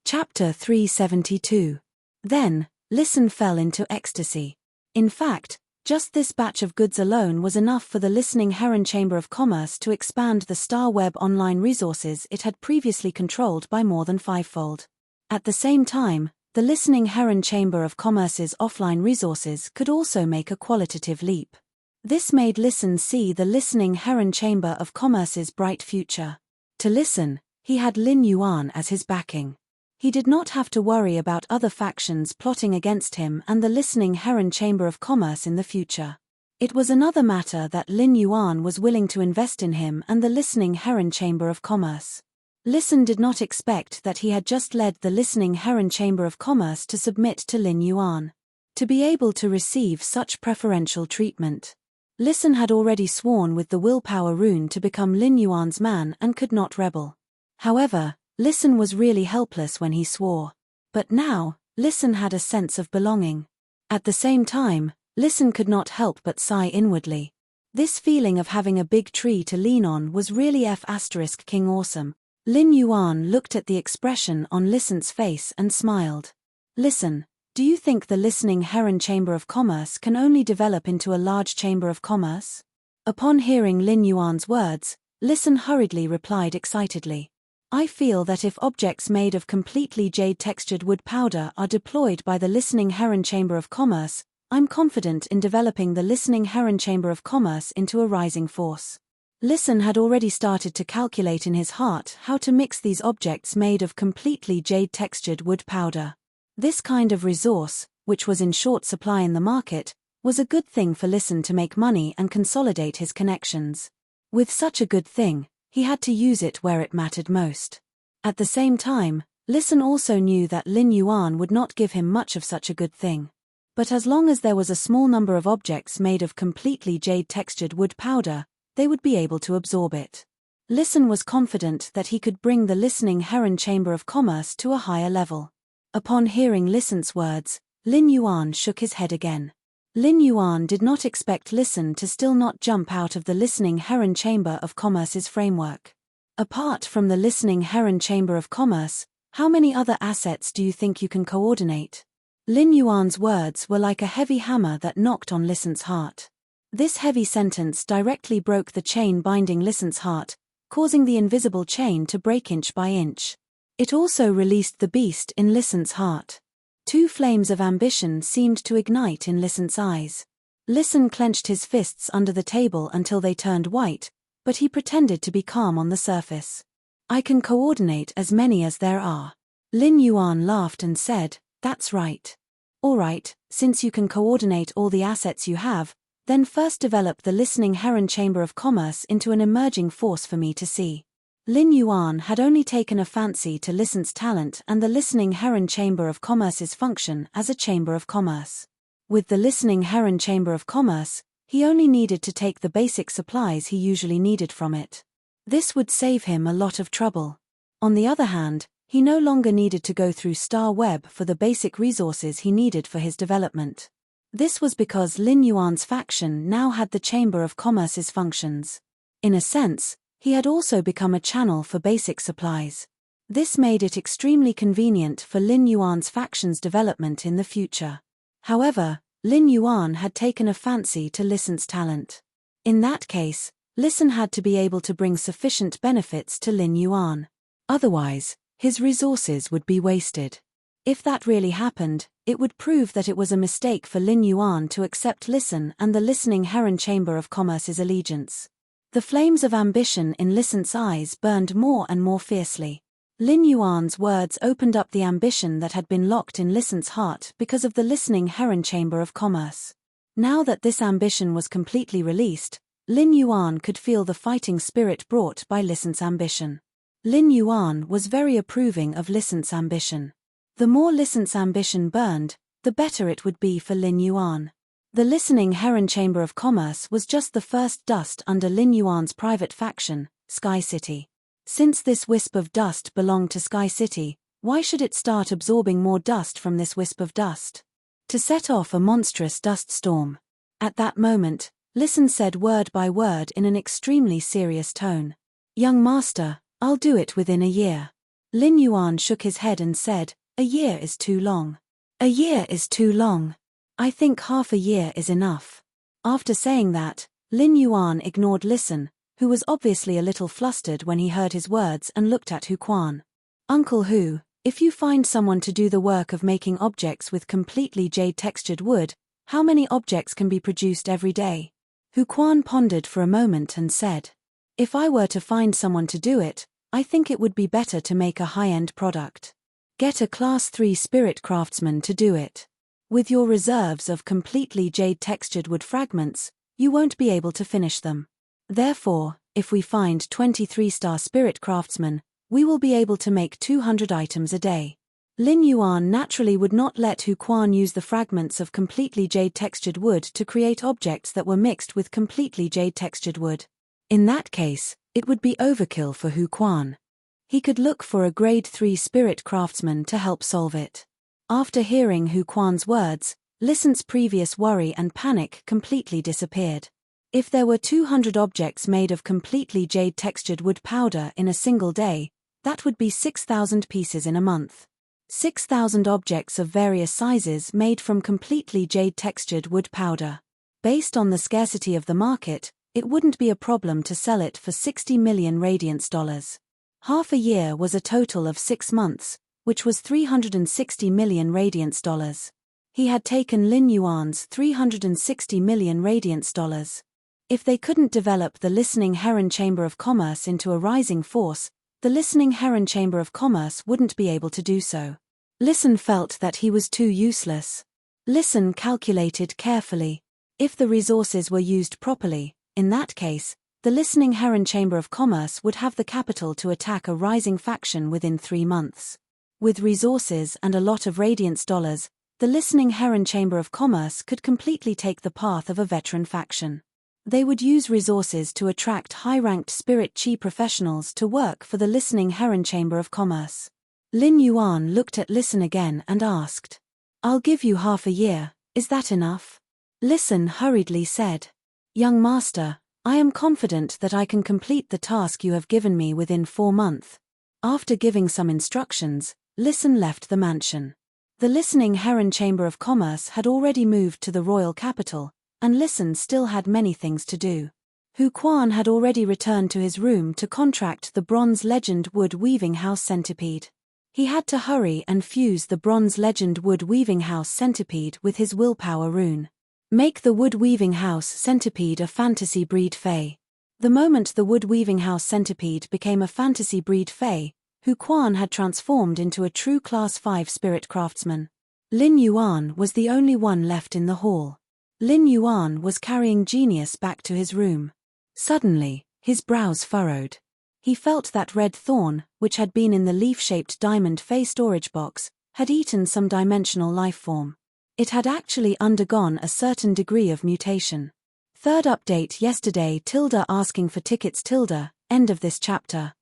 Chapter 372. Then, Listen fell into ecstasy. In fact, just this batch of goods alone was enough for the listening Heron Chamber of Commerce to expand the Star Web online resources it had previously controlled by more than fivefold. At the same time, the listening Heron Chamber of Commerce's offline resources could also make a qualitative leap. This made Listen see the listening Heron Chamber of Commerce's bright future. To Listen, he had Lin Yuan as his backing. He did not have to worry about other factions plotting against him and the listening Heron Chamber of Commerce in the future. It was another matter that Lin Yuan was willing to invest in him and the listening Heron Chamber of Commerce. Listen did not expect that he had just led the listening Heron Chamber of Commerce to submit to Lin Yuan. To be able to receive such preferential treatment. Listen had already sworn with the willpower rune to become Lin Yuan's man and could not rebel. However, Listen was really helpless when he swore. But now, Listen had a sense of belonging. At the same time, Listen could not help but sigh inwardly. This feeling of having a big tree to lean on was really King awesome. Lin Yuan looked at the expression on Listen's face and smiled. Listen, do you think the listening Heron Chamber of Commerce can only develop into a large chamber of commerce? Upon hearing Lin Yuan's words, Listen hurriedly replied excitedly. I feel that if objects made of completely jade-textured wood powder are deployed by the listening Heron Chamber of Commerce, I'm confident in developing the listening Heron Chamber of Commerce into a rising force. Listen had already started to calculate in his heart how to mix these objects made of completely jade-textured wood powder. This kind of resource, which was in short supply in the market, was a good thing for Listen to make money and consolidate his connections. With such a good thing, he had to use it where it mattered most. At the same time, Listen also knew that Lin Yuan would not give him much of such a good thing. But as long as there was a small number of objects made of completely jade-textured wood powder, they would be able to absorb it. Listen was confident that he could bring the listening Heron Chamber of Commerce to a higher level. Upon hearing Listen's words, Lin Yuan shook his head again. Lin Yuan did not expect Listen to still not jump out of the listening Heron Chamber of Commerce's framework. Apart from the listening Heron Chamber of Commerce, how many other assets do you think you can coordinate? Lin Yuan's words were like a heavy hammer that knocked on Listen's heart. This heavy sentence directly broke the chain binding Listen's heart, causing the invisible chain to break inch by inch. It also released the beast in Listen's heart. Two flames of ambition seemed to ignite in Listen's eyes. Listen clenched his fists under the table until they turned white, but he pretended to be calm on the surface. I can coordinate as many as there are. Lin Yuan laughed and said, that's right. All right, since you can coordinate all the assets you have, then first develop the listening Heron Chamber of Commerce into an emerging force for me to see. Lin Yuan had only taken a fancy to Listen's talent and the listening Heron Chamber of Commerce's function as a chamber of commerce. With the listening Heron Chamber of Commerce, he only needed to take the basic supplies he usually needed from it. This would save him a lot of trouble. On the other hand, he no longer needed to go through Star Web for the basic resources he needed for his development. This was because Lin Yuan's faction now had the Chamber of Commerce's functions. In a sense, he had also become a channel for basic supplies. This made it extremely convenient for Lin Yuan's faction's development in the future. However, Lin Yuan had taken a fancy to Listen's talent. In that case, Listen had to be able to bring sufficient benefits to Lin Yuan. Otherwise, his resources would be wasted. If that really happened, it would prove that it was a mistake for Lin Yuan to accept Listen and the listening Heron Chamber of Commerce's allegiance. The flames of ambition in Listen's eyes burned more and more fiercely. Lin Yuan's words opened up the ambition that had been locked in Listen's heart because of the listening Heron Chamber of Commerce. Now that this ambition was completely released, Lin Yuan could feel the fighting spirit brought by Listen's ambition. Lin Yuan was very approving of Listen's ambition. The more Listen's ambition burned, the better it would be for Lin Yuan. The listening Heron Chamber of Commerce was just the first dust under Lin Yuan's private faction, Sky City. Since this wisp of dust belonged to Sky City, why should it start absorbing more dust from this wisp of dust? To set off a monstrous dust storm. At that moment, Listen said word by word in an extremely serious tone. Young master, I'll do it within a year. Lin Yuan shook his head and said, "A year is too long. A year is too long. I think half a year is enough." After saying that, Lin Yuan ignored Listen, who was obviously a little flustered when he heard his words, and looked at Hu Quan. "Uncle Hu, if you find someone to do the work of making objects with completely jade-textured wood, how many objects can be produced every day?" Hu Quan pondered for a moment and said, "If I were to find someone to do it, I think it would be better to make a high-end product. Get a Class 3 spirit craftsman to do it. With your reserves of completely jade-textured wood fragments, you won't be able to finish them. Therefore, if we find 23-star spirit craftsmen, we will be able to make 200 items a day." Lin Yuan naturally would not let Hu Quan use the fragments of completely jade-textured wood to create objects that were mixed with completely jade-textured wood. In that case, it would be overkill for Hu Quan. He could look for a grade 3 spirit craftsman to help solve it. After hearing Hu Quan's words, Listen's previous worry and panic completely disappeared. If there were 200 objects made of completely jade-textured wood powder in a single day, that would be 6,000 pieces in a month. 6,000 objects of various sizes made from completely jade-textured wood powder. Based on the scarcity of the market, it wouldn't be a problem to sell it for 60 million radiance dollars. Half a year was a total of 6 months, which was 360 million radiance dollars. He had taken Lin Yuan's 360 million radiance dollars. If they couldn't develop the Listening Heron Chamber of Commerce into a rising force, the Listening Heron Chamber of Commerce wouldn't be able to do so. Listen felt that he was too useless. Listen calculated carefully. If the resources were used properly, in that case, the Listening Heron Chamber of Commerce would have the capital to attack a rising faction within 3 months. With resources and a lot of radiance dollars, the Listening Heron Chamber of Commerce could completely take the path of a veteran faction. They would use resources to attract high-ranked spirit chi professionals to work for the Listening Heron Chamber of Commerce. Lin Yuan looked at Listen again and asked, "I'll give you half a year, is that enough?" Listen hurriedly said, "Young master, I am confident that I can complete the task you have given me within 4 months." After giving some instructions, Listen left the mansion. The Listening Heron Chamber of Commerce had already moved to the royal capital, and Listen still had many things to do. Hu Quan had already returned to his room to contract the Bronze Legend Wood Weaving House Centipede. He had to hurry and fuse the Bronze Legend Wood Weaving House Centipede with his willpower rune. Make the Wood Weaving House Centipede a fantasy breed Fae. The moment the Wood Weaving House Centipede became a fantasy breed Fae, Hu Quan had transformed into a true Class 5 spirit craftsman. Lin Yuan was the only one left in the hall. Lin Yuan was carrying Genius back to his room. Suddenly, his brows furrowed. He felt that red thorn, which had been in the leaf-shaped diamond Fae storage box, had eaten some dimensional life form. It had actually undergone a certain degree of mutation. Third update yesterday asking for tickets end of this chapter.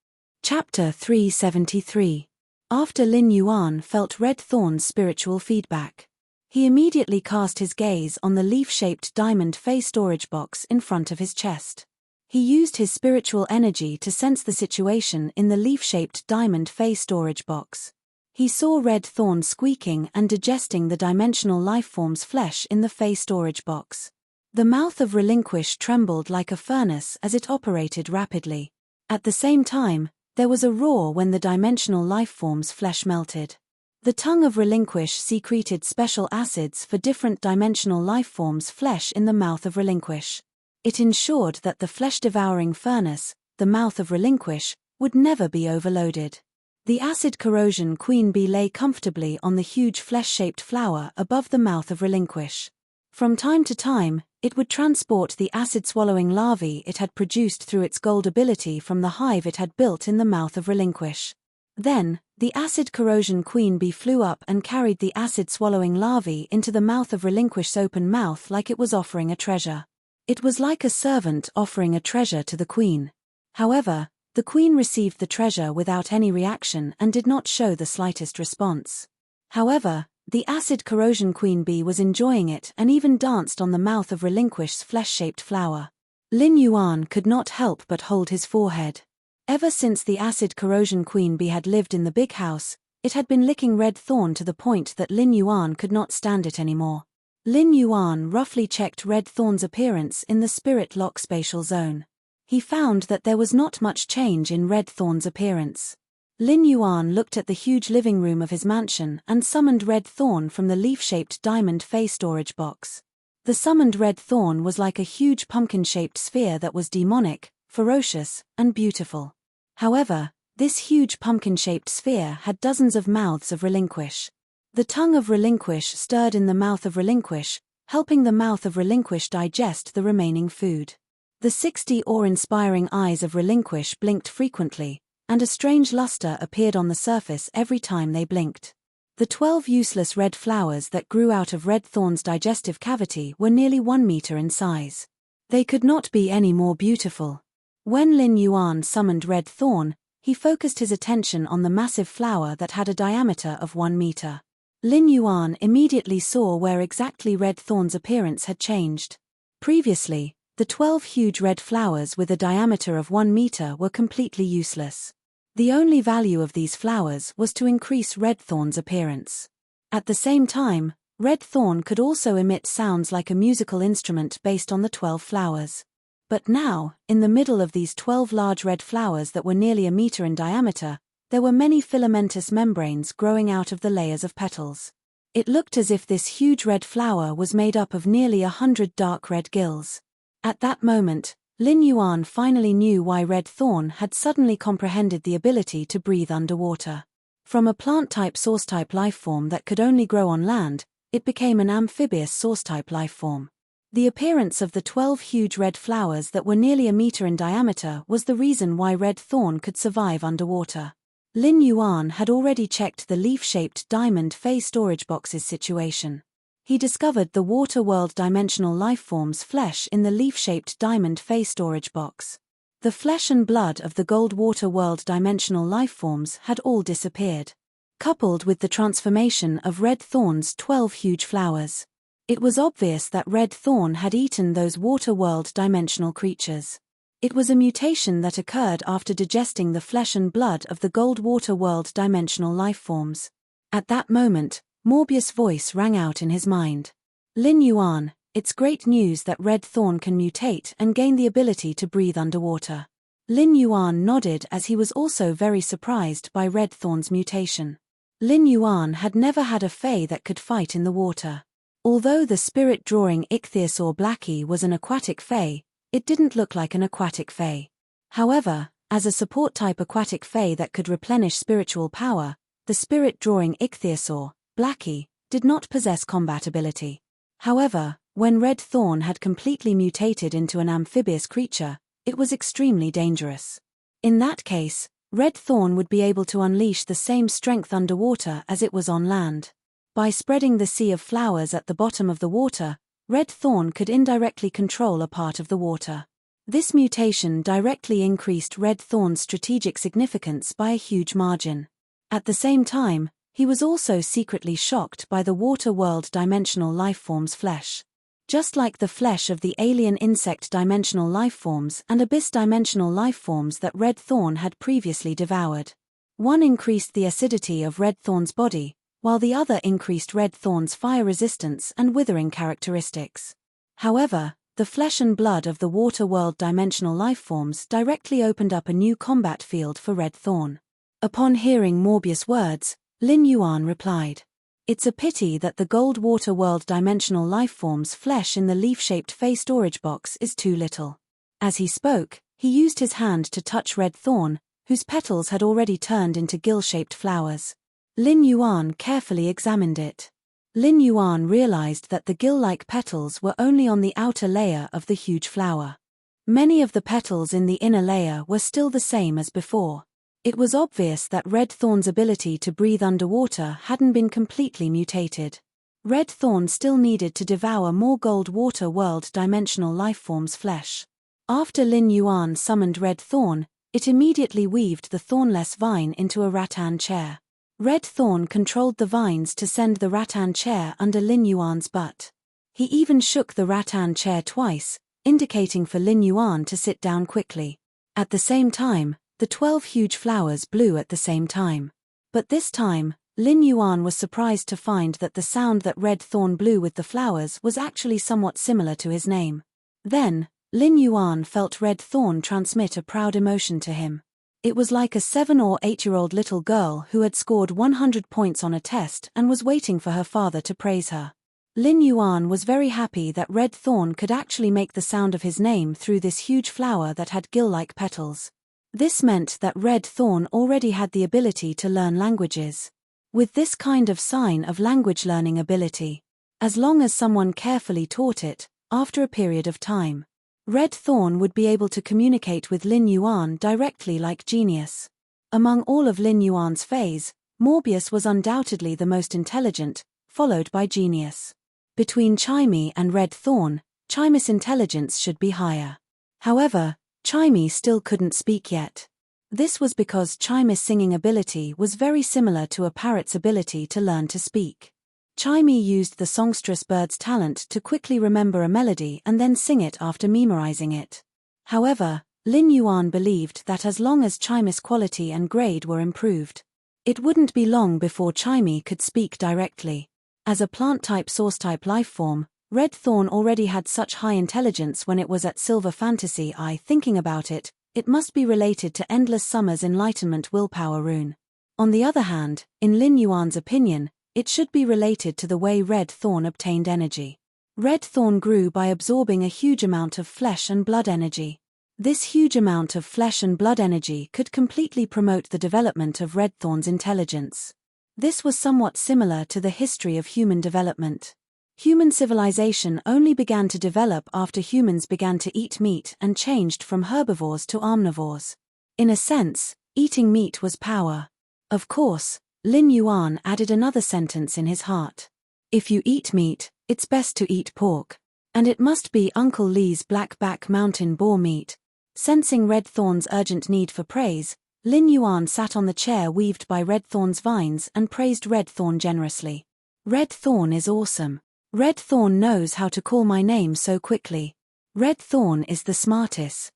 Chapter 373. After Lin Yuan felt Red Thorn's spiritual feedback, he immediately cast his gaze on the leaf-shaped diamond Fae storage box in front of his chest. He used his spiritual energy to sense the situation in the leaf-shaped diamond Fae storage box. He saw Red Thorn squeaking and digesting the dimensional lifeform's flesh in the Fae storage box. The mouth of Relinquish trembled like a furnace as it operated rapidly. At the same time, there was a roar when the dimensional lifeform's flesh melted. The tongue of Relinquish secreted special acids for different dimensional lifeforms' flesh in the mouth of Relinquish. It ensured that the flesh-devouring furnace, the mouth of Relinquish, would never be overloaded. The acid corrosion queen bee lay comfortably on the huge flesh-shaped flower above the mouth of Relinquish. From time to time, it would transport the acid-swallowing larvae it had produced through its gold ability from the hive it had built in the mouth of Relinquish. Then, the acid corrosion queen bee flew up and carried the acid-swallowing larvae into the mouth of Relinquish's open mouth like it was offering a treasure. It was like a servant offering a treasure to the queen. However, the queen received the treasure without any reaction and did not show the slightest response. However, the acid corrosion queen bee was enjoying it and even danced on the mouth of Relinquish's flesh-shaped flower. Lin Yuan could not help but hold his forehead. Ever since the acid corrosion queen bee had lived in the big house, it had been licking red thorn to the point that Lin Yuan could not stand it anymore. Lin Yuan roughly checked red thorn's appearance in the spirit lock spatial zone. He found that there was not much change in red thorn's appearance. Lin Yuan looked at the huge living room of his mansion and summoned red thorn from the leaf-shaped diamond fey storage box. The summoned red thorn was like a huge pumpkin-shaped sphere that was demonic, ferocious, and beautiful. However, this huge pumpkin-shaped sphere had dozens of mouths of relinquish. The tongue of relinquish stirred in the mouth of relinquish, helping the mouth of relinquish digest the remaining food. The 60 awe-inspiring eyes of relinquish blinked frequently, and a strange luster appeared on the surface every time they blinked. The 12 useless red flowers that grew out of red thorn's digestive cavity were nearly 1 meter in size. They could not be any more beautiful. When Lin Yuan summoned red thorn, he focused his attention on the massive flower that had a diameter of 1 meter. Lin Yuan immediately saw where exactly red thorn's appearance had changed. Previously, the 12 huge red flowers with a diameter of 1 meter were completely useless. The only value of these flowers was to increase red thorn's appearance. At the same time, red thorn could also emit sounds like a musical instrument based on the 12 flowers. But now, in the middle of these 12 large red flowers that were nearly a meter in diameter, there were many filamentous membranes growing out of the layers of petals. It looked as if this huge red flower was made up of nearly 100 dark red gills. At that moment, Lin Yuan finally knew why red thorn had suddenly comprehended the ability to breathe underwater. From a plant-type source-type lifeform that could only grow on land, it became an amphibious source-type lifeform. The appearance of the 12 huge red flowers that were nearly a meter in diameter was the reason why red thorn could survive underwater. Lin Yuan had already checked the leaf-shaped diamond fey storage box's situation. He discovered the water world dimensional lifeform's flesh in the leaf-shaped diamond fey storage box. The flesh and blood of the gold water world dimensional lifeforms had all disappeared. Coupled with the transformation of red thorn's 12 huge flowers, it was obvious that red thorn had eaten those water world dimensional creatures. It was a mutation that occurred after digesting the flesh and blood of the gold water world dimensional lifeforms. At that moment, Morbius' voice rang out in his mind. Lin Yuan, it's great news that red thorn can mutate and gain the ability to breathe underwater. Lin Yuan nodded as he was also very surprised by red thorn's mutation. Lin Yuan had never had a fey that could fight in the water. Although the spirit-drawing ichthyosaur blackie was an aquatic fey, it didn't look like an aquatic fey. However, as a support-type aquatic fey that could replenish spiritual power, the spirit-drawing ichthyosaur blackie did not possess combat ability. However, when red thorn had completely mutated into an amphibious creature, it was extremely dangerous. In that case, red thorn would be able to unleash the same strength underwater as it was on land. By spreading the sea of flowers at the bottom of the water, red thorn could indirectly control a part of the water. This mutation directly increased red thorn's strategic significance by a huge margin. At the same time, he was also secretly shocked by the water world dimensional lifeform's flesh. Just like the flesh of the alien insect dimensional lifeforms and abyss dimensional lifeforms that red thorn had previously devoured. One increased the acidity of red thorn's body, while the other increased red thorn's fire resistance and withering characteristics. However, the flesh and blood of the water world dimensional lifeforms directly opened up a new combat field for red thorn. Upon hearing Morbius' words, Lin Yuan replied, "It's a pity that the gold water world dimensional lifeform's flesh in the leaf-shaped fey storage box is too little." As he spoke, he used his hand to touch red thorn, whose petals had already turned into gill-shaped flowers. Lin Yuan carefully examined it. Lin Yuan realized that the gill-like petals were only on the outer layer of the huge flower. Many of the petals in the inner layer were still the same as before. It was obvious that red thorn's ability to breathe underwater hadn't been completely mutated. Red thorn still needed to devour more gold water world dimensional lifeforms' flesh. After Lin Yuan summoned red thorn, it immediately weaved the thornless vine into a rattan chair. Red thorn controlled the vines to send the rattan chair under Lin Yuan's butt. He even shook the rattan chair twice, indicating for Lin Yuan to sit down quickly. At the same time, the 12 huge flowers blew at the same time. But this time, Lin Yuan was surprised to find that the sound that red thorn blew with the flowers was actually somewhat similar to his name. Then, Lin Yuan felt red thorn transmit a proud emotion to him. It was like a 7 or 8-year-old little girl who had scored 100 points on a test and was waiting for her father to praise her. Lin Yuan was very happy that red thorn could actually make the sound of his name through this huge flower that had gill-like petals. This meant that red thorn already had the ability to learn languages. With this kind of sign of language learning ability, as long as someone carefully taught it, after a period of time, red thorn would be able to communicate with Lin Yuan directly like genius. Among all of Lin Yuan's phase, Morbius was undoubtedly the most intelligent, followed by genius. Between Chimey and red thorn, Chimey's intelligence should be higher. However, Chimey still couldn't speak yet. This was because Chimey's singing ability was very similar to a parrot's ability to learn to speak. Chimey used the songstress bird's talent to quickly remember a melody and then sing it after memorizing it. However, Lin Yuan believed that as long as Chimey's quality and grade were improved, it wouldn't be long before Chimey could speak directly. As a plant-type source-type lifeform, red thorn already had such high intelligence when it was at Silver Fantasy I. Thinking about it, it must be related to Endless Summer's Enlightenment willpower rune. On the other hand, in Lin Yuan's opinion, it should be related to the way red thorn obtained energy. Red thorn grew by absorbing a huge amount of flesh and blood energy. This huge amount of flesh and blood energy could completely promote the development of red thorn's intelligence. This was somewhat similar to the history of human development. Human civilization only began to develop after humans began to eat meat and changed from herbivores to omnivores. In a sense, eating meat was power. Of course, Lin Yuan added another sentence in his heart. If you eat meat, it's best to eat pork. And it must be Uncle Lee's blackback mountain boar meat. Sensing red thorn's urgent need for praise, Lin Yuan sat on the chair weaved by red thorn's vines and praised red thorn generously. Red thorn is awesome. Red thorn knows how to call my name so quickly. Red thorn is the smartest.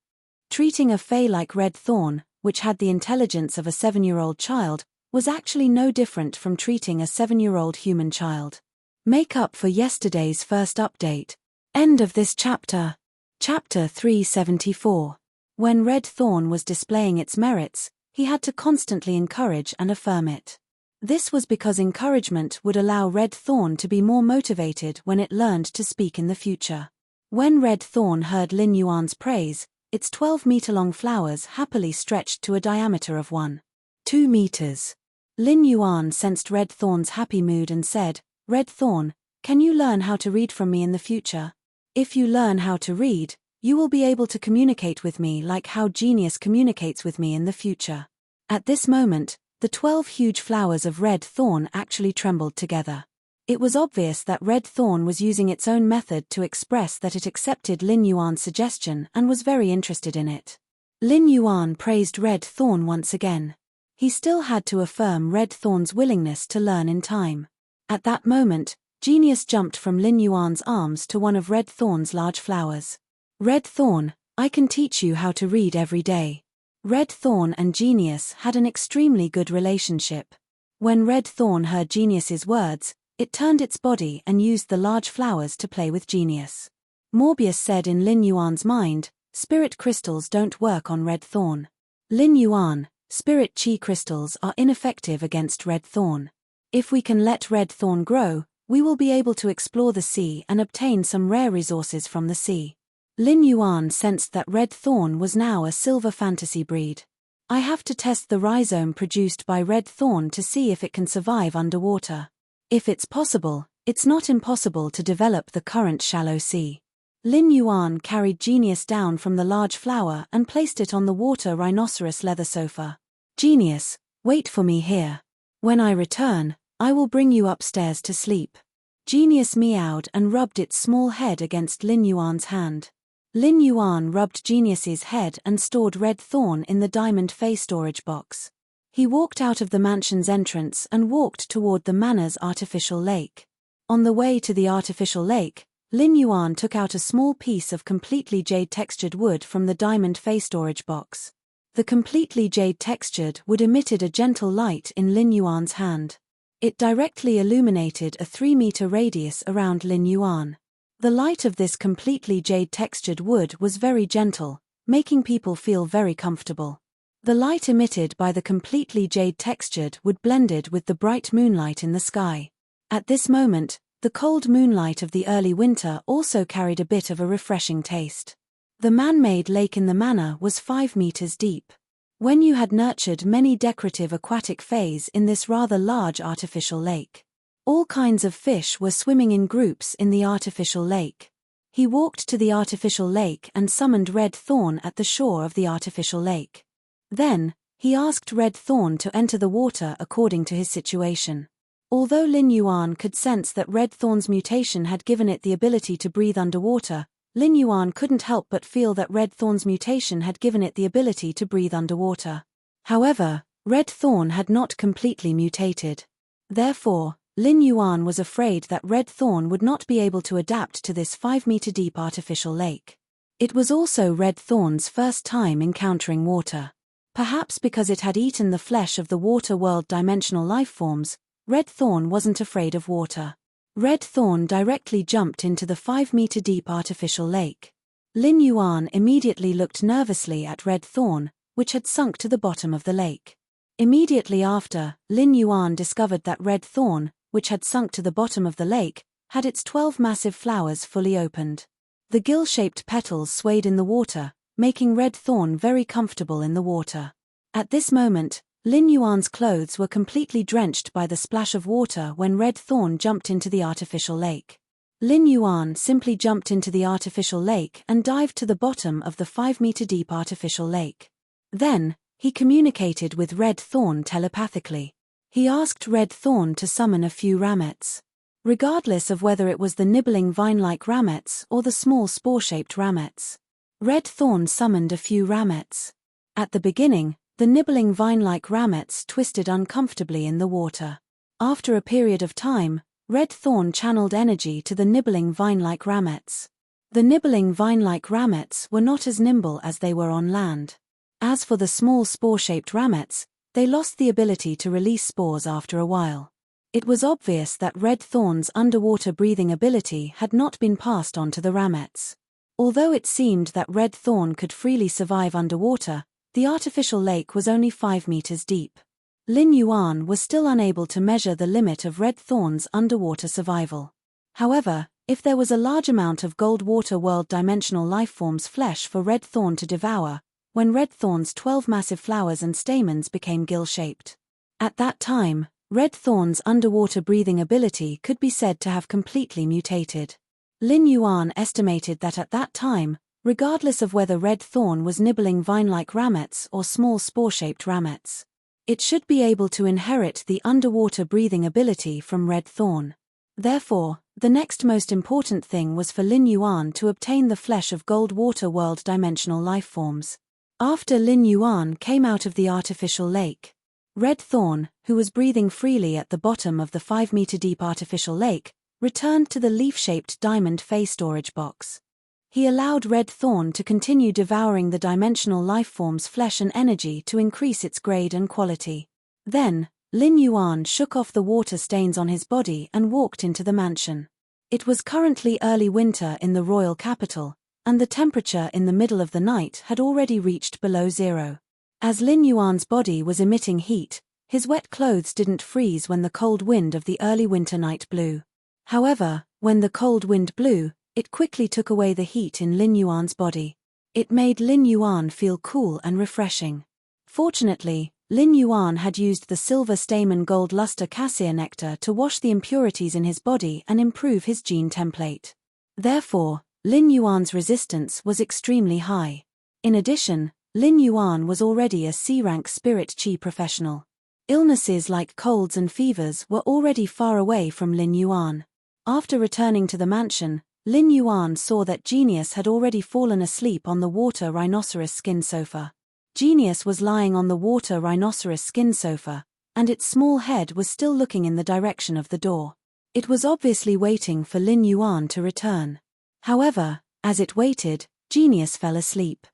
Treating a fae like red thorn, which had the intelligence of a 7-year-old child, was actually no different from treating a 7-year-old human child. Make up for yesterday's first update. End of this chapter. Chapter 374. When red thorn was displaying its merits, he had to constantly encourage and affirm it. This was because encouragement would allow red thorn to be more motivated when it learned to speak in the future. When red thorn heard Lin Yuan's praise, its 12-meter-long flowers happily stretched to a diameter of 1.2 meters. Lin Yuan sensed red thorn's happy mood and said, "Red thorn, can you learn how to read from me in the future? If you learn how to read, you will be able to communicate with me like how genius communicates with me in the future." At this moment, the 12 huge flowers of red thorn actually trembled together. It was obvious that red thorn was using its own method to express that it accepted Lin Yuan's suggestion and was very interested in it. Lin Yuan praised red thorn once again. He still had to affirm red thorn's willingness to learn in time. At that moment, genius jumped from Lin Yuan's arms to one of red thorn's large flowers. "Red thorn, I can teach you how to read every day." Red thorn and genius had an extremely good relationship. When red thorn heard genius's words, it turned its body and used the large flowers to play with genius. Morbius said in Lin Yuan's mind, "Spirit crystals don't work on red thorn." Lin Yuan, spirit chi crystals are ineffective against red thorn. If we can let red thorn grow, we will be able to explore the sea and obtain some rare resources from the sea. Lin Yuan sensed that red thorn was now a silver fantasy breed. I have to test the rhizome produced by red thorn to see if it can survive underwater. If it's possible, it's not impossible to develop the current shallow sea. Lin Yuan carried genius down from the large flower and placed it on the water rhinoceros leather sofa. "Genius, wait for me here. When I return, I will bring you upstairs to sleep." Genius meowed and rubbed its small head against Lin Yuan's hand. Lin Yuan rubbed genius's head and stored red thorn in the diamond fey storage box. He walked out of the mansion's entrance and walked toward the manor's artificial lake. On the way to the artificial lake, Lin Yuan took out a small piece of completely jade-textured wood from the diamond fey storage box. The completely jade-textured wood emitted a gentle light in Lin Yuan's hand. It directly illuminated a 3-meter radius around Lin Yuan. The light of this completely jade-textured wood was very gentle, making people feel very comfortable. The light emitted by the completely jade-textured wood blended with the bright moonlight in the sky. At this moment, the cold moonlight of the early winter also carried a bit of a refreshing taste. The man-made lake in the manor was 5 meters deep. When you had nurtured many decorative aquatic fays in this rather large artificial lake. All kinds of fish were swimming in groups in the artificial lake. He walked to the artificial lake and summoned Red Thorn at the shore of the artificial lake. Then, he asked Red Thorn to enter the water according to his situation. Although Lin Yuan could sense that Red Thorn's mutation had given it the ability to breathe underwater, Lin Yuan couldn't help but feel that Red Thorn's mutation had given it the ability to breathe underwater. However, Red Thorn had not completely mutated. Therefore, Lin Yuan was afraid that Red Thorn would not be able to adapt to this 5-meter-deep artificial lake. It was also Red Thorn's first time encountering water. Perhaps because it had eaten the flesh of the water world dimensional life forms, Red Thorn wasn't afraid of water. Red Thorn directly jumped into the 5-meter-deep artificial lake. Lin Yuan immediately looked nervously at Red Thorn, which had sunk to the bottom of the lake. Immediately after, Lin Yuan discovered that Red Thorn, which had sunk to the bottom of the lake, had its 12 massive flowers fully opened. The gill-shaped petals swayed in the water, making Red Thorn very comfortable in the water. At this moment, Lin Yuan's clothes were completely drenched by the splash of water when Red Thorn jumped into the artificial lake. Lin Yuan simply jumped into the artificial lake and dived to the bottom of the 5-meter-deep artificial lake. Then, he communicated with Red Thorn telepathically. He asked Red Thorn to summon a few ramets. Regardless of whether it was the nibbling vine-like ramets or the small spore-shaped ramets. Red Thorn summoned a few ramets. At the beginning, the nibbling vine-like ramets twisted uncomfortably in the water. After a period of time, Red Thorn channeled energy to the nibbling vine-like ramets. The nibbling vine-like ramets were not as nimble as they were on land. As for the small spore-shaped ramets, they lost the ability to release spores after a while. It was obvious that Red Thorn's underwater breathing ability had not been passed on to the ramets. Although it seemed that Red Thorn could freely survive underwater, the artificial lake was only 5 meters deep. Lin Yuan was still unable to measure the limit of Red Thorn's underwater survival. However, if there was a large amount of gold water world dimensional lifeforms flesh for Red Thorn to devour, when Red Thorn's 12 massive flowers and stamens became gill-shaped. At that time, Red Thorn's underwater breathing ability could be said to have completely mutated. Lin Yuan estimated that at that time, regardless of whether Red Thorn was nibbling vine-like ramets or small spore-shaped ramets, it should be able to inherit the underwater breathing ability from Red Thorn. Therefore, the next most important thing was for Lin Yuan to obtain the flesh of gold water world dimensional lifeforms. After Lin Yuan came out of the artificial lake, Red Thorn, who was breathing freely at the bottom of the 5-meter-deep artificial lake, returned to the leaf-shaped diamond Fey storage box. He allowed Red Thorn to continue devouring the dimensional lifeform's flesh and energy to increase its grade and quality. Then, Lin Yuan shook off the water stains on his body and walked into the mansion. It was currently early winter in the royal capital, and the temperature in the middle of the night had already reached below zero. As Lin Yuan's body was emitting heat, his wet clothes didn't freeze when the cold wind of the early winter night blew. However, when the cold wind blew, it quickly took away the heat in Lin Yuan's body. It made Lin Yuan feel cool and refreshing. Fortunately, Lin Yuan had used the silver stamen gold luster cassia nectar to wash the impurities in his body and improve his gene template. Therefore, Lin Yuan's resistance was extremely high. In addition, Lin Yuan was already a C-rank spirit chi professional. Illnesses like colds and fevers were already far away from Lin Yuan. After returning to the mansion, Lin Yuan saw that Genius had already fallen asleep on the water rhinoceros skin sofa. Genius was lying on the water rhinoceros skin sofa, and its small head was still looking in the direction of the door. It was obviously waiting for Lin Yuan to return. However, as it waited, Genius fell asleep.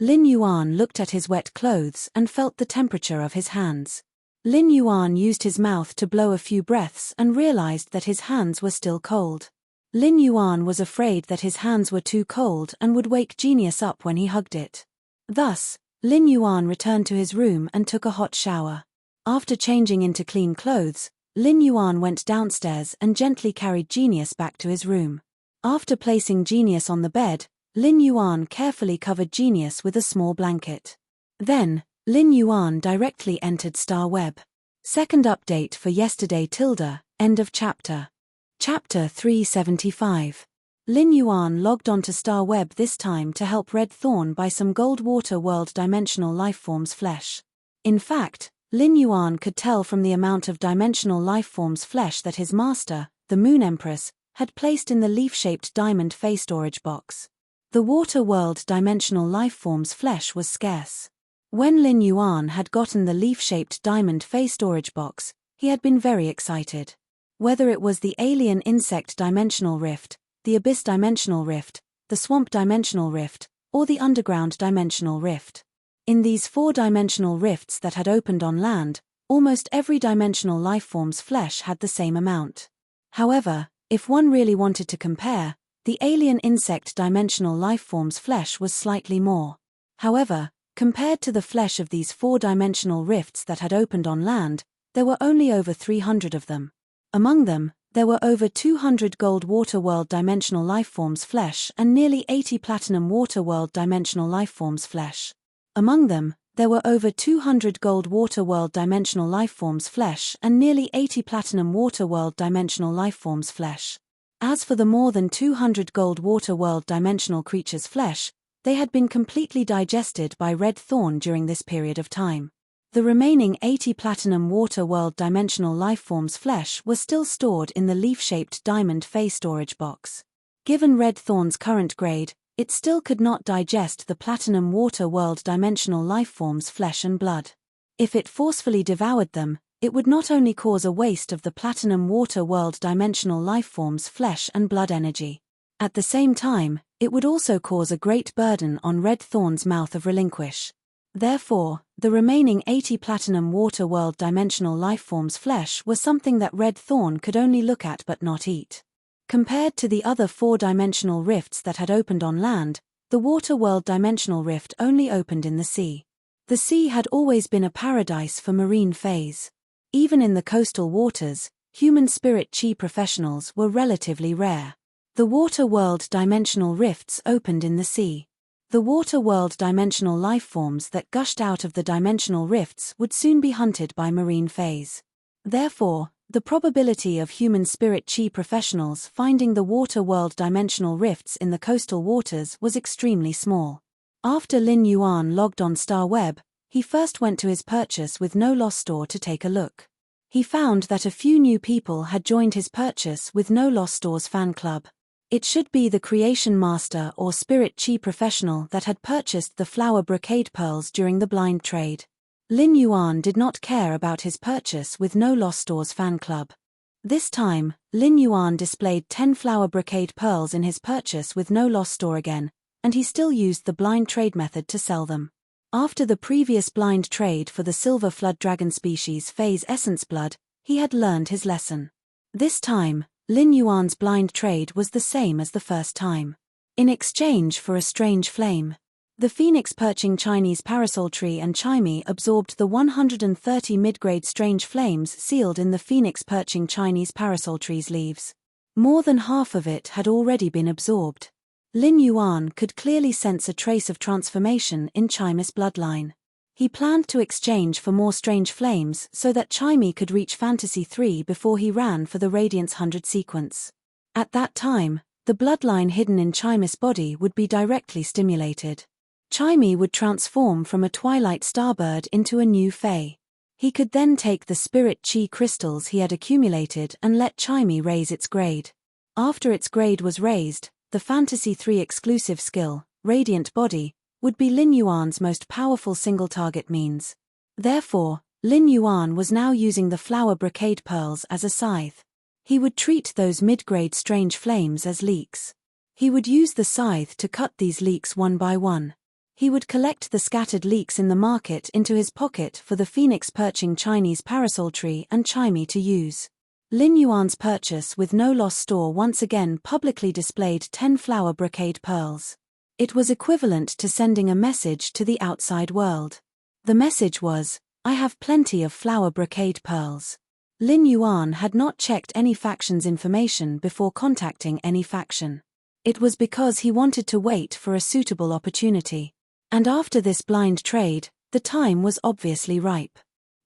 Lin Yuan looked at his wet clothes and felt the temperature of his hands. Lin Yuan used his mouth to blow a few breaths and realized that his hands were still cold. Lin Yuan was afraid that his hands were too cold and would wake Genius up when he hugged it. Thus, Lin Yuan returned to his room and took a hot shower. After changing into clean clothes, Lin Yuan went downstairs and gently carried Genius back to his room. After placing Genius on the bed, Lin Yuan carefully covered Genius with a small blanket. Then, Lin Yuan directly entered Star Web. Second update for yesterday. End of chapter. Chapter 375. Lin Yuan logged onto Star Web this time to help Red Thorn buy some Gold Water World dimensional lifeforms flesh. In fact, Lin Yuan could tell from the amount of dimensional lifeforms flesh that his master, the Moon Empress, had placed in the leaf-shaped diamond face storage box. The Water World dimensional lifeforms flesh was scarce. When Lin Yuan had gotten the leaf-shaped diamond face storage box, he had been very excited. Whether it was the alien insect dimensional rift, the abyss dimensional rift, the swamp dimensional rift, or the underground dimensional rift. In these 4-dimensional rifts that had opened on land, almost every dimensional lifeform's flesh had the same amount. However, if one really wanted to compare, the alien insect dimensional lifeform's flesh was slightly more. However, compared to the flesh of these 4-dimensional rifts that had opened on land, there were only over 300 of them. Among them, there were over 200 Gold Water World dimensional lifeforms flesh and nearly 80 Platinum Water World dimensional lifeforms flesh. Among them, there were over 200 Gold Water World dimensional lifeforms flesh and nearly 80 Platinum Water World dimensional lifeforms flesh. As for the more than 200 Gold Water World dimensional creatures' flesh, they had been completely digested by Red Thorn during this period of time. The remaining 80 Platinum Water World dimensional lifeforms flesh was still stored in the leaf-shaped diamond face storage box. Given Red Thorn's current grade, it still could not digest the Platinum Water World dimensional lifeforms flesh and blood. If it forcefully devoured them, it would not only cause a waste of the Platinum Water World dimensional lifeforms flesh and blood energy. At the same time, it would also cause a great burden on Red Thorn's mouth of relinquish. Therefore, the remaining 80 Platinum Water World dimensional lifeforms flesh was something that Red Thorn could only look at but not eat. Compared to the other 4-dimensional rifts that had opened on land, the Water World dimensional rift only opened in the sea. The sea had always been a paradise for marine fays. Even in the coastal waters, human spirit chi professionals were relatively rare. The Water World dimensional rifts opened in the sea. The Water World dimensional lifeforms that gushed out of the dimensional rifts would soon be hunted by marine fays. Therefore, the probability of human spirit chi professionals finding the Water World dimensional rifts in the coastal waters was extremely small. After Lin Yuan logged on Star Web, he first went to his purchase with No Loss store to take a look. He found that a few new people had joined his purchase with No Loss store's fan club. It should be the creation master or spirit chi professional that had purchased the flower brocade pearls during the blind trade. Lin Yuan did not care about his purchase with No Loss store's fan club. This time, Lin Yuan displayed 10 flower brocade pearls in his purchase with No Loss store again, and he still used the blind trade method to sell them. After the previous blind trade for the silver flood dragon species phase essence blood, he had learned his lesson. This time, Lin Yuan's blind trade was the same as the first time. In exchange for a strange flame, the phoenix perching Chinese parasol tree and Chimey absorbed the 130 mid-grade strange flames sealed in the phoenix perching Chinese parasol tree's leaves. More than half of it had already been absorbed. Lin Yuan could clearly sense a trace of transformation in Chimey's bloodline. He planned to exchange for more strange flames so that Chimey could reach Fantasy 3 before he ran for the Radiance 100 sequence. At that time, the bloodline hidden in Chimey's body would be directly stimulated. Chimey would transform from a twilight starbird into a new fae. He could then take the spirit chi crystals he had accumulated and let Chimey raise its grade. After its grade was raised, the Fantasy 3 exclusive skill, Radiant Body, would be Lin Yuan's most powerful single-target means. Therefore, Lin Yuan was now using the flower brocade pearls as a scythe. He would treat those mid-grade strange flames as leeks. He would use the scythe to cut these leeks one by one. He would collect the scattered leeks in the market into his pocket for the phoenix perching Chinese parasol tree and chimey to use. Lin Yuan's purchase with no-loss store once again publicly displayed 10 flower brocade pearls. It was equivalent to sending a message to the outside world. The message was, "I have plenty of flower brocade pearls." Lin Yuan had not checked any faction's information before contacting any faction. It was because he wanted to wait for a suitable opportunity. And after this blind trade, the time was obviously ripe.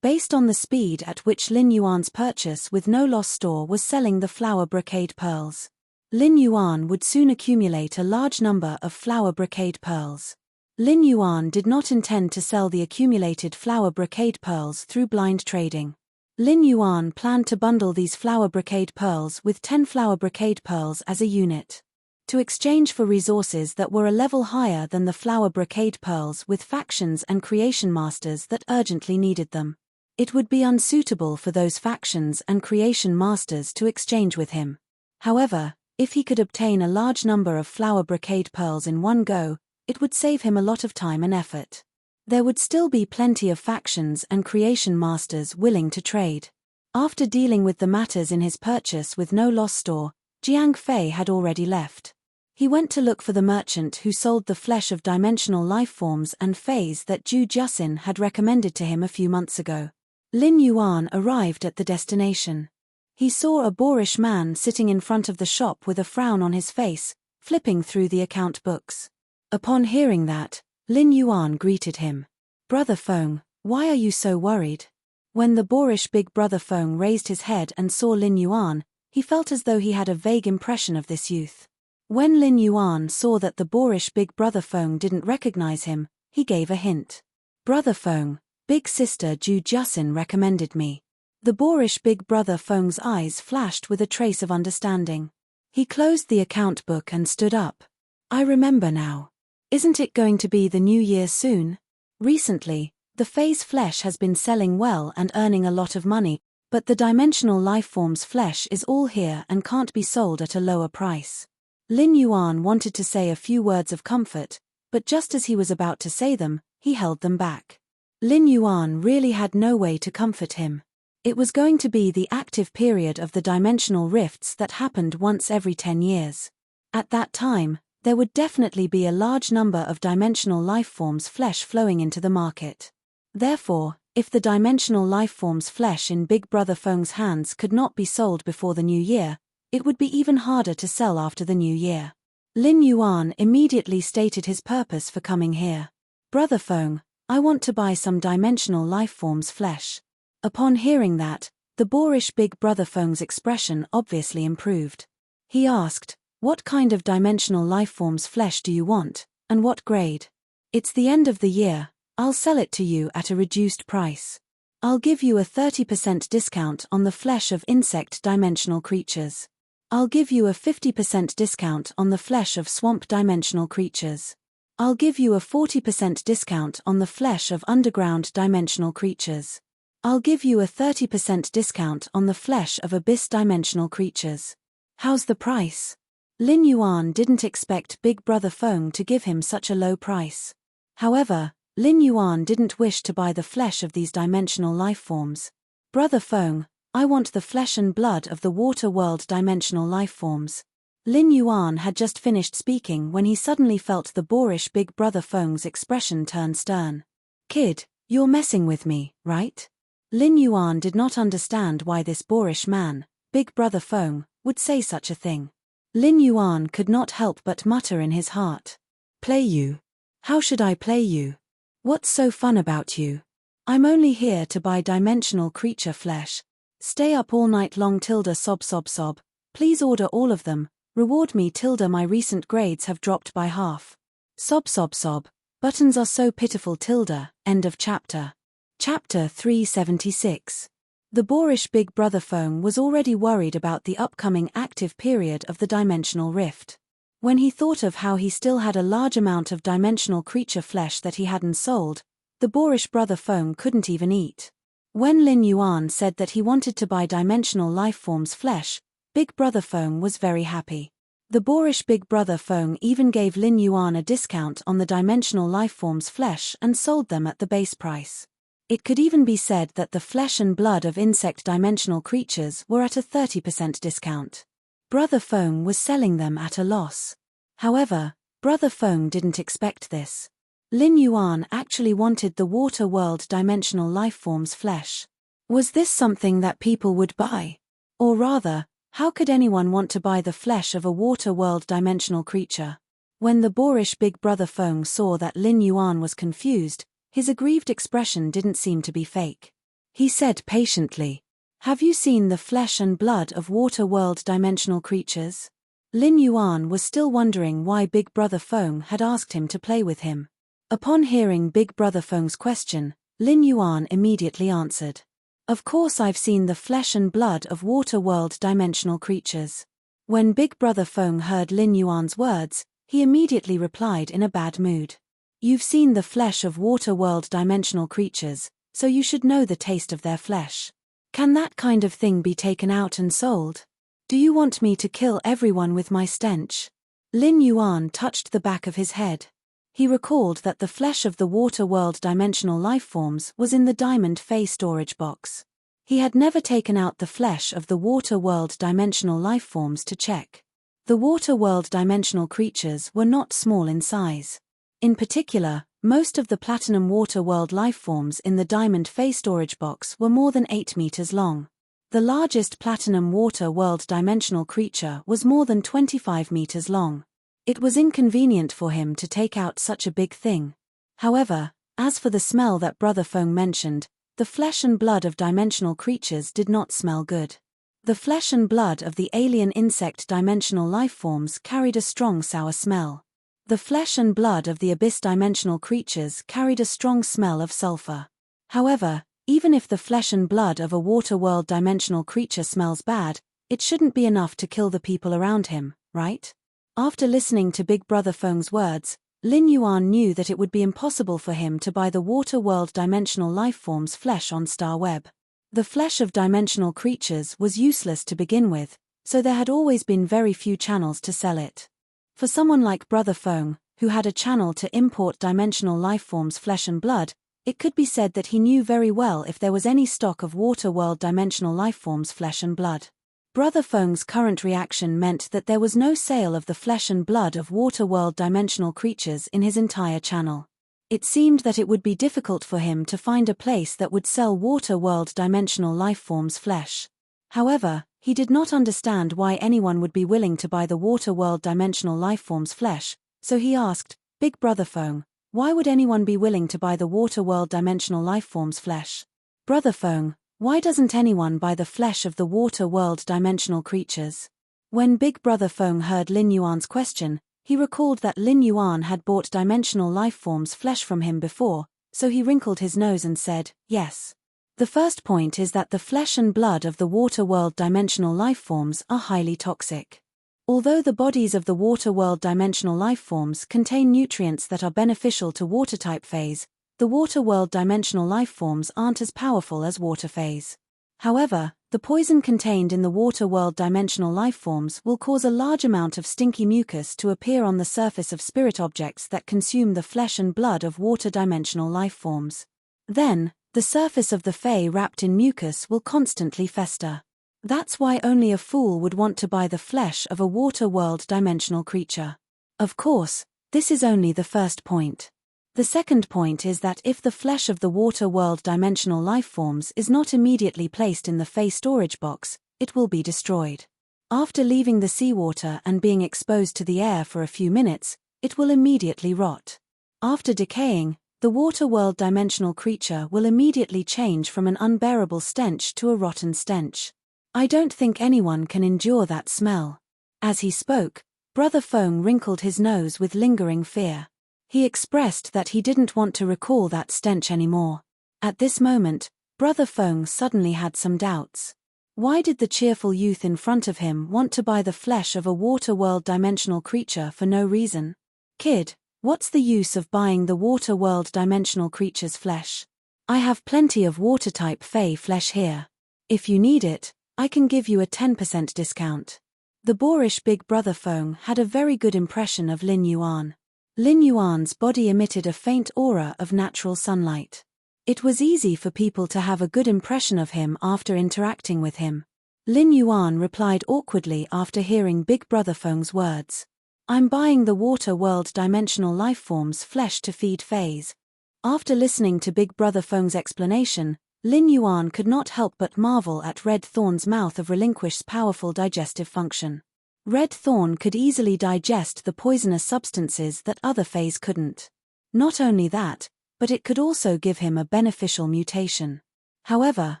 Based on the speed at which Lin Yuan's purchase with no-loss store was selling the flower brocade pearls, Lin Yuan would soon accumulate a large number of flower brocade pearls. Lin Yuan did not intend to sell the accumulated flower brocade pearls through blind trading. Lin Yuan planned to bundle these flower brocade pearls with 10 flower brocade pearls as a unit, to exchange for resources that were a level higher than the flower brocade pearls with factions and creation masters that urgently needed them. It would be unsuitable for those factions and creation masters to exchange with him. However, if he could obtain a large number of flower brocade pearls in one go, it would save him a lot of time and effort. There would still be plenty of factions and creation masters willing to trade. After dealing with the matters in his purchase with no-loss store, Jiang Fei had already left. He went to look for the merchant who sold the flesh of dimensional life forms and phase that Zhu Juxin had recommended to him a few months ago. Lin Yuan arrived at the destination. He saw a boorish man sitting in front of the shop with a frown on his face, flipping through the account books. Upon hearing that, Lin Yuan greeted him. "Brother Feng, why are you so worried?" When the boorish big brother Feng raised his head and saw Lin Yuan, he felt as though he had a vague impression of this youth. When Lin Yuan saw that the boorish big brother Feng didn't recognize him, he gave a hint. "Brother Feng, big sister Zhu Juxin recommended me." The boorish big brother Feng's eyes flashed with a trace of understanding. He closed the account book and stood up. "I remember now. Isn't it going to be the new year soon?" Recently, the phase flesh has been selling well and earning a lot of money, but the dimensional lifeform's flesh is all here and can't be sold at a lower price. Lin Yuan wanted to say a few words of comfort, but just as he was about to say them, he held them back. Lin Yuan really had no way to comfort him. It was going to be the active period of the dimensional rifts that happened once every 10 years. At that time, there would definitely be a large number of dimensional lifeforms' flesh flowing into the market. Therefore, if the dimensional lifeforms' flesh in Big Brother Feng's hands could not be sold before the new year, it would be even harder to sell after the new year. Lin Yuan immediately stated his purpose for coming here. "Brother Feng, I want to buy some dimensional lifeforms' flesh." Upon hearing that, the boorish Big Brother Feng's expression obviously improved. He asked, "What kind of dimensional lifeforms' flesh do you want, and what grade?" "It's the end of the year, I'll sell it to you at a reduced price. I'll give you a 30% discount on the flesh of insect dimensional creatures. I'll give you a 50% discount on the flesh of swamp dimensional creatures. I'll give you a 40% discount on the flesh of underground dimensional creatures. I'll give you a 30% discount on the flesh of abyss dimensional creatures. How's the price?" Lin Yuan didn't expect Big Brother Feng to give him such a low price. However, Lin Yuan didn't wish to buy the flesh of these dimensional lifeforms. "Brother Feng, I want the flesh and blood of the water world dimensional lifeforms." Lin Yuan had just finished speaking when he suddenly felt the boorish Big Brother Feng's expression turn stern. "Kid, you're messing with me, right?" Lin Yuan did not understand why this boorish man, Big Brother Feng, would say such a thing. Lin Yuan could not help but mutter in his heart. "Play you? How should I play you? What's so fun about you? I'm only here to buy dimensional creature flesh. Stay up all night long tilde sob sob sob, please order all of them, reward me tilde my recent grades have dropped by half. Sob sob sob, buttons are so pitiful tilde, end of chapter." Chapter 376. The boorish Big Brother Feng was already worried about the upcoming active period of the dimensional rift. When he thought of how he still had a large amount of dimensional creature flesh that he hadn't sold, the boorish Brother Feng couldn't even eat. When Lin Yuan said that he wanted to buy dimensional lifeforms' flesh, Big Brother Feng was very happy. The boorish Big Brother Feng even gave Lin Yuan a discount on the dimensional lifeform's flesh and sold them at the base price. It could even be said that the flesh and blood of insect dimensional creatures were at a 30% discount. Brother Feng was selling them at a loss. However, Brother Feng didn't expect this. Lin Yuan actually wanted the water world dimensional lifeform's flesh. Was this something that people would buy? Or rather, how could anyone want to buy the flesh of a water world dimensional creature? When the boorish Big Brother Feng saw that Lin Yuan was confused, his aggrieved expression didn't seem to be fake. He said patiently, "Have you seen the flesh and blood of water world dimensional creatures?" Lin Yuan was still wondering why Big Brother Feng had asked him to play with him. Upon hearing Big Brother Feng's question, Lin Yuan immediately answered, "Of course I've seen the flesh and blood of water world dimensional creatures." When Big Brother Feng heard Lin Yuan's words, he immediately replied in a bad mood. "You've seen the flesh of water world dimensional creatures, so you should know the taste of their flesh. Can that kind of thing be taken out and sold? Do you want me to kill everyone with my stench?" Lin Yuan touched the back of his head. He recalled that the flesh of the water world dimensional lifeforms was in the diamond Fey storage box. He had never taken out the flesh of the water world dimensional lifeforms to check. The water world dimensional creatures were not small in size. In particular, most of the platinum water world lifeforms in the diamond Fey storage box were more than 8 meters long. The largest platinum water world dimensional creature was more than 25 meters long. It was inconvenient for him to take out such a big thing. However, as for the smell that Brother Feng mentioned, the flesh and blood of dimensional creatures did not smell good. The flesh and blood of the alien insect dimensional lifeforms carried a strong sour smell. The flesh and blood of the abyss dimensional creatures carried a strong smell of sulfur. However, even if the flesh and blood of a water world dimensional creature smells bad, it shouldn't be enough to kill the people around him, right? After listening to Big Brother Feng's words, Lin Yuan knew that it would be impossible for him to buy the water world dimensional lifeform's flesh on Star Web. The flesh of dimensional creatures was useless to begin with, so there had always been very few channels to sell it. For someone like Brother Feng, who had a channel to import dimensional lifeforms' flesh and blood, it could be said that he knew very well if there was any stock of water world dimensional lifeforms' flesh and blood. Brother Feng's current reaction meant that there was no sale of the flesh and blood of water world dimensional creatures in his entire channel. It seemed that it would be difficult for him to find a place that would sell water world dimensional lifeforms' flesh. However, he did not understand why anyone would be willing to buy the water world dimensional lifeforms' flesh, so he asked, "Big Brother Feng, why would anyone be willing to buy the water world dimensional lifeforms' flesh?" "Brother Feng, why doesn't anyone buy the flesh of the water world dimensional creatures?" When Big Brother Feng heard Lin Yuan's question, he recalled that Lin Yuan had bought dimensional lifeforms' flesh from him before, so he wrinkled his nose and said, "Yes. The first point is that the flesh and blood of the water world dimensional lifeforms are highly toxic. Although the bodies of the water world dimensional lifeforms contain nutrients that are beneficial to water-type phase, the water world dimensional lifeforms aren't as powerful as water phase. However, the poison contained in the water world dimensional lifeforms will cause a large amount of stinky mucus to appear on the surface of spirit objects that consume the flesh and blood of water dimensional lifeforms. Then, the surface of the Fae wrapped in mucus will constantly fester. That's why only a fool would want to buy the flesh of a water world dimensional creature. Of course, this is only the first point. The second point is that if the flesh of the water world dimensional lifeforms is not immediately placed in the Fae storage box, it will be destroyed. After leaving the seawater and being exposed to the air for a few minutes, it will immediately rot. After decaying, the water world dimensional creature will immediately change from an unbearable stench to a rotten stench. I don't think anyone can endure that smell." As he spoke, Brother Feng wrinkled his nose with lingering fear. He expressed that he didn't want to recall that stench anymore. At this moment, Brother Feng suddenly had some doubts. Why did the cheerful youth in front of him want to buy the flesh of a water world dimensional creature for no reason? "Kid, what's the use of buying the water world dimensional creature's flesh? I have plenty of water-type Fae flesh here. If you need it, I can give you a 10% discount." The boorish big brother Feng had a very good impression of Lin Yuan. Lin Yuan's body emitted a faint aura of natural sunlight. It was easy for people to have a good impression of him after interacting with him. Lin Yuan replied awkwardly after hearing Big Brother Feng's words. I'm buying the water world dimensional lifeforms flesh to feed phase. After listening to Big Brother Feng's explanation, Lin Yuan could not help but marvel at Red Thorn's mouth of relinquish's powerful digestive function. Red Thorn could easily digest the poisonous substances that other phase couldn't. Not only that, but it could also give him a beneficial mutation. However,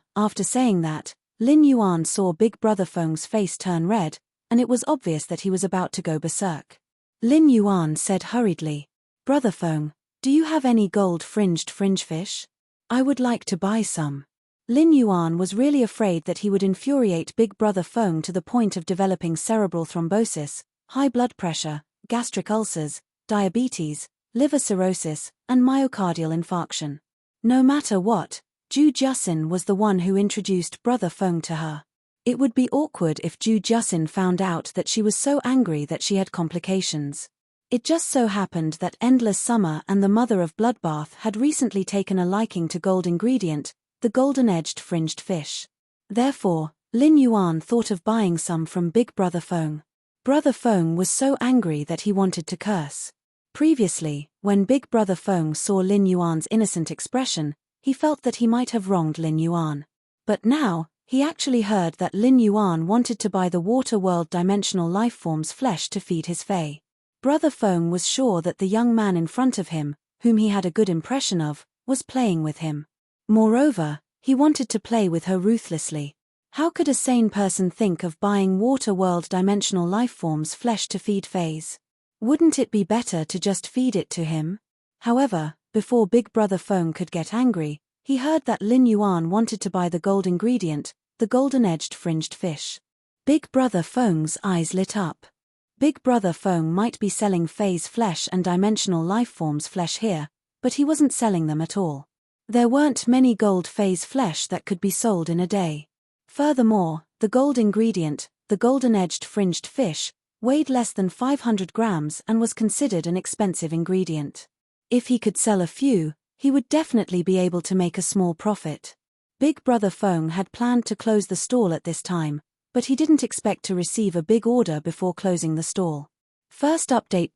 after saying that, Lin Yuan saw Big Brother Feng's face turn red, and it was obvious that he was about to go berserk. Lin Yuan said hurriedly, Brother Feng, do you have any gold-fringed fringe fish? I would like to buy some. Lin Yuan was really afraid that he would infuriate Big Brother Feng to the point of developing cerebral thrombosis, high blood pressure, gastric ulcers, diabetes, liver cirrhosis, and myocardial infarction. No matter what, Zhu Jusin was the one who introduced Brother Feng to her. It would be awkward if Zhu Jusin found out that she was so angry that she had complications. It just so happened that Endless Summer and the mother of Bloodbath had recently taken a liking to gold ingredient, the golden-edged fringed fish. Therefore, Lin Yuan thought of buying some from Big Brother Feng. Brother Feng was so angry that he wanted to curse. Previously, when Big Brother Feng saw Lin Yuan's innocent expression, he felt that he might have wronged Lin Yuan. But now, he actually heard that Lin Yuan wanted to buy the water world dimensional lifeform's flesh to feed his fae. Brother Feng was sure that the young man in front of him, whom he had a good impression of, was playing with him. Moreover, he wanted to play with her ruthlessly. How could a sane person think of buying water world dimensional lifeforms flesh to feed phase? Wouldn't it be better to just feed it to him? However, before Big Brother Feng could get angry, he heard that Lin Yuan wanted to buy the gold ingredient, the golden-edged fringed fish. Big Brother Feng's eyes lit up. Big Brother Feng might be selling phase flesh and dimensional lifeforms flesh here, but he wasn't selling them at all. There weren't many gold phase flesh that could be sold in a day. Furthermore, the gold ingredient, the golden-edged fringed fish, weighed less than 500 grams and was considered an expensive ingredient. If he could sell a few, he would definitely be able to make a small profit. Big Brother Feng had planned to close the stall at this time, but he didn't expect to receive a big order before closing the stall. First update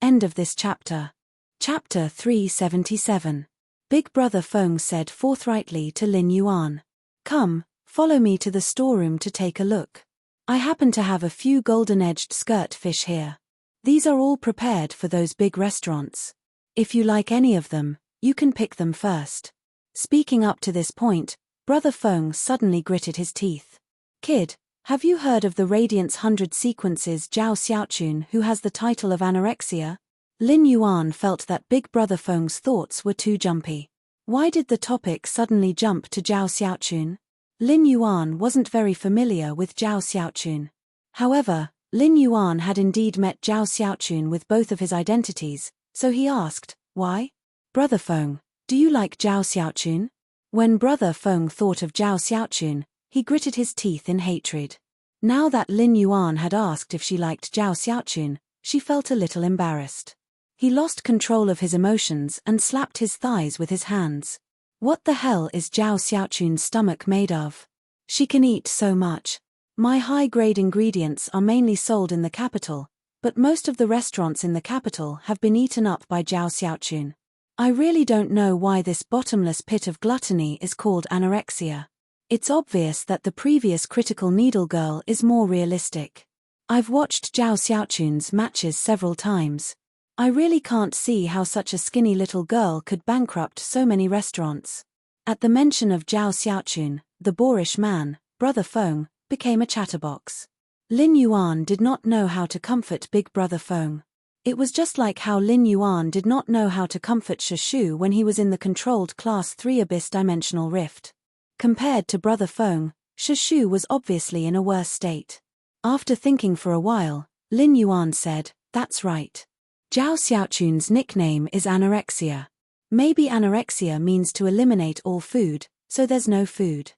end of this chapter. Chapter 377. Big Brother Feng said forthrightly to Lin Yuan, Come, follow me to the storeroom to take a look. I happen to have a few golden-edged skirt fish here. These are all prepared for those big restaurants. If you like any of them, you can pick them first. Speaking up to this point, Brother Feng suddenly gritted his teeth. Kid, have you heard of the Radiance 100 Sequences Zhao Xiaochun who has the title of anorexia? Lin Yuan felt that Big Brother Feng's thoughts were too jumpy. Why did the topic suddenly jump to Zhao Xiaochun? Lin Yuan wasn't very familiar with Zhao Xiaochun. However, Lin Yuan had indeed met Zhao Xiaochun with both of his identities, so he asked, Why? Brother Feng, do you like Zhao Xiaochun? When Brother Feng thought of Zhao Xiaochun, he gritted his teeth in hatred. Now that Lin Yuan had asked if she liked Zhao Xiaochun, she felt a little embarrassed. He lost control of his emotions and slapped his thighs with his hands. What the hell is Zhao Xiaochun's stomach made of? She can eat so much. My high-grade ingredients are mainly sold in the capital, but most of the restaurants in the capital have been eaten up by Zhao Xiaochun. I really don't know why this bottomless pit of gluttony is called anorexia. It's obvious that the previous Critical Needle girl is more realistic. I've watched Zhao Xiaochun's matches several times. I really can't see how such a skinny little girl could bankrupt so many restaurants. At the mention of Zhao Xiaochun, the boorish man, Brother Feng, became a chatterbox. Lin Yuan did not know how to comfort Big Brother Feng. It was just like how Lin Yuan did not know how to comfort Shushu when he was in the controlled Class 3 Abyss Dimensional Rift. Compared to Brother Feng, Shushu was obviously in a worse state. After thinking for a while, Lin Yuan said, That's right. Zhao Xiaochun's nickname is anorexia. Maybe anorexia means to eliminate all food, so there's no food.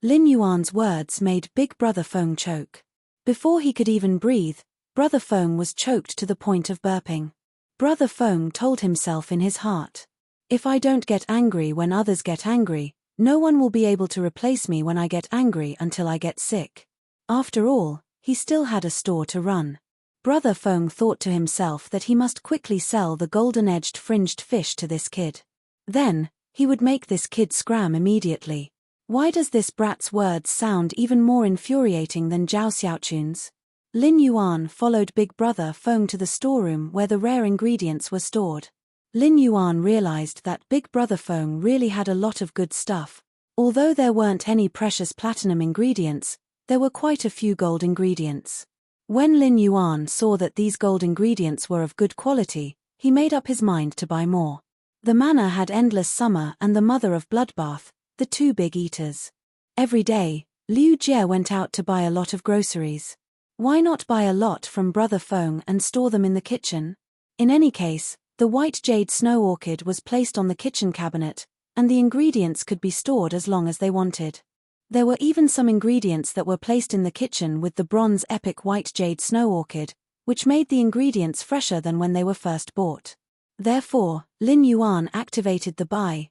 Lin Yuan's words made Big Brother Feng choke. Before he could even breathe, Brother Feng was choked to the point of burping. Brother Feng told himself in his heart, "If I don't get angry when others get angry, no one will be able to replace me when I get angry until I get sick." After all, he still had a store to run. Brother Feng thought to himself that he must quickly sell the golden-edged fringed fish to this kid. Then, he would make this kid scram immediately. Why does this brat's words sound even more infuriating than Zhao Xiaochun's? Lin Yuan followed Big Brother Feng to the storeroom where the rare ingredients were stored. Lin Yuan realized that Big Brother Feng really had a lot of good stuff. Although there weren't any precious platinum ingredients, there were quite a few gold ingredients. When Lin Yuan saw that these gold ingredients were of good quality, he made up his mind to buy more. The manor had Endless Summer and the Mother of Bloodbath, the two big eaters. Every day, Liu Jie went out to buy a lot of groceries. Why not buy a lot from Brother Feng and store them in the kitchen? In any case, the white jade snow orchid was placed on the kitchen cabinet, and the ingredients could be stored as long as they wanted. There were even some ingredients that were placed in the kitchen with the bronze epic white jade snow orchid, which made the ingredients fresher than when they were first bought. Therefore, Lin Yuan activated the buy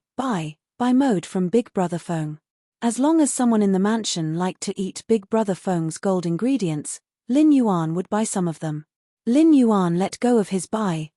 mode from Big Brother Feng. As long as someone in the mansion liked to eat Big Brother Feng's gold ingredients, Lin Yuan would buy some of them. Lin Yuan let go of his buy.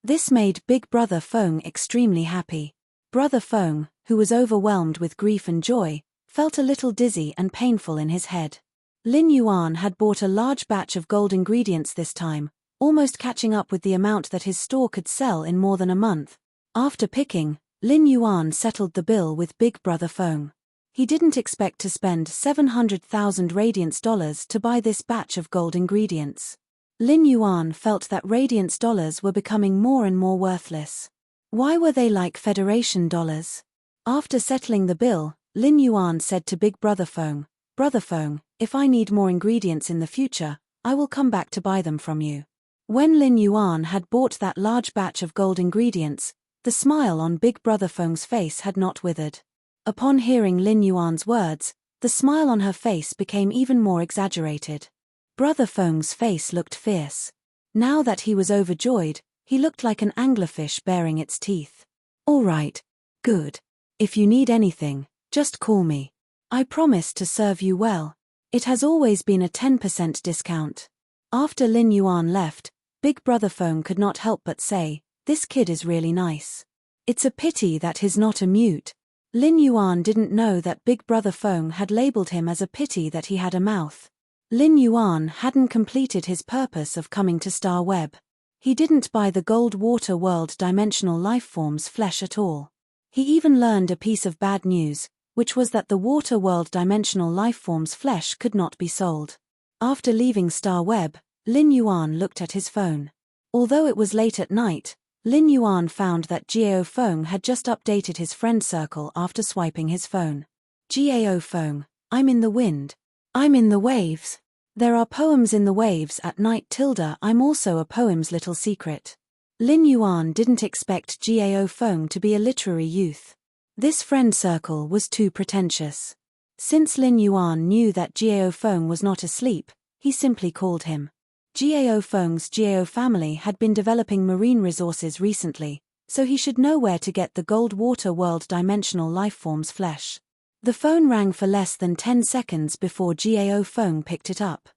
This made Big Brother Feng extremely happy. Brother Feng, who was overwhelmed with grief and joy, felt a little dizzy and painful in his head. Lin Yuan had bought a large batch of gold ingredients this time, almost catching up with the amount that his store could sell in more than a month. After picking, Lin Yuan settled the bill with Big Brother Feng. He didn't expect to spend 700,000 Radiance dollars to buy this batch of gold ingredients. Lin Yuan felt that Radiance dollars were becoming more and more worthless. Why were they like Federation dollars? After settling the bill, Lin Yuan said to Big Brother Feng, "Brother Feng, if I need more ingredients in the future, I will come back to buy them from you." When Lin Yuan had bought that large batch of gold ingredients, the smile on Big Brother Feng's face had not withered. Upon hearing Lin Yuan's words, the smile on her face became even more exaggerated. Brother Feng's face looked fierce. Now that he was overjoyed, he looked like an anglerfish baring its teeth. "All right. Good. If you need anything, just call me. I promise to serve you well. It has always been a 10% discount." After Lin Yuan left, Big Brother Feng could not help but say, "This kid is really nice. It's a pity that he's not a mute." Lin Yuan didn't know that Big Brother Feng had labeled him as a pity that he had a mouth. Lin Yuan hadn't completed his purpose of coming to Star Web. He didn't buy the Gold Water World Dimensional Lifeform's flesh at all. He even learned a piece of bad news, which was that the Water World Dimensional Lifeform's flesh could not be sold. After leaving Star Web, Lin Yuan looked at his phone. Although it was late at night, Lin Yuan found that Jiao Feng had just updated his friend circle after swiping his phone. "Jiao Feng, I'm in the wind. I'm in the waves. There are poems in the waves at night. I'm also a poem's little secret." Lin Yuan didn't expect Jiao Feng to be a literary youth. This friend circle was too pretentious. Since Lin Yuan knew that Jiao Feng was not asleep, he simply called him. Jiao Feng's Jiao family had been developing marine resources recently, so he should know where to get the Gold Water World Dimensional Lifeform's flesh. The phone rang for less than 10 seconds before Jiao Feng picked it up.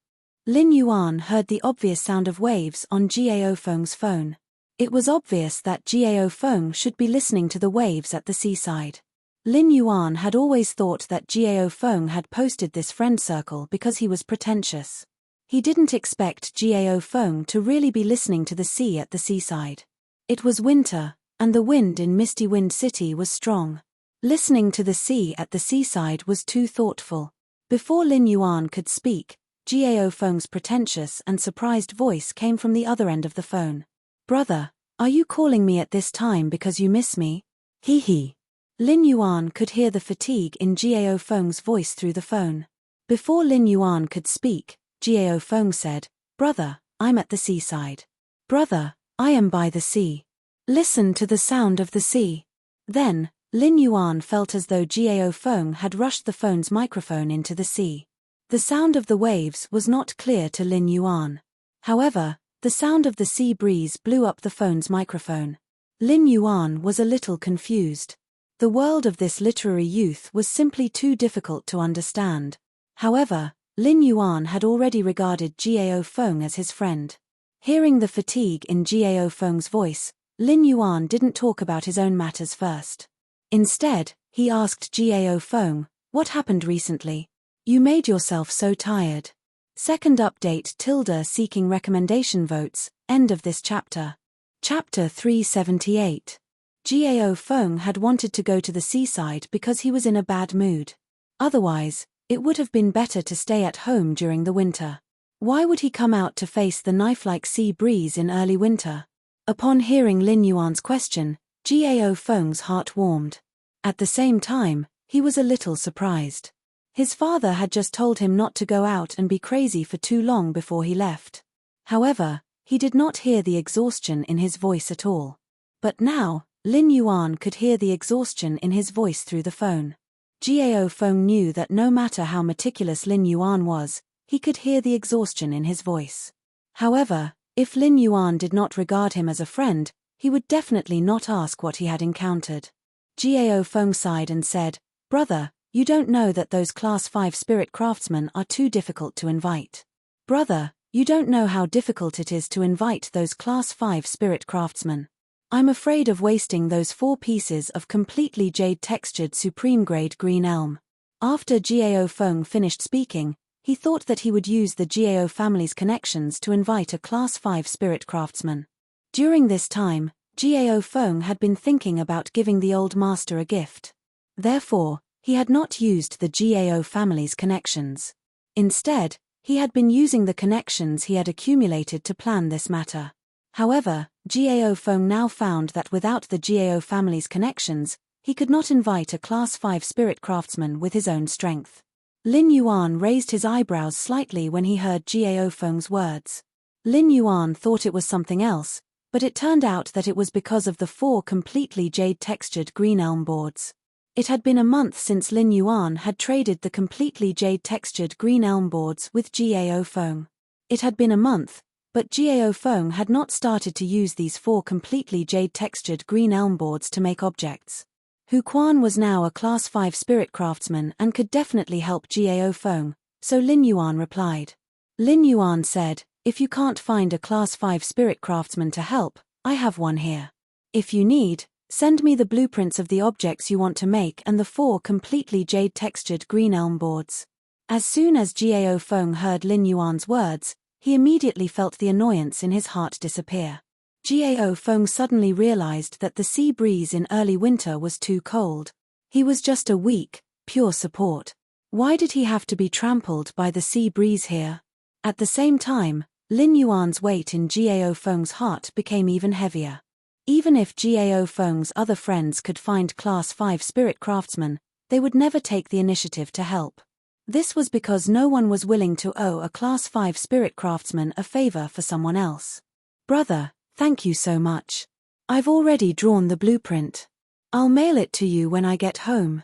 Lin Yuan heard the obvious sound of waves on Jiao Feng's phone. It was obvious that Jiao Feng should be listening to the waves at the seaside. Lin Yuan had always thought that Jiao Feng had posted this friend circle because he was pretentious. He didn't expect Jiao Feng to really be listening to the sea at the seaside. It was winter, and the wind in Misty Wind City was strong. Listening to the sea at the seaside was too thoughtful. Before Lin Yuan could speak, Jiao Feng's pretentious and surprised voice came from the other end of the phone. "Brother, are you calling me at this time because you miss me?" "Hee hee." Lin Yuan could hear the fatigue in Jiao Feng's voice through the phone. Before Lin Yuan could speak, Jiao Feng said, "Brother, I'm at the seaside. Brother, I am by the sea. Listen to the sound of the sea." Then, Lin Yuan felt as though Jiao Feng had rushed the phone's microphone into the sea. The sound of the waves was not clear to Lin Yuan. However, the sound of the sea breeze blew up the phone's microphone. Lin Yuan was a little confused. The world of this literary youth was simply too difficult to understand. However, Lin Yuan had already regarded Gao Feng as his friend. Hearing the fatigue in Gao Feng's voice, Lin Yuan didn't talk about his own matters first. Instead, he asked Gao Feng, "What happened recently? You made yourself so tired." Second update tilde seeking recommendation votes, end of this chapter. Chapter 378. Gao Feng had wanted to go to the seaside because he was in a bad mood. Otherwise, it would have been better to stay at home during the winter. Why would he come out to face the knife-like sea breeze in early winter? Upon hearing Lin Yuan's question, Gao Feng's heart warmed. At the same time, he was a little surprised. His father had just told him not to go out and be crazy for too long before he left. However, he did not hear the exhaustion in his voice at all. But now, Lin Yuan could hear the exhaustion in his voice through the phone. Gao Feng knew that no matter how meticulous Lin Yuan was, he could hear the exhaustion in his voice. However, if Lin Yuan did not regard him as a friend, he would definitely not ask what he had encountered. Gao Feng sighed and said, "Brother, you don't know that those Class 5 spirit craftsmen are too difficult to invite. Brother, you don't know how difficult it is to invite those Class 5 spirit craftsmen. I'm afraid of wasting those 4 pieces of completely jade-textured supreme-grade green elm." After Gao Feng finished speaking, he thought that he would use the Gao family's connections to invite a Class 5 spirit craftsman. During this time, Gao Feng had been thinking about giving the old master a gift. Therefore, he had not used the Gao family's connections. Instead, he had been using the connections he had accumulated to plan this matter. However, Gao Feng now found that without the Gao family's connections, he could not invite a Class 5 spirit craftsman with his own strength. Lin Yuan raised his eyebrows slightly when he heard Gao Feng's words. Lin Yuan thought it was something else, but it turned out that it was because of the 4 completely jade-textured green elm boards. It had been a month since Lin Yuan had traded the completely jade-textured green elm boards with Gao Feng. It had been a month, but Gao Feng had not started to use these 4 completely jade-textured green elm boards to make objects. Hu Quan was now a Class 5 spirit craftsman and could definitely help Gao Feng, so Lin Yuan replied. Lin Yuan said, "If you can't find a Class 5 spirit craftsman to help, I have one here. If you need, send me the blueprints of the objects you want to make and the 4 completely jade-textured green elm boards." As soon as Gao Feng heard Lin Yuan's words, he immediately felt the annoyance in his heart disappear. Gao Feng suddenly realized that the sea breeze in early winter was too cold. He was just a weak, pure support. Why did he have to be trampled by the sea breeze here? At the same time, Lin Yuan's weight in Gao Feng's heart became even heavier. Even if Gao Feng's other friends could find Class 5 spirit craftsmen, they would never take the initiative to help. This was because no one was willing to owe a Class 5 spirit craftsman a favor for someone else. "Brother, thank you so much. I've already drawn the blueprint. I'll mail it to you when I get home."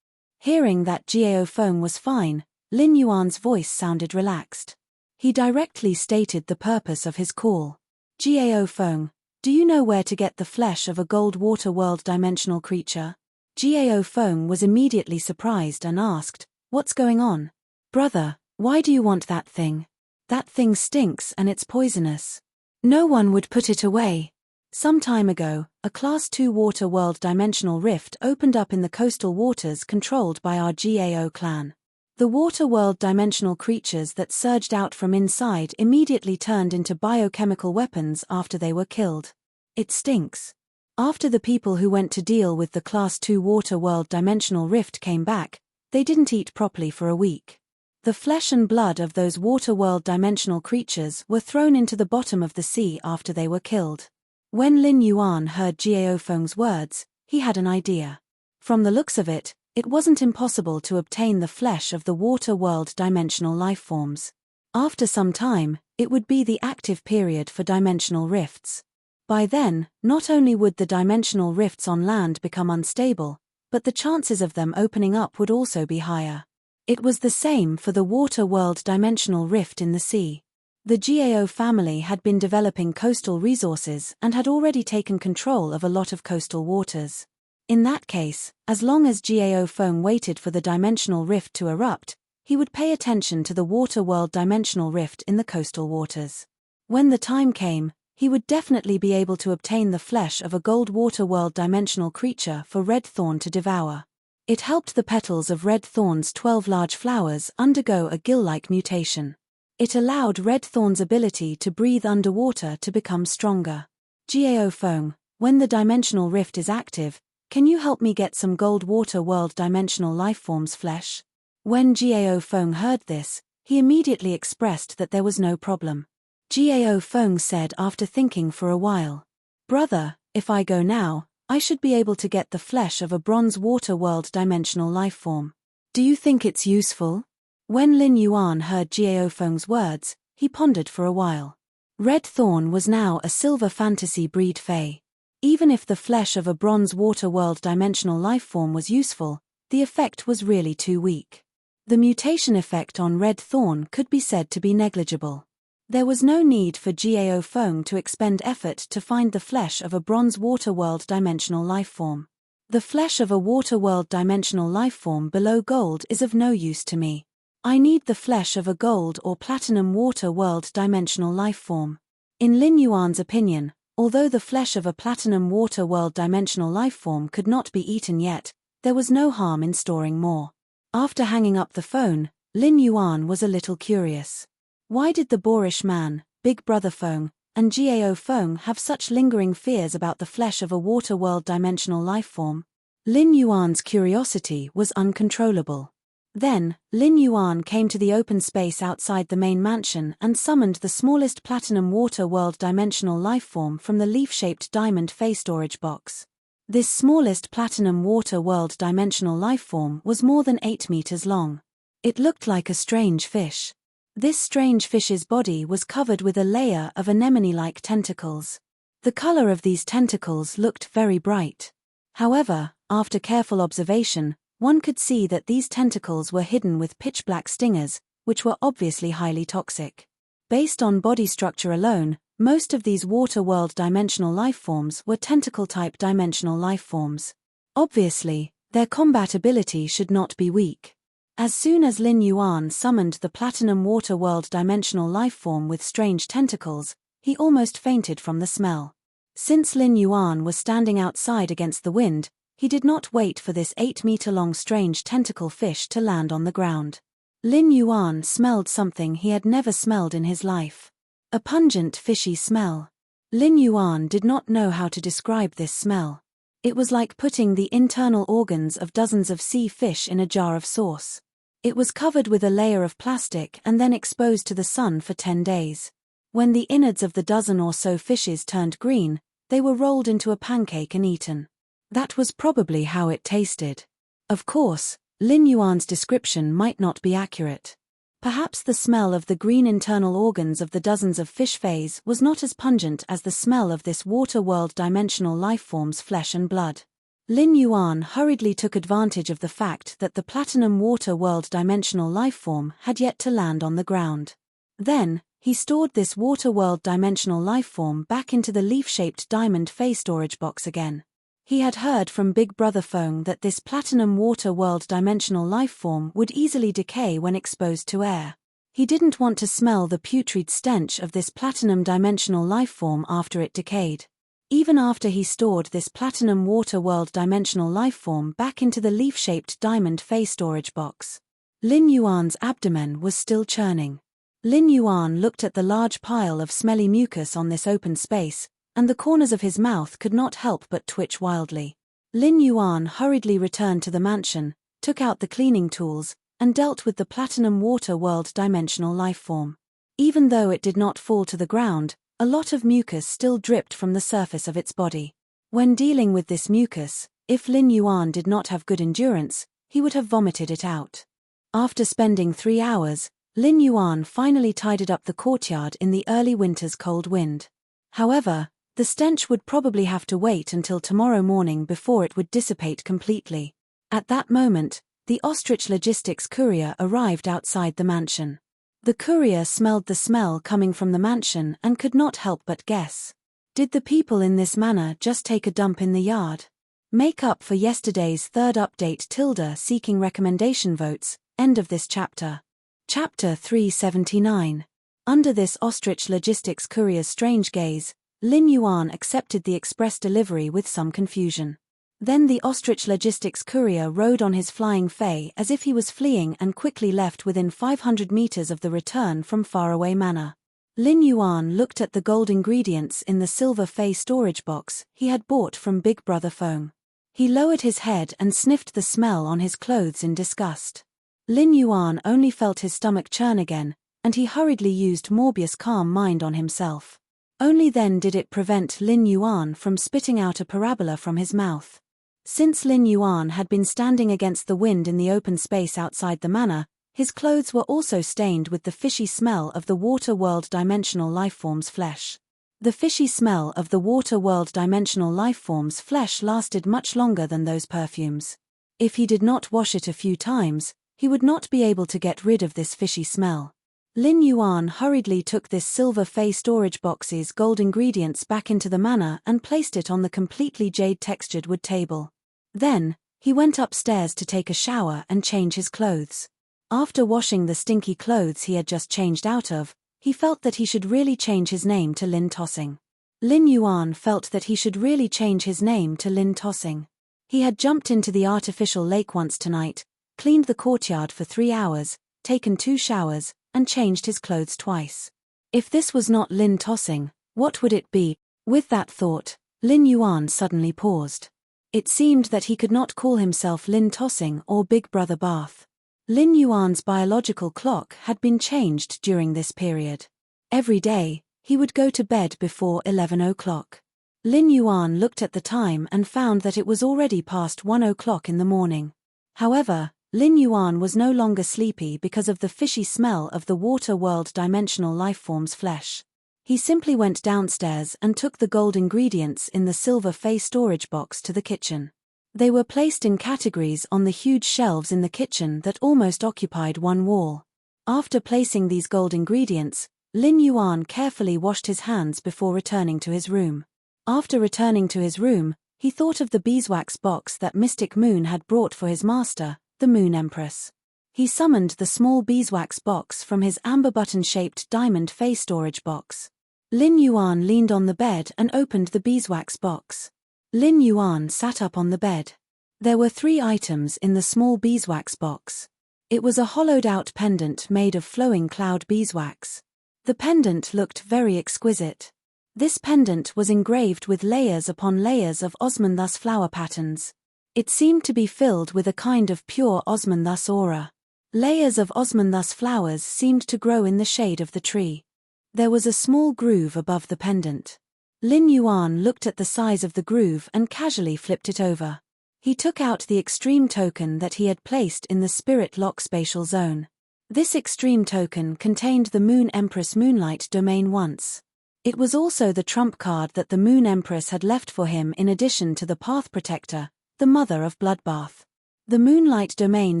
Hearing that Gao Feng was fine, Lin Yuan's voice sounded relaxed. He directly stated the purpose of his call. "Gao Feng, do you know where to get the flesh of a gold water world dimensional creature?" Gao Feng was immediately surprised and asked, "What's going on? Brother, why do you want that thing? That thing stinks and it's poisonous. No one would put it away." Some time ago, a Class 2 water world dimensional rift opened up in the coastal waters controlled by our Gao clan. The water world dimensional creatures that surged out from inside immediately turned into biochemical weapons after they were killed. It stinks. After the people who went to deal with the Class 2 water world dimensional rift came back, they didn't eat properly for a week. The flesh and blood of those water world dimensional creatures were thrown into the bottom of the sea after they were killed. When Lin Yuan heard Gao Feng's words, he had an idea. From the looks of it, it wasn't impossible to obtain the flesh of the water world dimensional lifeforms. After some time, it would be the active period for dimensional rifts. By then, not only would the dimensional rifts on land become unstable, but the chances of them opening up would also be higher. It was the same for the water-world dimensional rift in the sea. The GAO family had been developing coastal resources and had already taken control of a lot of coastal waters. In that case, as long as GAO Feng waited for the dimensional rift to erupt, he would pay attention to the water-world dimensional rift in the coastal waters. When the time came, he would definitely be able to obtain the flesh of a gold water-world dimensional creature for Red Thorn to devour. It helped the petals of Red Thorn's 12 large flowers undergo a gill-like mutation. It allowed Red Thorn's ability to breathe underwater to become stronger. GAO Feng, when the dimensional rift is active, can you help me get some gold water-world dimensional lifeforms flesh? When GAO Feng heard this, he immediately expressed that there was no problem. GAO Feng said after thinking for a while, "Brother, if I go now, I should be able to get the flesh of a bronze water-world dimensional lifeform. Do you think it's useful?" When Lin Yuan heard GAO Feng's words, he pondered for a while. Red Thorn was now a silver fantasy breed fae. Even if the flesh of a bronze water-world dimensional lifeform was useful, the effect was really too weak. The mutation effect on Red Thorn could be said to be negligible. There was no need for GAO Feng to expend effort to find the flesh of a bronze water-world dimensional lifeform. The flesh of a water-world dimensional lifeform below gold is of no use to me. I need the flesh of a gold or platinum water-world dimensional lifeform. In Lin Yuan's opinion, although the flesh of a platinum water-world dimensional lifeform could not be eaten yet, there was no harm in storing more. After hanging up the phone, Lin Yuan was a little curious. Why did the boorish man, Big Brother Feng, and GAO Feng have such lingering fears about the flesh of a water-world dimensional lifeform? Lin Yuan's curiosity was uncontrollable. Then, Lin Yuan came to the open space outside the main mansion and summoned the smallest platinum water-world dimensional lifeform from the leaf-shaped diamond Fey storage box. This smallest platinum water-world dimensional lifeform was more than 8 meters long. It looked like a strange fish. This strange fish's body was covered with a layer of anemone-like tentacles. The color of these tentacles looked very bright. However, after careful observation, one could see that these tentacles were hidden with pitch-black stingers, which were obviously highly toxic. Based on body structure alone, most of these water-world dimensional lifeforms were tentacle-type dimensional lifeforms. Obviously, their combat ability should not be weak. As soon as Lin Yuan summoned the platinum water-world dimensional lifeform with strange tentacles, he almost fainted from the smell. Since Lin Yuan was standing outside against the wind, he did not wait for this 8-meter-long strange tentacle fish to land on the ground. Lin Yuan smelled something he had never smelled in his life. A pungent fishy smell. Lin Yuan did not know how to describe this smell. It was like putting the internal organs of dozens of sea fish in a jar of sauce. It was covered with a layer of plastic and then exposed to the sun for 10 days. When the innards of the dozen or so fishes turned green, they were rolled into a pancake and eaten. That was probably how it tasted. Of course, Lin Yuan's description might not be accurate. Perhaps the smell of the green internal organs of the dozens of fish fays was not as pungent as the smell of this water-world dimensional lifeform's flesh and blood. Lin Yuan hurriedly took advantage of the fact that the platinum water-world dimensional lifeform had yet to land on the ground. Then, he stored this water-world dimensional lifeform back into the leaf-shaped diamond Fey storage box again. He had heard from Big Brother Feng that this platinum water-world dimensional lifeform would easily decay when exposed to air. He didn't want to smell the putrid stench of this platinum dimensional lifeform after it decayed. Even after he stored this platinum water-world dimensional lifeform back into the leaf-shaped diamond Fey storage box, Lin Yuan's abdomen was still churning. Lin Yuan looked at the large pile of smelly mucus on this open space, and the corners of his mouth could not help but twitch wildly. Lin Yuan hurriedly returned to the mansion, took out the cleaning tools, and dealt with the platinum water-world dimensional lifeform. Even though it did not fall to the ground, a lot of mucus still dripped from the surface of its body. When dealing with this mucus, if Lin Yuan did not have good endurance, he would have vomited it out. After spending 3 hours, Lin Yuan finally tidied up the courtyard in the early winter's cold wind. However, the stench would probably have to wait until tomorrow morning before it would dissipate completely. At that moment, the ostrich logistics courier arrived outside the mansion. The courier smelled the smell coming from the mansion and could not help but guess. Did the people in this manor just take a dump in the yard? Make up for yesterday's third update. Seeking recommendation votes. End of this chapter. Chapter 379. Under this ostrich logistics courier's strange gaze, Lin Yuan accepted the express delivery with some confusion. Then the ostrich logistics courier rode on his flying fei as if he was fleeing and quickly left within 500 meters of the return from faraway manor. Lin Yuan looked at the gold ingredients in the silver fei storage box he had bought from Big Brother Feng. He lowered his head and sniffed the smell on his clothes in disgust. Lin Yuan only felt his stomach churn again, and he hurriedly used Morbius' calm mind on himself. Only then did it prevent Lin Yuan from spitting out a parabola from his mouth. Since Lin Yuan had been standing against the wind in the open space outside the manor, his clothes were also stained with the fishy smell of the water world dimensional lifeform's flesh. The fishy smell of the water world dimensional lifeform's flesh lasted much longer than those perfumes. If he did not wash it a few times, he would not be able to get rid of this fishy smell. Lin Yuan hurriedly took this silver fei storage box's gold ingredients back into the manor and placed it on the completely jade-textured wood table. Then, he went upstairs to take a shower and change his clothes. After washing the stinky clothes he had just changed out of, he felt that he should really change his name to Lin Tossing. Lin Yuan felt that he should really change his name to Lin Tossing. He had jumped into the artificial lake once tonight, cleaned the courtyard for 3 hours, taken 2 showers, and changed his clothes twice. If this was not Lin Tossing, what would it be? With that thought, Lin Yuan suddenly paused. It seemed that he could not call himself Lin Tossing or Big Brother Bath. Lin Yuan's biological clock had been changed during this period. Every day, he would go to bed before 11 o'clock. Lin Yuan looked at the time and found that it was already past 1 o'clock in the morning. However, Lin Yuan was no longer sleepy because of the fishy smell of the water world dimensional lifeform's flesh. He simply went downstairs and took the gold ingredients in the silver fei storage box to the kitchen. They were placed in categories on the huge shelves in the kitchen that almost occupied one wall. After placing these gold ingredients, Lin Yuan carefully washed his hands before returning to his room. After returning to his room, he thought of the beeswax box that Mystic Moon had brought for his master, the Moon Empress. He summoned the small beeswax box from his amber button-shaped diamond fei storage box. Lin Yuan leaned on the bed and opened the beeswax box. Lin Yuan sat up on the bed. There were 3 items in the small beeswax box. It was a hollowed-out pendant made of flowing cloud beeswax. The pendant looked very exquisite. This pendant was engraved with layers upon layers of osmanthus flower patterns. It seemed to be filled with a kind of pure osmanthus aura. Layers of osmanthus flowers seemed to grow in the shade of the tree. There was a small groove above the pendant. Lin Yuan looked at the size of the groove and casually flipped it over. He took out the extreme token that he had placed in the spirit lock spatial zone. This extreme token contained the Moon Empress Moonlight domain once. It was also the trump card that the Moon Empress had left for him in addition to the Path Protector, the Mother of Bloodbath. The Moonlight domain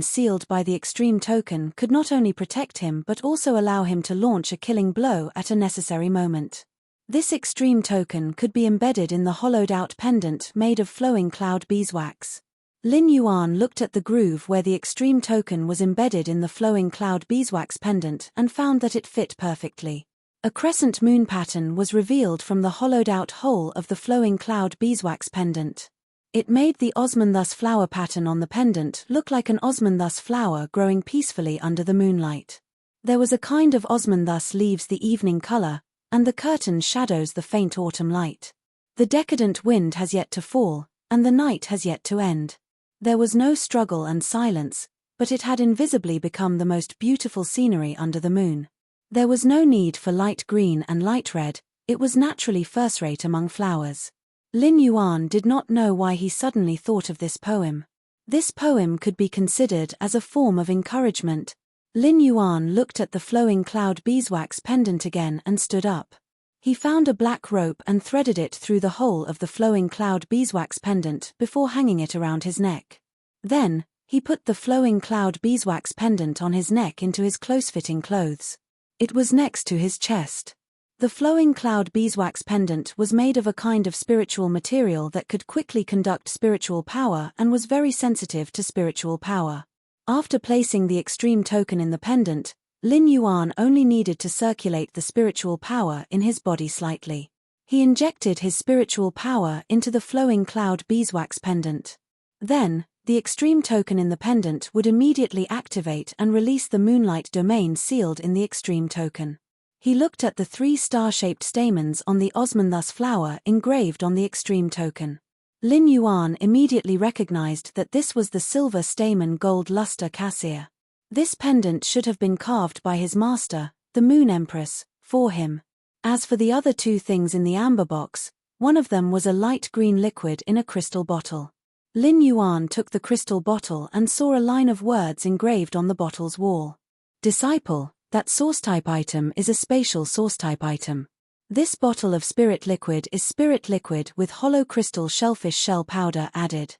sealed by the extreme token could not only protect him but also allow him to launch a killing blow at a necessary moment. This extreme token could be embedded in the hollowed-out pendant made of flowing cloud beeswax. Lin Yuan looked at the groove where the extreme token was embedded in the flowing cloud beeswax pendant and found that it fit perfectly. A crescent moon pattern was revealed from the hollowed-out hole of the flowing cloud beeswax pendant. It made the osmanthus flower pattern on the pendant look like an osmanthus flower growing peacefully under the moonlight. There was a kind of osmanthus leaves the evening color, and the curtain shadows the faint autumn light. The decadent wind has yet to fall, and the night has yet to end. There was no struggle and silence, but it had invisibly become the most beautiful scenery under the moon. There was no need for light green and light red, it was naturally first-rate among flowers. Lin Yuan did not know why he suddenly thought of this poem. This poem could be considered as a form of encouragement. Lin Yuan looked at the flowing cloud beeswax pendant again and stood up. He found a black rope and threaded it through the hole of the flowing cloud beeswax pendant before hanging it around his neck. Then, He put the flowing cloud beeswax pendant on his neck into his close-fitting clothes. It was next to his chest. The flowing cloud beeswax pendant was made of a kind of spiritual material that could quickly conduct spiritual power and was very sensitive to spiritual power. After placing the extreme token in the pendant, Lin Yuan only needed to circulate the spiritual power in his body slightly. He injected his spiritual power into the flowing cloud beeswax pendant. Then, the extreme token in the pendant would immediately activate and release the moonlight domain sealed in the extreme token. He looked at the 3 star-shaped stamens on the osmanthus flower engraved on the extreme token. Lin Yuan immediately recognized that this was the silver stamen gold luster cassia. This pendant should have been carved by his master, the Moon Empress, for him. As for the other 2 things in the amber box, one of them was a light green liquid in a crystal bottle. Lin Yuan took the crystal bottle and saw a line of words engraved on the bottle's wall. Disciple, that source-type item is a spatial source-type item. This bottle of spirit liquid is spirit liquid with hollow crystal shellfish shell powder added.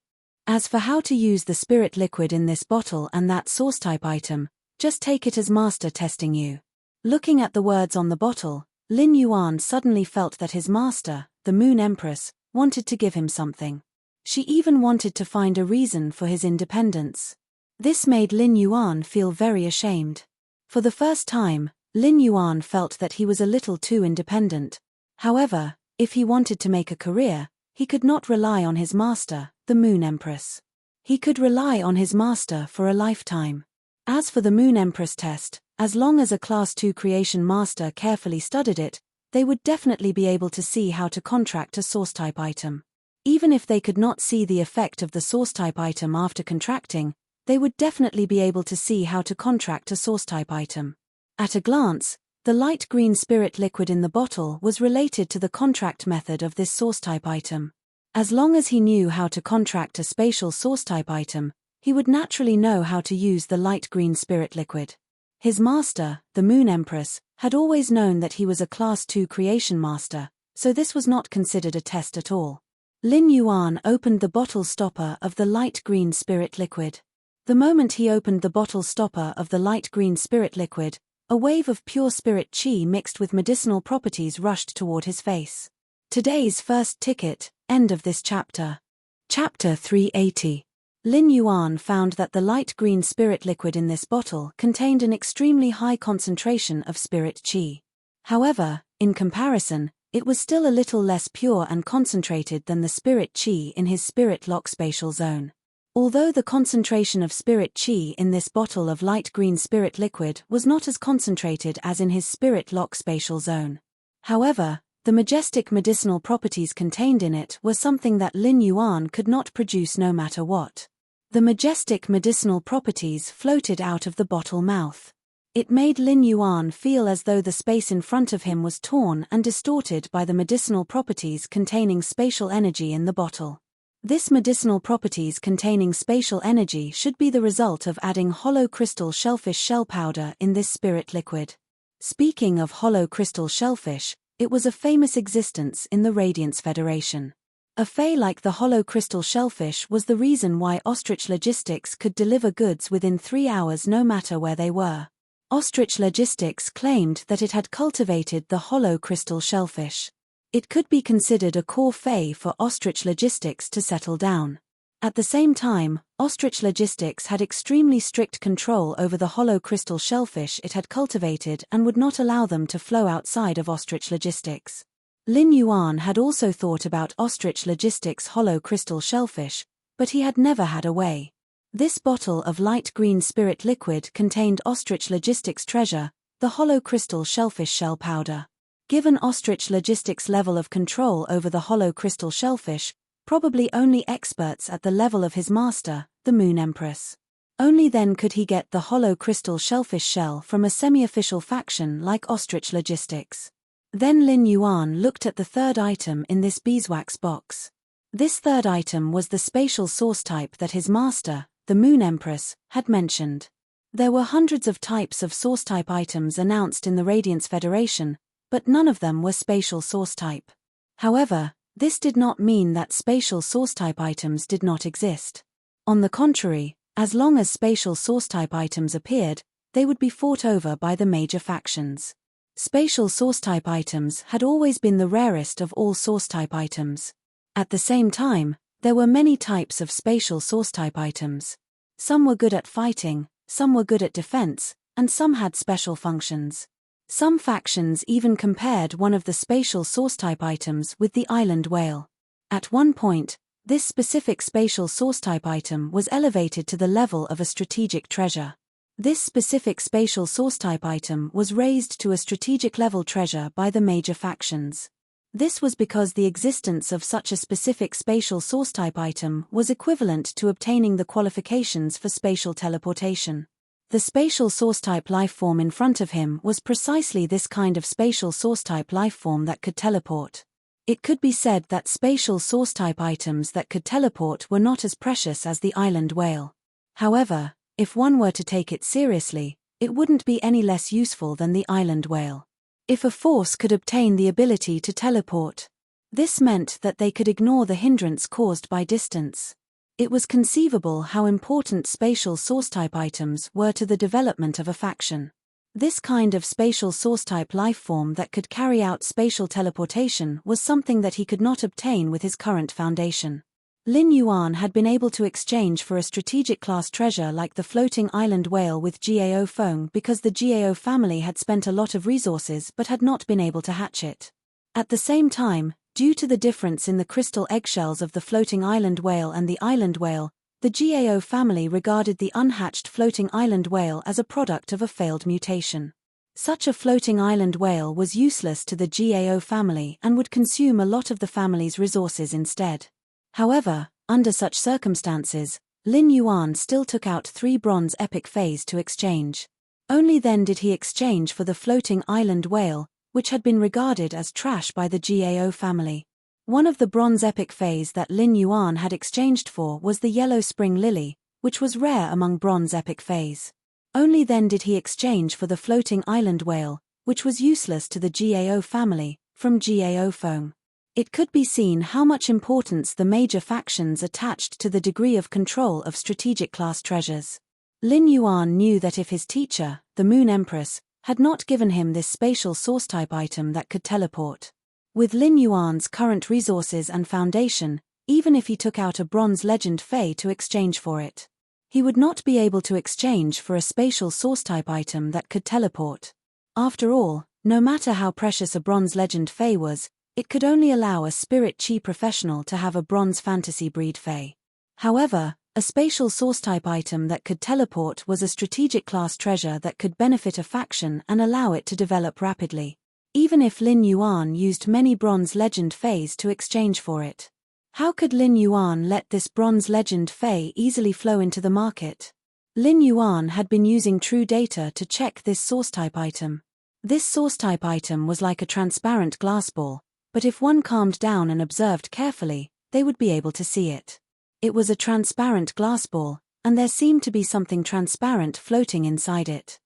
As for how to use the spirit liquid in this bottle and that source-type item, just take it as master testing you. Looking at the words on the bottle, Lin Yuan suddenly felt that his master, the Moon Empress, wanted to give him something. She even wanted to find a reason for his independence. This made Lin Yuan feel very ashamed. For the first time, Lin Yuan felt that he was a little too independent. However, if he wanted to make a career, he could not rely on his master, the Moon Empress. He could rely on his master for a lifetime. As for the Moon Empress test, as long as a Class 2 creation master carefully studied it, they would definitely be able to see how to contract a source-type item. Even if they could not see the effect of the source-type item after contracting, they would definitely be able to see how to contract a source-type item. At a glance, the light green spirit liquid in the bottle was related to the contract method of this source-type item. As long as he knew how to contract a spatial source-type item, he would naturally know how to use the light green spirit liquid. His master, the Moon Empress, had always known that he was a Class 2 creation master, so this was not considered a test at all. Lin Yuan opened the bottle stopper of the light green spirit liquid. The moment he opened the bottle stopper of the light green spirit liquid, a wave of pure spirit qi mixed with medicinal properties rushed toward his face. Today's first ticket, end of this chapter. Chapter 380. Lin Yuan found that the light green spirit liquid in this bottle contained an extremely high concentration of spirit qi. However, in comparison, it was still a little less pure and concentrated than the spirit qi in his spirit lock spatial zone. Although the concentration of spirit qi in this bottle of light green spirit liquid was not as concentrated as in his spirit lock spatial zone. However, the majestic medicinal properties contained in it were something that Lin Yuan could not produce no matter what. The majestic medicinal properties floated out of the bottle mouth. It made Lin Yuan feel as though the space in front of him was torn and distorted by the medicinal properties containing spatial energy in the bottle. This medicinal properties containing spatial energy should be the result of adding hollow crystal shellfish shell powder in this spirit liquid. Speaking of hollow crystal shellfish, it was a famous existence in the Radiance Federation. A fey like the hollow crystal shellfish was the reason why Ostrich Logistics could deliver goods within 3 hours no matter where they were. Ostrich Logistics claimed that it had cultivated the hollow crystal shellfish. It could be considered a core fey for Ostrich Logistics to settle down. At the same time, Ostrich Logistics had extremely strict control over the hollow crystal shellfish it had cultivated and would not allow them to flow outside of Ostrich Logistics. Lin Yuan had also thought about Ostrich Logistics' hollow crystal shellfish, but he had never had a way. This bottle of light green spirit liquid contained Ostrich Logistics' treasure, the hollow crystal shellfish shell powder. Given Ostrich Logistics' level of control over the hollow crystal shellfish, probably only experts at the level of his master, the Moon Empress. Only then could he get the hollow crystal shellfish shell from a semi-official faction like Ostrich Logistics. Then Lin Yuan looked at the third item in this beeswax box. This third item was the spatial source type that his master, the Moon Empress, had mentioned. There were hundreds of types of source type items announced in the Radiance Federation, but none of them were spatial source type. However, this did not mean that spatial source type items did not exist. On the contrary, As long as spatial source-type items appeared, they would be fought over by the major factions. Spatial source-type items had always been the rarest of all source-type items. At the same time, there were many types of spatial source-type items. Some were good at fighting, some were good at defense, and some had special functions. Some factions even compared one of the spatial source-type items with the island whale. At one point, this specific spatial source-type item was elevated to the level of a strategic treasure. This specific spatial source-type item was raised to a strategic-level treasure by the major factions. This was because the existence of such a specific spatial source-type item was equivalent to obtaining the qualifications for spatial teleportation. The spatial source-type lifeform in front of him was precisely this kind of spatial source-type lifeform that could teleport. It could be said that spatial source-type items that could teleport were not as precious as the island whale. However, if one were to take it seriously, it wouldn't be any less useful than the island whale. If a force could obtain the ability to teleport, this meant that they could ignore the hindrance caused by distance. It was conceivable how important spatial source-type items were to the development of a faction. This kind of spatial source-type lifeform that could carry out spatial teleportation was something that he could not obtain with his current foundation. Lin Yuan had been able to exchange for a strategic class treasure like the floating island whale with Gao Feng because the Gao family had spent a lot of resources but had not been able to hatch it. At the same time, due to the difference in the crystal eggshells of the floating island whale and the island whale, the Gao family regarded the unhatched floating island whale as a product of a failed mutation. Such a floating island whale was useless to the Gao family and would consume a lot of the family's resources instead. However, under such circumstances, Lin Yuan still took out 3 bronze epic phase to exchange. Only then did he exchange for the floating island whale, which had been regarded as trash by the Gao family. One of the bronze epic phase that Lin Yuan had exchanged for was the yellow spring lily, which was rare among bronze epic phase. Only then did he exchange for the floating island whale, which was useless to the Gao family, from Gao Feng. It could be seen how much importance the major factions attached to the degree of control of strategic class treasures. Lin Yuan knew that if his teacher, the Moon Empress, had not given him this spatial source-type item that could teleport. With Lin Yuan's current resources and foundation, even if he took out a bronze legend Fei to exchange for it, he would not be able to exchange for a spatial source-type item that could teleport. After all, no matter how precious a bronze legend Fei was, it could only allow a spirit chi professional to have a bronze fantasy breed Fei. However, a spatial source-type item that could teleport was a strategic class treasure that could benefit a faction and allow it to develop rapidly. Even if Lin Yuan used many bronze legend Feis to exchange for it. How could Lin Yuan let this bronze legend Fei easily flow into the market? Lin Yuan had been using true data to check this source-type item. This source-type item was like a transparent glass ball, but if one calmed down and observed carefully, they would be able to see it. It was a transparent glass ball, and there seemed to be something transparent floating inside it.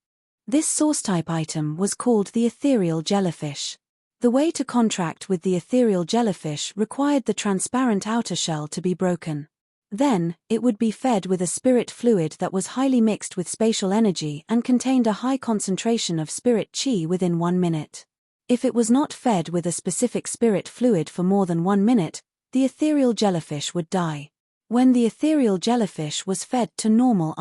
This source-type item was called the ethereal jellyfish. The way to contract with the ethereal jellyfish required the transparent outer shell to be broken. Then, it would be fed with a spirit fluid that was highly mixed with spatial energy and contained a high concentration of spirit chi within 1 minute. If it was not fed with a specific spirit fluid for more than 1 minute, the ethereal jellyfish would die. When the ethereal jellyfish was fed to normal,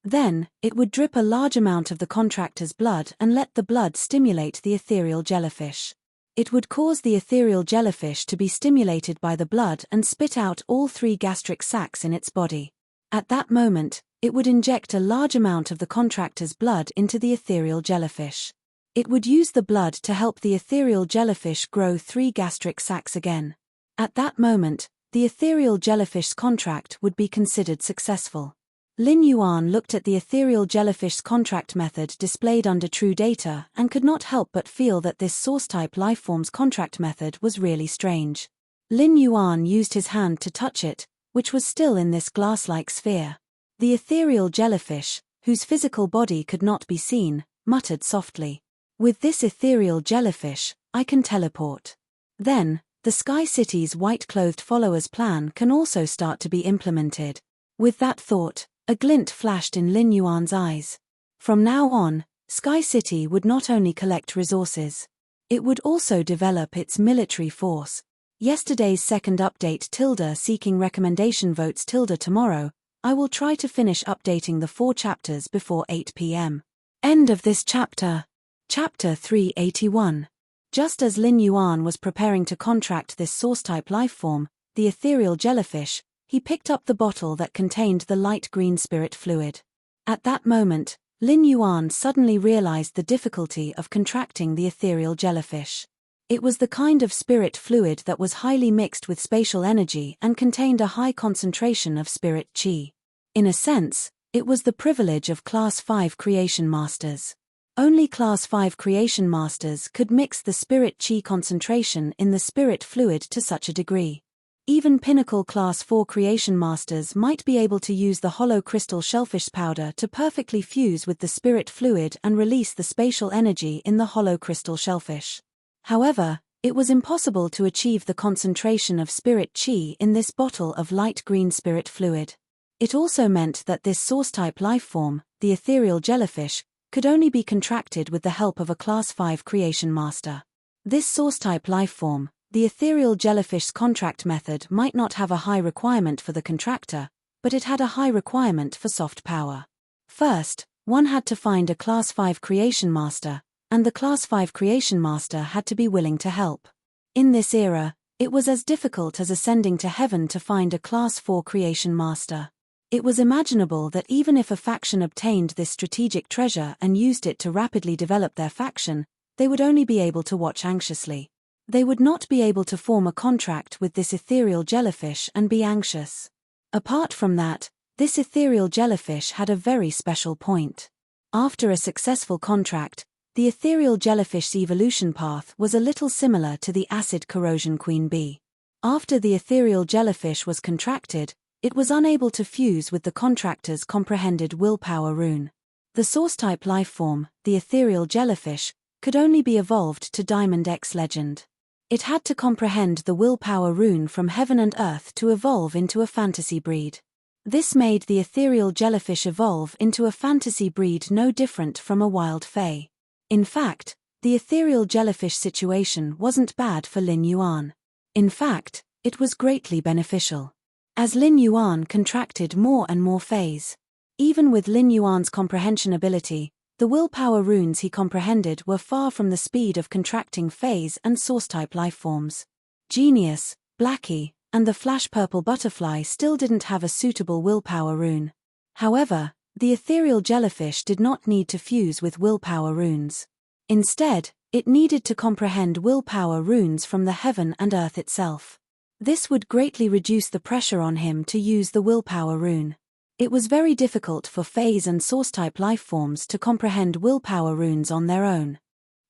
then, it would drip a large amount of the contractor's blood and let the blood stimulate the ethereal jellyfish. It would cause the ethereal jellyfish to be stimulated by the blood and spit out all 3 gastric sacs in its body. At that moment, it would inject a large amount of the contractor's blood into the ethereal jellyfish. It would use the blood to help the ethereal jellyfish grow 3 gastric sacs again. At that moment, the ethereal jellyfish's contract would be considered successful. Lin Yuan looked at the ethereal jellyfish's contract method displayed under true data and could not help but feel that this source-type lifeform's contract method was really strange. Lin Yuan used his hand to touch it, which was still in this glass-like sphere. The ethereal jellyfish, whose physical body could not be seen, muttered softly. "With this ethereal jellyfish, I can teleport. Then, the Sky City's white-clothed followers plan can also start to be implemented." With that thought, A glint flashed in Lin Yuan's eyes. From now on, Sky City would not only collect resources. It would also develop its military force. Yesterday's second update seeking recommendation votes tomorrow. I will try to finish updating the 4 chapters before 8 p.m. End of this chapter. Chapter 381. Just as Lin Yuan was preparing to contract this source-type lifeform, the ethereal jellyfish, he picked up the bottle that contained the light green spirit fluid. At that moment, Lin Yuan suddenly realized the difficulty of contracting the ethereal jellyfish. It was the kind of spirit fluid that was highly mixed with spatial energy and contained a high concentration of spirit chi. In a sense, it was the privilege of Class 5 Creation Masters. Only Class 5 Creation Masters could mix the spirit chi concentration in the spirit fluid to such a degree. Even Pinnacle Class 4 Creation Masters might be able to use the hollow crystal shellfish powder to perfectly fuse with the spirit fluid and release the spatial energy in the hollow crystal shellfish. However, it was impossible to achieve the concentration of spirit chi in this bottle of light green spirit fluid. It also meant that this source-type lifeform, the ethereal jellyfish, could only be contracted with the help of a Class 5 Creation Master. This source-type lifeform, the ethereal jellyfish's contract method might not have a high requirement for the contractor, but it had a high requirement for soft power. First, one had to find a Class 5 Creation Master, and the Class 5 Creation Master had to be willing to help. In this era, it was as difficult as ascending to heaven to find a Class 4 Creation Master. It was imaginable that even if a faction obtained this strategic treasure and used it to rapidly develop their faction, they would only be able to watch anxiously. They would not be able to form a contract with this ethereal jellyfish and be anxious. Apart from that, this ethereal jellyfish had a very special point. After a successful contract, the ethereal jellyfish's evolution path was a little similar to the acid corrosion queen bee. After the ethereal jellyfish was contracted, it was unable to fuse with the contractor's comprehended willpower rune. The source-type lifeform, the ethereal jellyfish, could only be evolved to Diamond X Legend. It had to comprehend the willpower rune from heaven and earth to evolve into a fantasy breed. This made the ethereal jellyfish evolve into a fantasy breed no different from a wild fae. In fact, the ethereal jellyfish situation wasn't bad for Lin Yuan. In fact, it was greatly beneficial. As Lin Yuan contracted more and more faes, even with Lin Yuan's comprehension ability, the willpower runes he comprehended were far from the speed of contracting phase and source-type lifeforms. Genius, Blackie, and the flash purple butterfly still didn't have a suitable willpower rune. However, the ethereal jellyfish did not need to fuse with willpower runes. Instead, it needed to comprehend willpower runes from the heaven and earth itself. This would greatly reduce the pressure on him to use the willpower rune. It was very difficult for phase and source-type lifeforms to comprehend willpower runes on their own.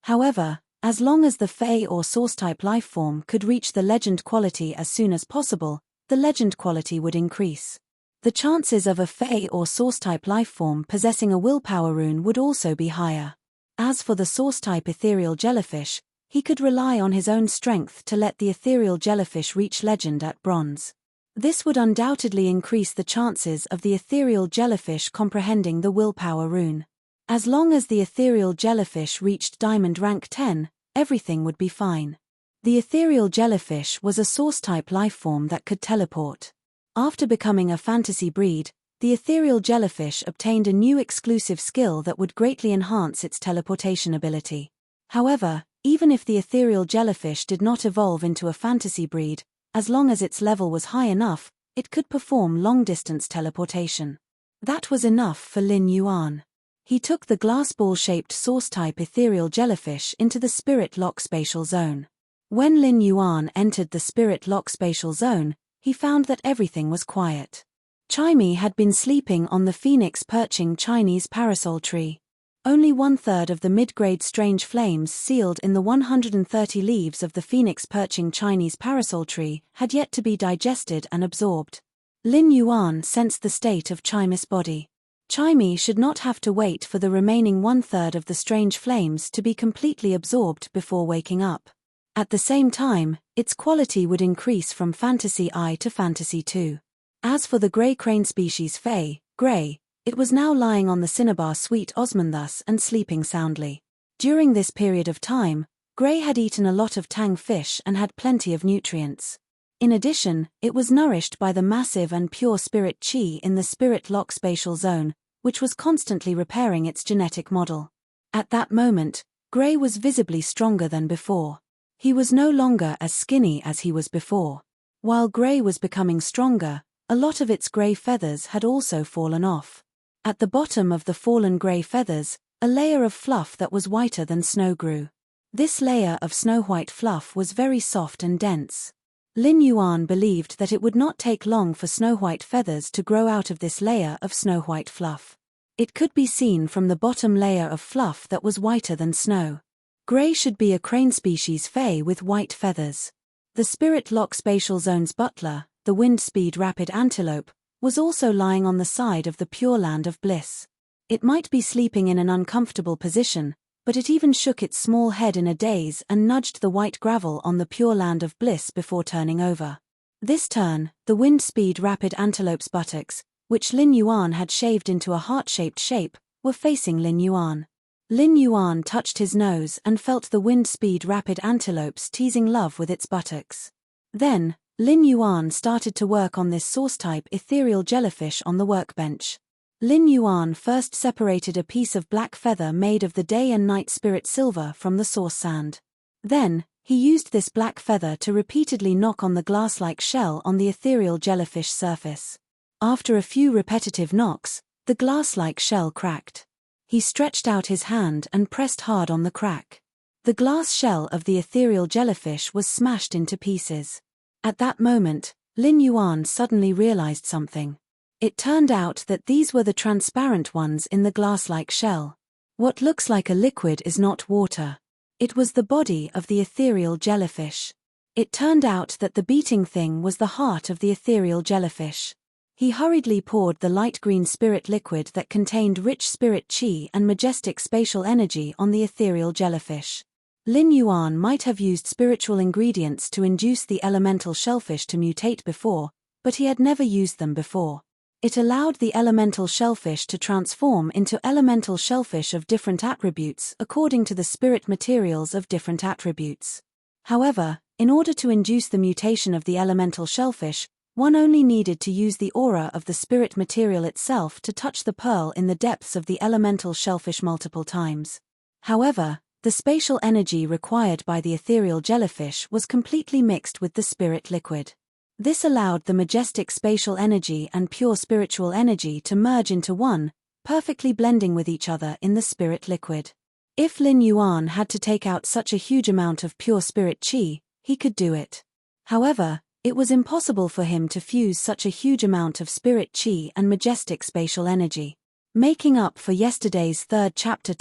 However, as long as the Fae or source-type lifeform could reach the legend quality as soon as possible, the legend quality would increase. The chances of a Fae or source-type lifeform possessing a willpower rune would also be higher. As for the source-type ethereal jellyfish, he could rely on his own strength to let the ethereal jellyfish reach legend at bronze. This would undoubtedly increase the chances of the ethereal jellyfish comprehending the willpower rune. As long as the ethereal jellyfish reached diamond rank 10, everything would be fine. The ethereal jellyfish was a source-type lifeform that could teleport. After becoming a fantasy breed, the ethereal jellyfish obtained a new exclusive skill that would greatly enhance its teleportation ability. However, even if the ethereal jellyfish did not evolve into a fantasy breed, as long as its level was high enough, it could perform long-distance teleportation. That was enough for Lin Yuan. He took the glass ball-shaped source-type ethereal jellyfish into the Spirit Lock spatial zone. When Lin Yuan entered the Spirit Lock spatial zone, he found that everything was quiet. Chimey had been sleeping on the phoenix perching Chinese parasol tree. Only 1/3 of the mid-grade strange flames sealed in the 130 leaves of the phoenix perching Chinese parasol tree had yet to be digested and absorbed. Lin Yuan sensed the state of Chimey's body. Chimey should not have to wait for the remaining 1/3 of the strange flames to be completely absorbed before waking up. At the same time, its quality would increase from Fantasy I to Fantasy II. As for the grey crane species Fae, Grey, it was now lying on the cinnabar sweet osmanthus and sleeping soundly. During this period of time, Grey had eaten a lot of tang fish and had plenty of nutrients. In addition, it was nourished by the massive and pure spirit chi in the spirit lock spatial zone, which was constantly repairing its genetic model. At that moment, Grey was visibly stronger than before. He was no longer as skinny as he was before. While Grey was becoming stronger, a lot of its grey feathers had also fallen off. At the bottom of the fallen grey feathers, a layer of fluff that was whiter than snow grew. This layer of snow-white fluff was very soft and dense. Lin Yuan believed that it would not take long for snow-white feathers to grow out of this layer of snow-white fluff. It could be seen from the bottom layer of fluff that was whiter than snow. Grey should be a crane species fae with white feathers. The spirit lock spatial zone's butler, the wind-speed rapid antelope, was also lying on the side of the pure land of bliss. It might be sleeping in an uncomfortable position, but it even shook its small head in a daze and nudged the white gravel on the pure land of bliss before turning over. This turn, the wind-speed rapid antelope's buttocks, which Lin Yuan had shaved into a heart-shaped shape, were facing Lin Yuan. Lin Yuan touched his nose and felt the wind-speed rapid antelopes teasing love with its buttocks. Then, Lin Yuan started to work on this source-type ethereal jellyfish on the workbench. Lin Yuan first separated a piece of black feather made of the day and night spirit silver from the source sand. Then, he used this black feather to repeatedly knock on the glass-like shell on the ethereal jellyfish surface. After a few repetitive knocks, the glass-like shell cracked. He stretched out his hand and pressed hard on the crack. The glass shell of the ethereal jellyfish was smashed into pieces. At that moment, Lin Yuan suddenly realized something. It turned out that these were the transparent ones in the glass-like shell. What looks like a liquid is not water. It was the body of the ethereal jellyfish. It turned out that the beating thing was the heart of the ethereal jellyfish. He hurriedly poured the light green spirit liquid that contained rich spirit chi and majestic spatial energy on the ethereal jellyfish. Lin Yuan might have used spiritual ingredients to induce the elemental shellfish to mutate before, but he had never used them before. It allowed the elemental shellfish to transform into elemental shellfish of different attributes according to the spirit materials of different attributes. However, in order to induce the mutation of the elemental shellfish, one only needed to use the aura of the spirit material itself to touch the pearl in the depths of the elemental shellfish multiple times. However, the spatial energy required by the ethereal jellyfish was completely mixed with the spirit liquid. This allowed the majestic spatial energy and pure spiritual energy to merge into one, perfectly blending with each other in the spirit liquid. If Lin Yuan had to take out such a huge amount of pure spirit chi, he could do it. However, it was impossible for him to fuse such a huge amount of spirit chi and majestic spatial energy. Making up for yesterday's third chapter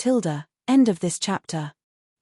end of this chapter.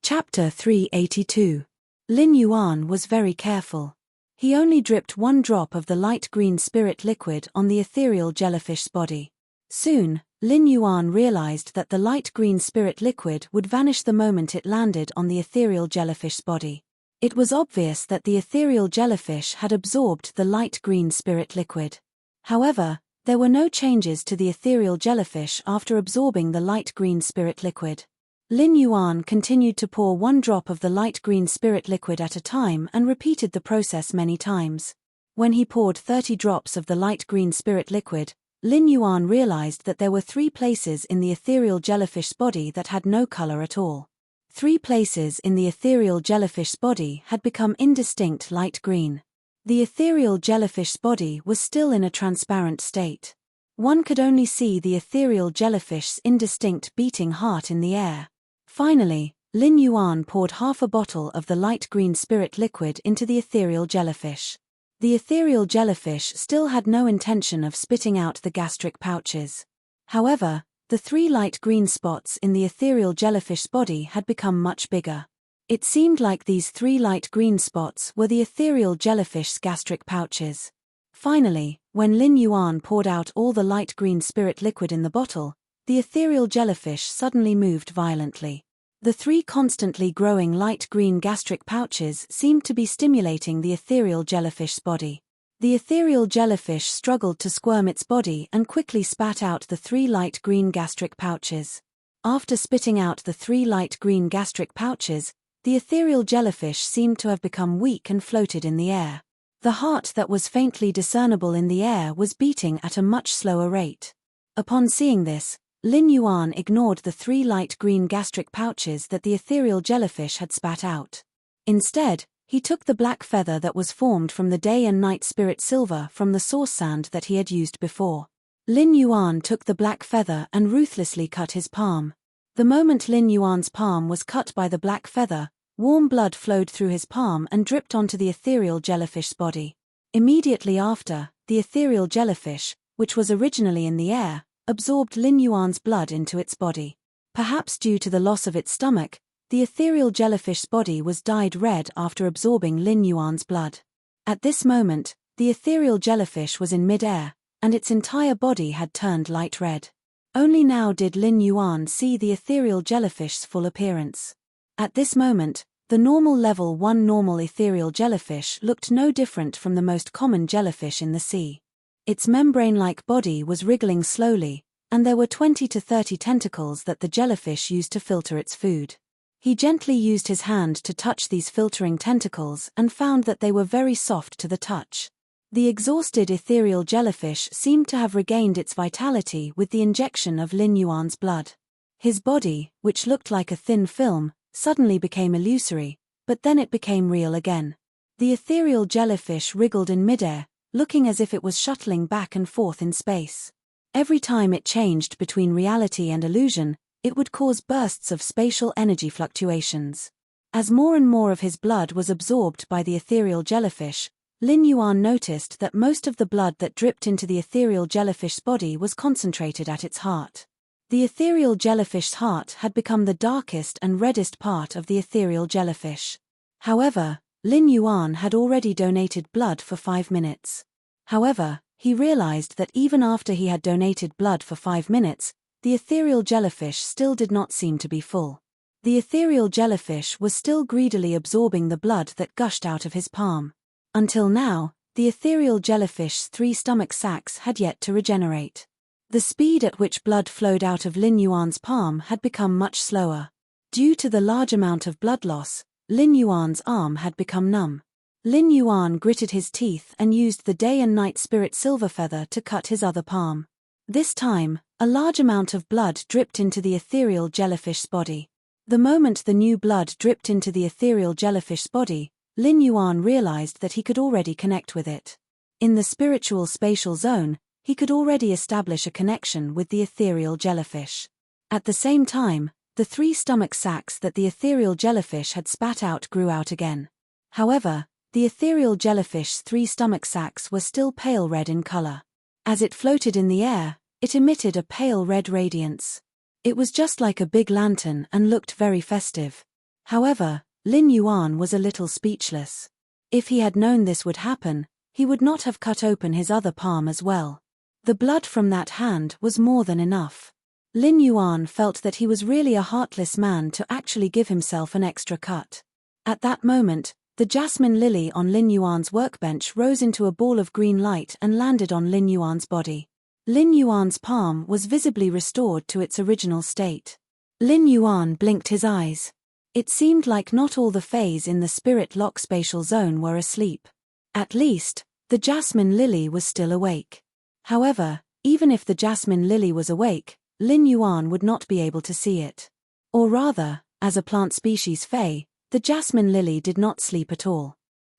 Chapter 382. Lin Yuan was very careful. He only dripped one drop of the light green spirit liquid on the ethereal jellyfish's body. Soon, Lin Yuan realized that the light green spirit liquid would vanish the moment it landed on the ethereal jellyfish's body. It was obvious that the ethereal jellyfish had absorbed the light green spirit liquid. However, there were no changes to the ethereal jellyfish after absorbing the light green spirit liquid. Lin Yuan continued to pour one drop of the light green spirit liquid at a time and repeated the process many times. When he poured 30 drops of the light green spirit liquid, Lin Yuan realized that there were 3 places in the ethereal jellyfish's body that had no color at all. 3 places in the ethereal jellyfish's body had become indistinct light green. The ethereal jellyfish's body was still in a transparent state. One could only see the ethereal jellyfish's indistinct beating heart in the air. Finally, Lin Yuan poured half a bottle of the light green spirit liquid into the ethereal jellyfish. The ethereal jellyfish still had no intention of spitting out the gastric pouches. However, the 3 light green spots in the ethereal jellyfish's body had become much bigger. It seemed like these 3 light green spots were the ethereal jellyfish's gastric pouches. Finally, when Lin Yuan poured out all the light green spirit liquid in the bottle, the ethereal jellyfish suddenly moved violently. The 3 constantly growing light green gastric pouches seemed to be stimulating the ethereal jellyfish's body. The The ethereal jellyfish struggled to squirm its body and quickly spat out the 3 light green gastric pouches. After spitting out the 3 light green gastric pouches, the ethereal jellyfish seemed to have become weak and floated in the air. The heart that was faintly discernible in the air was beating at a much slower rate. Upon seeing this, Lin Yuan ignored the 3 light green gastric pouches that the ethereal jellyfish had spat out. Instead, he took the black feather that was formed from the day and night spirit silver from the source sand that he had used before. Lin Yuan took the black feather and ruthlessly cut his palm. The moment Lin Yuan's palm was cut by the black feather, warm blood flowed through his palm and dripped onto the ethereal jellyfish's body. Immediately after, the ethereal jellyfish, which was originally in the air, absorbed Lin Yuan's blood into its body. Perhaps due to the loss of its stomach, the ethereal jellyfish's body was dyed red after absorbing Lin Yuan's blood. At this moment, the ethereal jellyfish was in mid-air, and its entire body had turned light red. Only now did Lin Yuan see the ethereal jellyfish's full appearance. At this moment, the normal level 1 normal ethereal jellyfish looked no different from the most common jellyfish in the sea. Its membrane-like body was wriggling slowly, and there were 20 to 30 tentacles that the jellyfish used to filter its food. He gently used his hand to touch these filtering tentacles and found that they were very soft to the touch. The exhausted ethereal jellyfish seemed to have regained its vitality with the injection of Lin Yuan's blood. His body, which looked like a thin film, suddenly became illusory, but then it became real again. The ethereal jellyfish wriggled in midair, looking as if it was shuttling back and forth in space. Every time it changed between reality and illusion, it would cause bursts of spatial energy fluctuations. As more and more of his blood was absorbed by the ethereal jellyfish, Lin Yuan noticed that most of the blood that dripped into the ethereal jellyfish's body was concentrated at its heart. The ethereal jellyfish's heart had become the darkest and reddest part of the ethereal jellyfish. However, Lin Yuan had already donated blood for 5 minutes. However, he realized that even after he had donated blood for 5 minutes, the ethereal jellyfish still did not seem to be full. The ethereal jellyfish was still greedily absorbing the blood that gushed out of his palm. Until now, the ethereal jellyfish's 3 stomach sacs had yet to regenerate. The speed at which blood flowed out of Lin Yuan's palm had become much slower. Due to the large amount of blood loss, Lin Yuan's arm had become numb. Lin Yuan gritted his teeth and used the day and night spirit silver feather to cut his other palm. This time, a large amount of blood dripped into the ethereal jellyfish's body. The moment the new blood dripped into the ethereal jellyfish's body, Lin Yuan realized that he could already connect with it. In the spiritual spatial zone, he could already establish a connection with the ethereal jellyfish. At the same time, the 3 stomach sacs that the ethereal jellyfish had spat out grew out again. However, the ethereal jellyfish's 3 stomach sacs were still pale red in color. As it floated in the air, it emitted a pale red radiance. It was just like a big lantern and looked very festive. However, Lin Yuan was a little speechless. If he had known this would happen, he would not have cut open his other palm as well. The blood from that hand was more than enough. Lin Yuan felt that he was really a heartless man to actually give himself an extra cut. At that moment, the jasmine lily on Lin Yuan's workbench rose into a ball of green light and landed on Lin Yuan's body. Lin Yuan's palm was visibly restored to its original state. Lin Yuan blinked his eyes. It seemed like not all the fays in the spirit lock spatial zone were asleep. At least, the jasmine lily was still awake. However, even if the jasmine lily was awake, Lin Yuan would not be able to see it. Or rather, as a plant species fae, the jasmine lily did not sleep at all.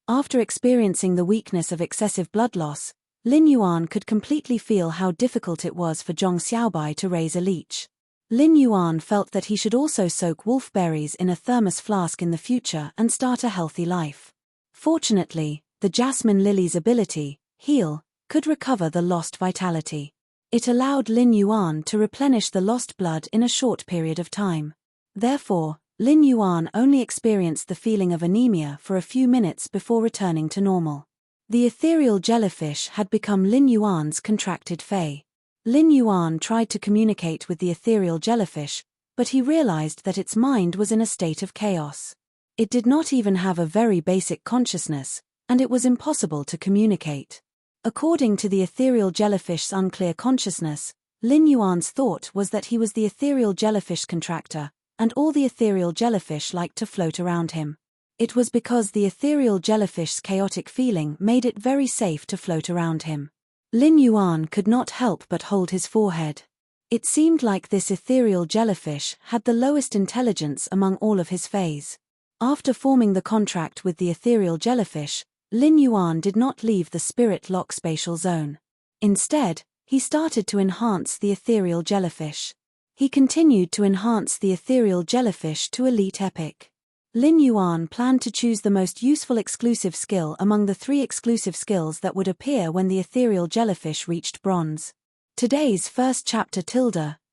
After experiencing the weakness of excessive blood loss, Lin Yuan could completely feel how difficult it was for Zhong Xiaobai to raise a leech. Lin Yuan felt that he should also soak wolfberries in a thermos flask in the future and start a healthy life. Fortunately, the jasmine lily's ability, heal, could recover the lost vitality. It allowed Lin Yuan to replenish the lost blood in a short period of time. Therefore, Lin Yuan only experienced the feeling of anemia for a few minutes before returning to normal. The ethereal jellyfish had become Lin Yuan's contracted fae. Lin Yuan tried to communicate with the ethereal jellyfish, but he realized that its mind was in a state of chaos. It did not even have a very basic consciousness, and it was impossible to communicate. According to the ethereal jellyfish's unclear consciousness, Lin Yuan's thought was that he was the ethereal jellyfish contractor, and all the ethereal jellyfish liked to float around him. It was because the ethereal jellyfish's chaotic feeling made it very safe to float around him. Lin Yuan could not help but hold his forehead. It seemed like this ethereal jellyfish had the lowest intelligence among all of his fays. After forming the contract with the ethereal jellyfish, Lin Yuan did not leave the spirit lock spatial zone. Instead, he started to enhance the ethereal jellyfish. He continued to enhance the ethereal jellyfish to elite epic. Lin Yuan planned to choose the most useful exclusive skill among the 3 exclusive skills that would appear when the ethereal jellyfish reached bronze. Today's first chapter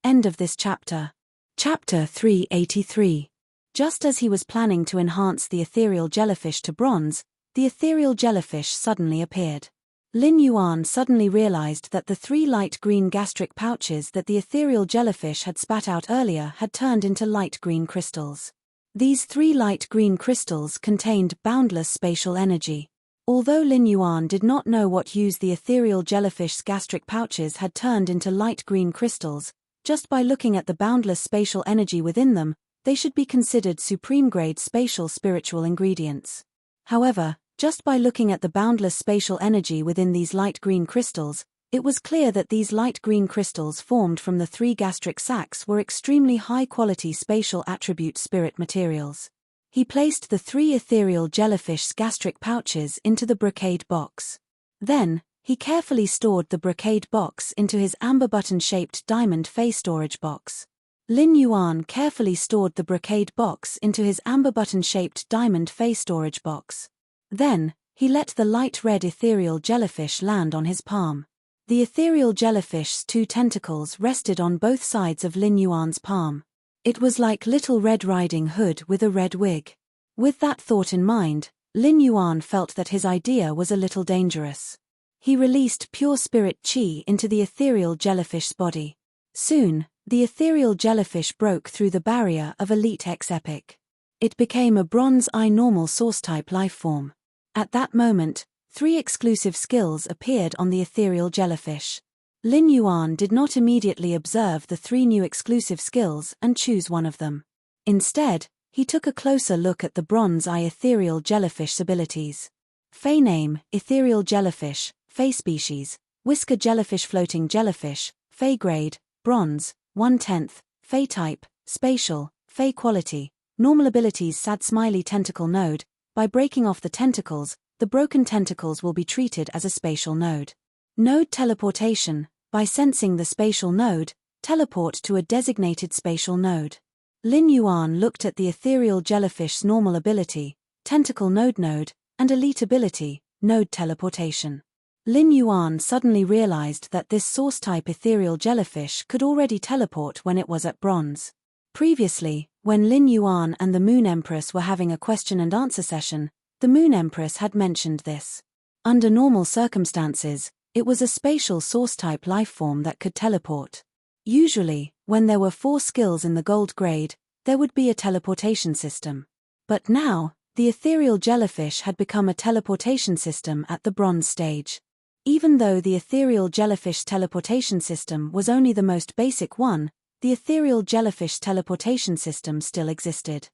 end of this chapter. Chapter 383. Just as he was planning to enhance the ethereal jellyfish to bronze, the ethereal jellyfish suddenly appeared. Lin Yuan suddenly realized that the 3 light green gastric pouches that the ethereal jellyfish had spat out earlier had turned into light green crystals. These 3 light green crystals contained boundless spatial energy. Although Lin Yuan did not know what use the ethereal jellyfish's gastric pouches had turned into light green crystals, just by looking at the boundless spatial energy within them, they should be considered supreme-grade spatial spiritual ingredients. However, just by looking at the boundless spatial energy within these light green crystals, it was clear that these light green crystals formed from the 3 gastric sacs were extremely high-quality spatial attribute spirit materials. He placed the 3 ethereal jellyfish's gastric pouches into the brocade box. Then, he carefully stored the brocade box into his amber button-shaped diamond fey storage box. Lin Yuan carefully stored the brocade box into his amber button-shaped diamond fey storage box. Then, he let the light red ethereal jellyfish land on his palm. The ethereal jellyfish's 2 tentacles rested on both sides of Lin Yuan's palm. It was like Little Red Riding Hood with a red wig. With that thought in mind, Lin Yuan felt that his idea was a little dangerous. He released pure spirit qi into the ethereal jellyfish's body. Soon, the ethereal jellyfish broke through the barrier of Elite X Epic. It became a Bronze I normal source-type lifeform. At that moment, 3 exclusive skills appeared on the ethereal jellyfish. Lin Yuan did not immediately observe the 3 new exclusive skills and choose one of them. Instead, he took a closer look at the Bronze I ethereal jellyfish's abilities. Fey name, ethereal jellyfish, Fey species, whisker jellyfish floating jellyfish, Fey grade, bronze, 1/10, Fey type, spatial, Fey quality, normal abilities sad smiley tentacle node. By breaking off the tentacles, the broken tentacles will be treated as a spatial node. Node teleportation. By sensing the spatial node, teleport to a designated spatial node. Lin Yuan looked at the ethereal jellyfish's normal ability, tentacle node, and elite ability, node teleportation. Lin Yuan suddenly realized that this source-type ethereal jellyfish could already teleport when it was at bronze. Previously, when Lin Yuan and the Moon Empress were having a question-and-answer session, the Moon Empress had mentioned this. Under normal circumstances, it was a spatial source-type lifeform that could teleport. Usually, when there were 4 skills in the gold grade, there would be a teleportation system. But now, the ethereal jellyfish had become a teleportation system at the bronze stage. Even though the ethereal jellyfish teleportation system was only the most basic one, the ethereal jellyfish teleportation system still existed.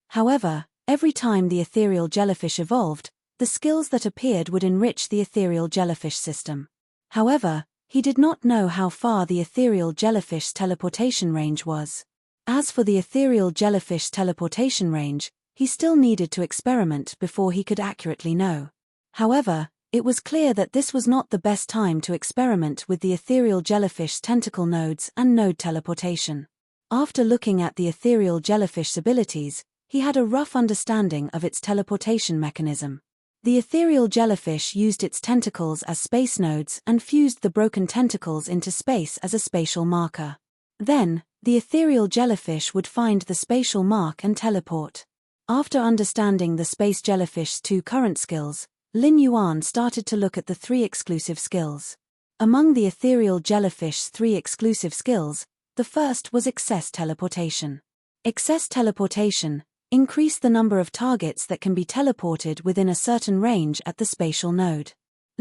However, every time the ethereal jellyfish evolved, the skills that appeared would enrich the ethereal jellyfish system. However, he did not know how far the ethereal jellyfish's teleportation range was. As for the ethereal jellyfish's teleportation range, he still needed to experiment before he could accurately know. However, it was clear that this was not the best time to experiment with the ethereal jellyfish's tentacle nodes and node teleportation. After looking at the ethereal jellyfish's abilities, he had a rough understanding of its teleportation mechanism. The ethereal jellyfish used its tentacles as space nodes and fused the broken tentacles into space as a spatial marker. Then, the ethereal jellyfish would find the spatial mark and teleport. After understanding the space jellyfish's 2 current skills, Lin Yuan started to look at the 3 exclusive skills. Among the ethereal jellyfish's 3 exclusive skills, the first was excess teleportation. Excess teleportation increase the number of targets that can be teleported within a certain range at the spatial node.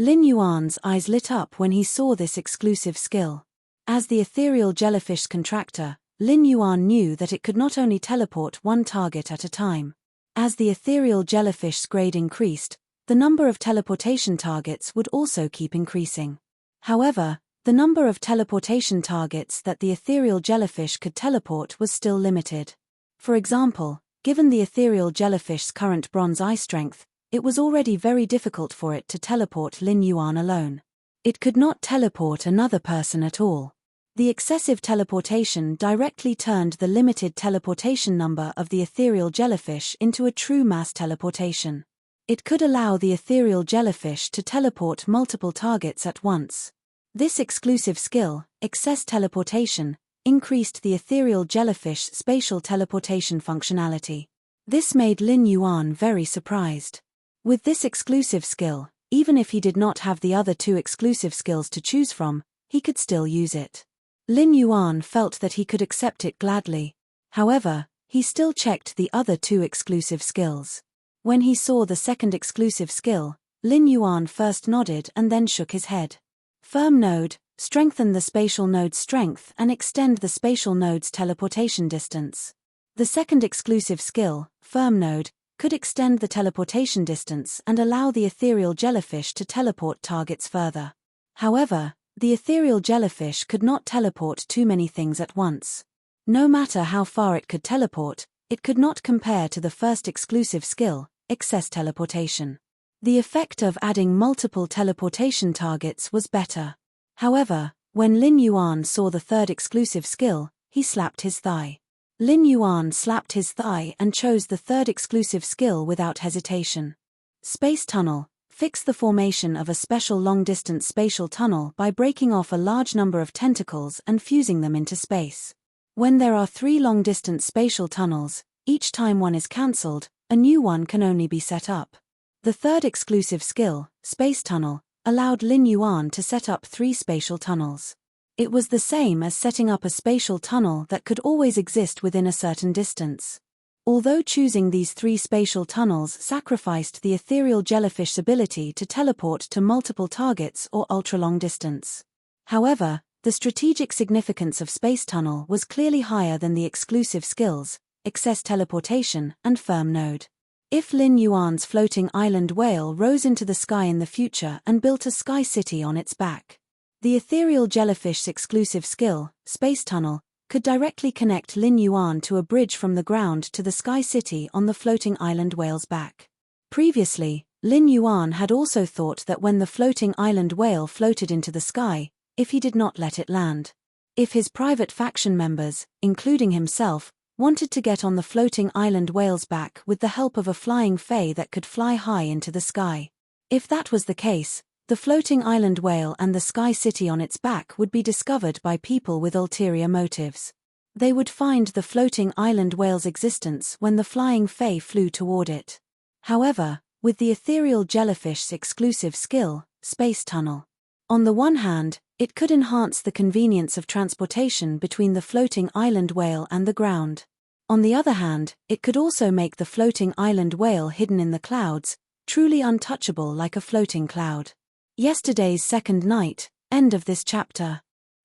Lin Yuan's eyes lit up when he saw this exclusive skill. As the ethereal jellyfish's contractor, Lin Yuan knew that it could not only teleport one target at a time. As the ethereal jellyfish's grade increased, the number of teleportation targets would also keep increasing. However, the number of teleportation targets that the ethereal jellyfish could teleport was still limited. For example, given the ethereal jellyfish's current bronze eye strength, it was already very difficult for it to teleport Lin Yuan alone. It could not teleport another person at all. The excessive teleportation directly turned the limited teleportation number of the ethereal jellyfish into a true mass teleportation. It could allow the ethereal jellyfish to teleport multiple targets at once. This exclusive skill, excess teleportation, increased the ethereal jellyfish's spatial teleportation functionality. This made Lin Yuan very surprised. With this exclusive skill, even if he did not have the other two exclusive skills to choose from, he could still use it. Lin Yuan felt that he could accept it gladly. However, he still checked the other two exclusive skills. When he saw the second exclusive skill, Lin Yuan first nodded and then shook his head. Firm node, strengthen the spatial node's strength and extend the spatial node's teleportation distance. The second exclusive skill, firm node, could extend the teleportation distance and allow the ethereal jellyfish to teleport targets further. However, the ethereal jellyfish could not teleport too many things at once. No matter how far it could teleport, it could not compare to the first exclusive skill, excess teleportation. The effect of adding multiple teleportation targets was better. However, when Lin Yuan saw the third exclusive skill, he slapped his thigh. Lin Yuan slapped his thigh and chose the third exclusive skill without hesitation. Space tunnel. Fix the formation of a special long-distance spatial tunnel by breaking off a large number of tentacles and fusing them into space. When there are 3 long-distance spatial tunnels, each time one is cancelled, a new one can only be set up. The third exclusive skill, space tunnel, allowed Lin Yuan to set up 3 spatial tunnels. It was the same as setting up a spatial tunnel that could always exist within a certain distance. Although choosing these 3 spatial tunnels sacrificed the ethereal jellyfish's ability to teleport to multiple targets or ultra-long distance. However, the strategic significance of space tunnel was clearly higher than the exclusive skills, excess teleportation and firm node. If Lin Yuan's floating island whale rose into the sky in the future and built a sky city on its back, the ethereal jellyfish's exclusive skill, space tunnel, could directly connect Lin Yuan to a bridge from the ground to the sky city on the floating island whale's back. Previously, Lin Yuan had also thought that when the floating island whale floated into the sky, if he did not let it land, if his private faction members, including himself, wanted to get on the floating island whale's back with the help of a flying fae that could fly high into the sky. If that was the case, the floating island whale and the sky city on its back would be discovered by people with ulterior motives. They would find the floating island whale's existence when the flying fae flew toward it. However, with the ethereal jellyfish's exclusive skill, space tunnel. On the one hand, it could enhance the convenience of transportation between the floating island whale and the ground. On the other hand, it could also make the floating island whale hidden in the clouds, truly untouchable like a floating cloud. Yesterday's second night, end of this chapter.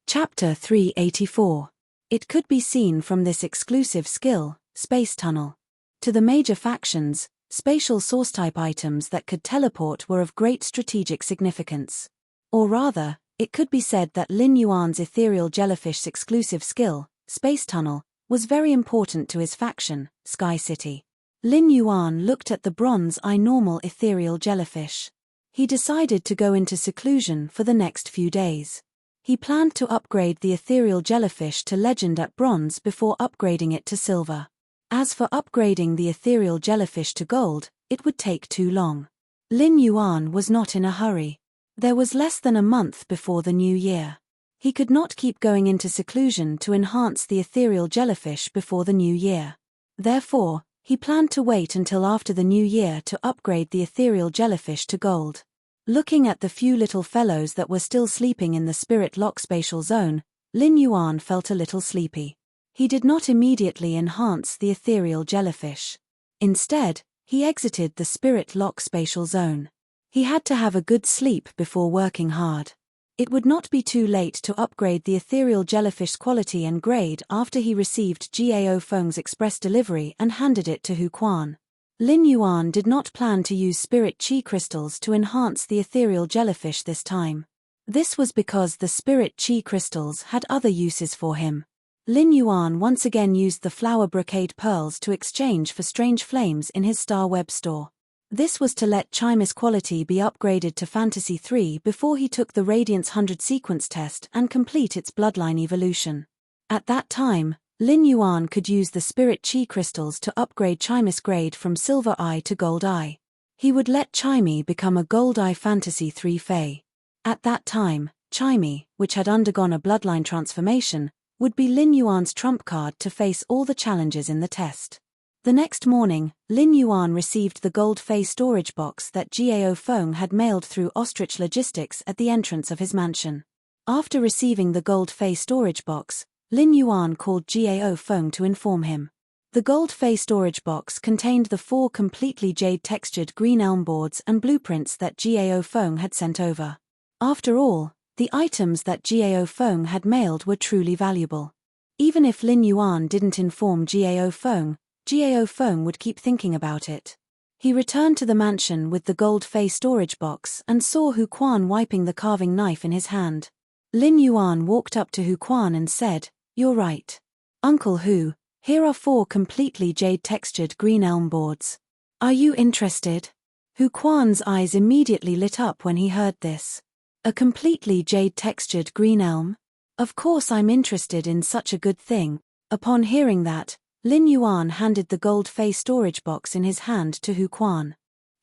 Chapter 384. It could be seen from this exclusive skill, space tunnel. To the major factions, spatial source-type items that could teleport were of great strategic significance. Or rather, it could be said that Lin Yuan's ethereal jellyfish's exclusive skill, space tunnel, was very important to his faction, Sky City. Lin Yuan looked at the bronze eye normal ethereal jellyfish. He decided to go into seclusion for the next few days. He planned to upgrade the ethereal jellyfish to legend at bronze before upgrading it to silver. As for upgrading the ethereal jellyfish to gold, it would take too long. Lin Yuan was not in a hurry. There was less than a month before the new year. He could not keep going into seclusion to enhance the ethereal jellyfish before the new year. Therefore, he planned to wait until after the new year to upgrade the ethereal jellyfish to gold. Looking at the few little fellows that were still sleeping in the spirit lock spatial zone, Lin Yuan felt a little sleepy. He did not immediately enhance the ethereal jellyfish. Instead, he exited the spirit lock spatial zone. He had to have a good sleep before working hard. It would not be too late to upgrade the ethereal jellyfish's quality and grade after he received Gao Feng's express delivery and handed it to Hu Quan. Lin Yuan did not plan to use spirit chi crystals to enhance the ethereal jellyfish this time. This was because the spirit chi crystals had other uses for him. Lin Yuan once again used the flower brocade pearls to exchange for strange flames in his Star Web store. This was to let Chime's quality be upgraded to Fantasy 3 before he took the Radiance 100 sequence test and complete its bloodline evolution. At that time, Lin Yuan could use the Spirit Chi crystals to upgrade Chime's grade from Silver Eye to Gold Eye. He would let Chime become a Gold Eye Fantasy 3 Fae. At that time, Chime, which had undergone a bloodline transformation, would be Lin Yuan's trump card to face all the challenges in the test. The next morning, Lin Yuan received the gold Fae storage box that Gao Feng had mailed through Ostrich Logistics at the entrance of his mansion. After receiving the gold Fae storage box, Lin Yuan called Gao Feng to inform him. The gold Fae storage box contained the 4 completely jade-textured green elm boards and blueprints that Gao Feng had sent over. After all, the items that Gao Feng had mailed were truly valuable. Even if Lin Yuan didn't inform Gao Feng would keep thinking about it. He returned to the mansion with the gold Fae storage box and saw Hu Quan wiping the carving knife in his hand. Lin Yuan walked up to Hu Quan and said, "You're right. Uncle Hu, here are 4 completely jade-textured green elm boards. Are you interested?" Hu Quan's eyes immediately lit up when he heard this. A completely jade-textured green elm? Of course I'm interested in such a good thing. Upon hearing that, Lin Yuan handed the gold Fae storage box in his hand to Hu Quan.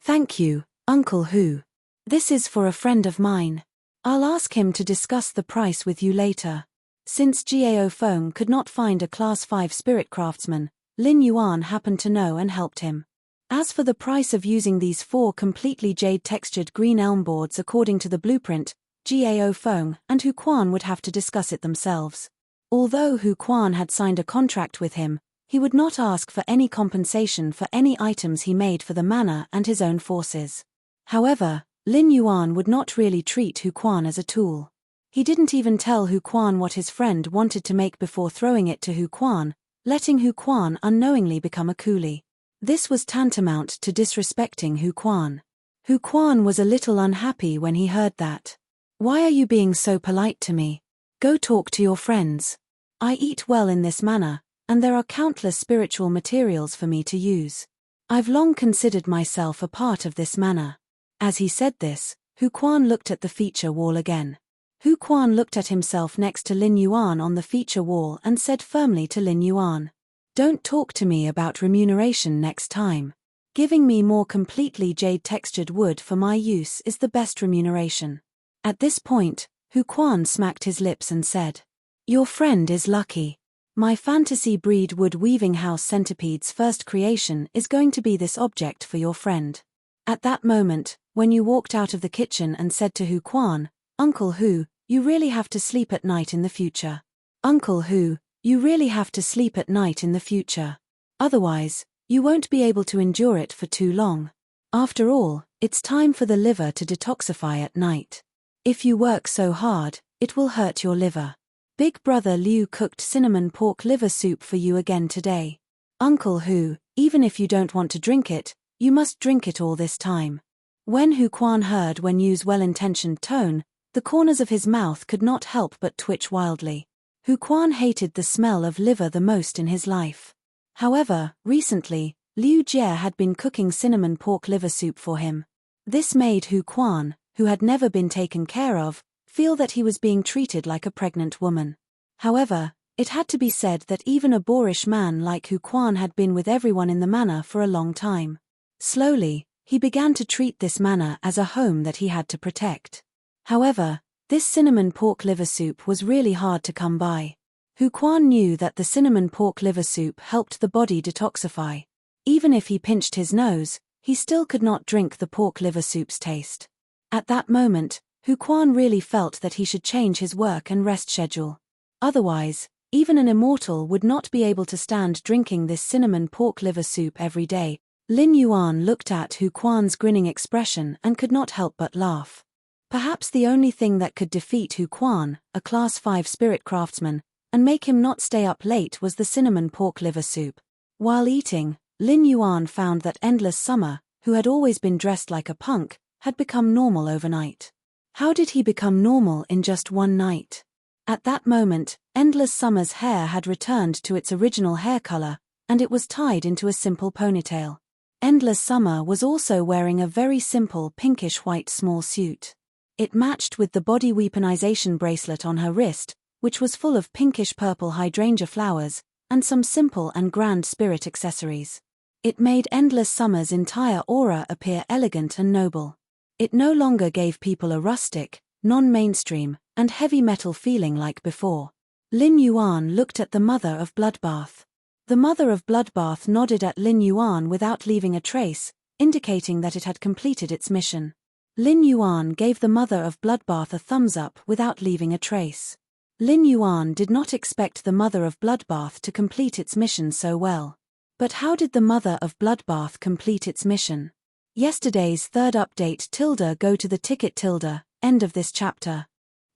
"Thank you, Uncle Hu. This is for a friend of mine. I'll ask him to discuss the price with you later." Since Gao Feng could not find a Class 5 spirit craftsman, Lin Yuan happened to know and helped him. As for the price of using these 4 completely jade-textured green elm boards according to the blueprint, Gao Feng and Hu Quan would have to discuss it themselves. Although Hu Quan had signed a contract with him, he would not ask for any compensation for any items he made for the manor and his own forces. However, Lin Yuan would not really treat Hu Quan as a tool. He didn't even tell Hu Quan what his friend wanted to make before throwing it to Hu Quan, letting Hu Quan unknowingly become a coolie. This was tantamount to disrespecting Hu Quan. Hu Quan was a little unhappy when he heard that. "Why are you being so polite to me? Go talk to your friends. I eat well in this manner, and there are countless spiritual materials for me to use. I've long considered myself a part of this manor." As he said this, Hu Quan looked at the feature wall again. Hu Quan looked at himself next to Lin Yuan on the feature wall and said firmly to Lin Yuan, "Don't talk to me about remuneration next time. Giving me more completely jade-textured wood for my use is the best remuneration." At this point, Hu Quan smacked his lips and said, "Your friend is lucky. My fantasy breed wood weaving house centipede's first creation is going to be this object for your friend." At that moment, when you walked out of the kitchen and said to Hu Quan, "Uncle Hu, you really have to sleep at night in the future. Uncle Hu, you really have to sleep at night in the future. Otherwise, you won't be able to endure it for too long. After all, it's time for the liver to detoxify at night. If you work so hard, it will hurt your liver. Big brother Liu cooked cinnamon pork liver soup for you again today. Uncle Hu, even if you don't want to drink it, you must drink it all this time." When Hu Quan heard Wen Yu's well-intentioned tone, the corners of his mouth could not help but twitch wildly. Hu Quan hated the smell of liver the most in his life. However, recently, Liu Jie had been cooking cinnamon pork liver soup for him. This made Hu Quan, who had never been taken care of, feel that he was being treated like a pregnant woman. However, it had to be said that even a boorish man like Hu Quan had been with everyone in the manor for a long time. Slowly, he began to treat this manor as a home that he had to protect. However, this cinnamon pork liver soup was really hard to come by. Hu Quan knew that the cinnamon pork liver soup helped the body detoxify. Even if he pinched his nose, he still could not drink the pork liver soup's taste. At that moment, Hu Quan really felt that he should change his work and rest schedule. Otherwise, even an immortal would not be able to stand drinking this cinnamon pork liver soup every day. Lin Yuan looked at Hu Quan's grinning expression and could not help but laugh. Perhaps the only thing that could defeat Hu Quan, a Class 5 spirit craftsman, and make him not stay up late was the cinnamon pork liver soup. While eating, Lin Yuan found that Endless Summer, who had always been dressed like a punk, had become normal overnight. How did he become normal in just one night? At that moment, Endless Summer's hair had returned to its original hair color, and it was tied into a simple ponytail. Endless Summer was also wearing a very simple pinkish-white small suit. It matched with the body weaponization bracelet on her wrist, which was full of pinkish-purple hydrangea flowers, and some simple and grand spirit accessories. It made Endless Summer's entire aura appear elegant and noble. It no longer gave people a rustic, non-mainstream, and heavy metal feeling like before. Lin Yuan looked at the mother of Bloodbath. The mother of Bloodbath nodded at Lin Yuan without leaving a trace, indicating that it had completed its mission. Lin Yuan gave the mother of Bloodbath a thumbs up without leaving a trace. Lin Yuan did not expect the mother of Bloodbath to complete its mission so well. But how did the mother of Bloodbath complete its mission? Yesterday's third update tilde go to the ticket tilde, end of this chapter.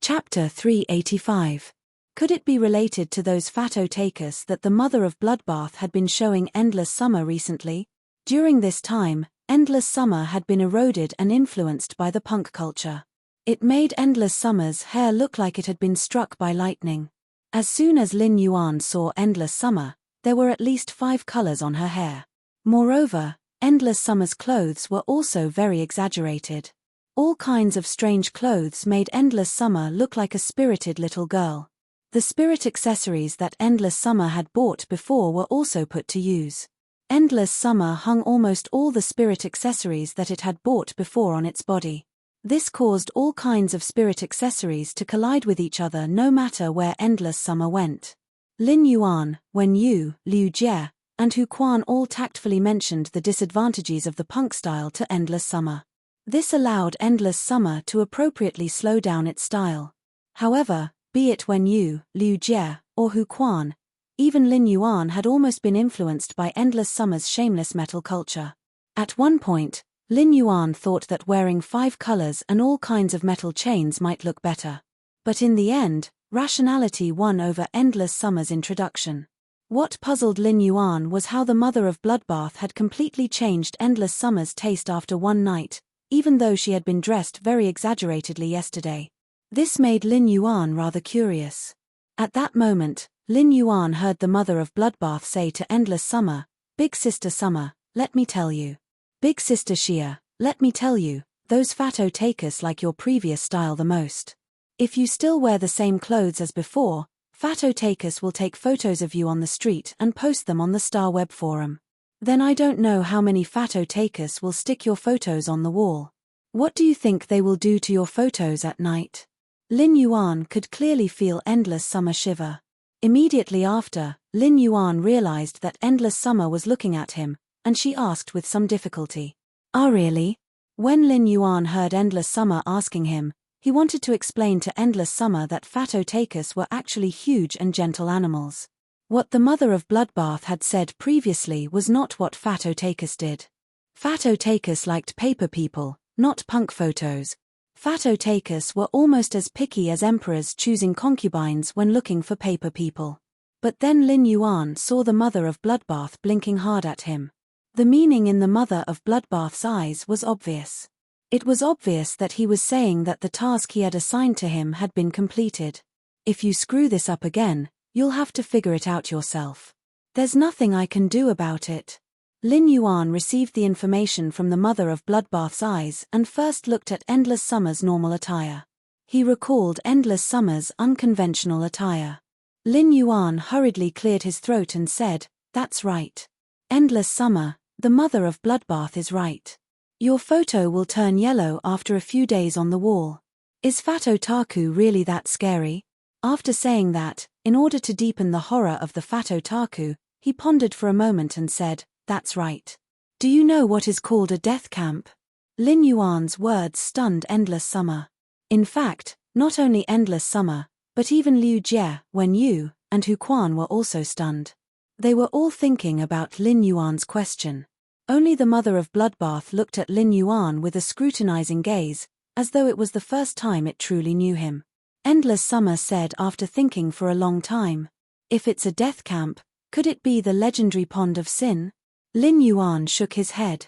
Chapter 385. Could it be related to those Fatotakis that the mother of Bloodbath had been showing Endless Summer recently? During this time, Endless Summer had been eroded and influenced by the punk culture. It made Endless Summer's hair look like it had been struck by lightning. As soon as Lin Yuan saw Endless Summer, there were at least 5 colors on her hair. Moreover, Endless Summer's clothes were also very exaggerated. All kinds of strange clothes made Endless Summer look like a spirited little girl. The spirit accessories that Endless Summer had bought before were also put to use. Endless Summer hung almost all the spirit accessories that it had bought before on its body. This caused all kinds of spirit accessories to collide with each other no matter where Endless Summer went. Lin Yuan, Wen Yu, Liu Jie, and Hu Quan all tactfully mentioned the disadvantages of the punk style to Endless Summer. This allowed Endless Summer to appropriately slow down its style. However, be it Wen Yu, Liu Jie, or Hu Quan, even Lin Yuan had almost been influenced by Endless Summer's shameless metal culture. At one point, Lin Yuan thought that wearing 5 colors and all kinds of metal chains might look better. But in the end, rationality won over Endless Summer's introduction. What puzzled Lin Yuan was how the mother of Bloodbath had completely changed Endless Summer's taste after one night, even though she had been dressed very exaggeratedly yesterday. This made Lin Yuan rather curious. At that moment, Lin Yuan heard the mother of Bloodbath say to Endless Summer, "Big Sister Summer, let me tell you. Big Sister Shia, let me tell you, those Fatotakis like your previous style the most. If you still wear the same clothes as before, Fatotakis will take photos of you on the street and post them on the Star Web forum. Then I don't know how many Fatotakis will stick your photos on the wall. What do you think they will do to your photos at night?" Lin Yuan could clearly feel Endless Summer shiver. Immediately after, Lin Yuan realized that Endless Summer was looking at him, and she asked with some difficulty, "Ah, really?" When Lin Yuan heard Endless Summer asking him, he wanted to explain to Endless Summer that Fatotakis were actually huge and gentle animals. What the mother of Bloodbath had said previously was not what Fatotakis did. Fatotakis liked paper people, not punk photos. Fatotakis were almost as picky as emperors choosing concubines when looking for paper people. But then Lin Yuan saw the mother of Bloodbath blinking hard at him. The meaning in the mother of Bloodbath's eyes was obvious. It was obvious that he was saying that the task he had assigned to him had been completed. "If you screw this up again, you'll have to figure it out yourself. There's nothing I can do about it." Lin Yuan received the information from the mother of Bloodbath's eyes and first looked at Endless Summer's normal attire. He recalled Endless Summer's unconventional attire. Lin Yuan hurriedly cleared his throat and said, "That's right. Endless Summer, the mother of Bloodbath is right. Your photo will turn yellow after a few days on the wall. Is Fatotaku really that scary?" After saying that, in order to deepen the horror of the Fatotaku, he pondered for a moment and said, "That's right. Do you know what is called a death camp?" Lin Yuan's words stunned Endless Summer. In fact, not only Endless Summer, but even Liu Jie, Wen Yu, and Hu Quan were also stunned. They were all thinking about Lin Yuan's question. Only the mother of Bloodbath looked at Lin Yuan with a scrutinizing gaze, as though it was the first time it truly knew him. Endless Summer said after thinking for a long time. If it's a death camp, could it be the legendary Pond of Sin? Lin Yuan shook his head.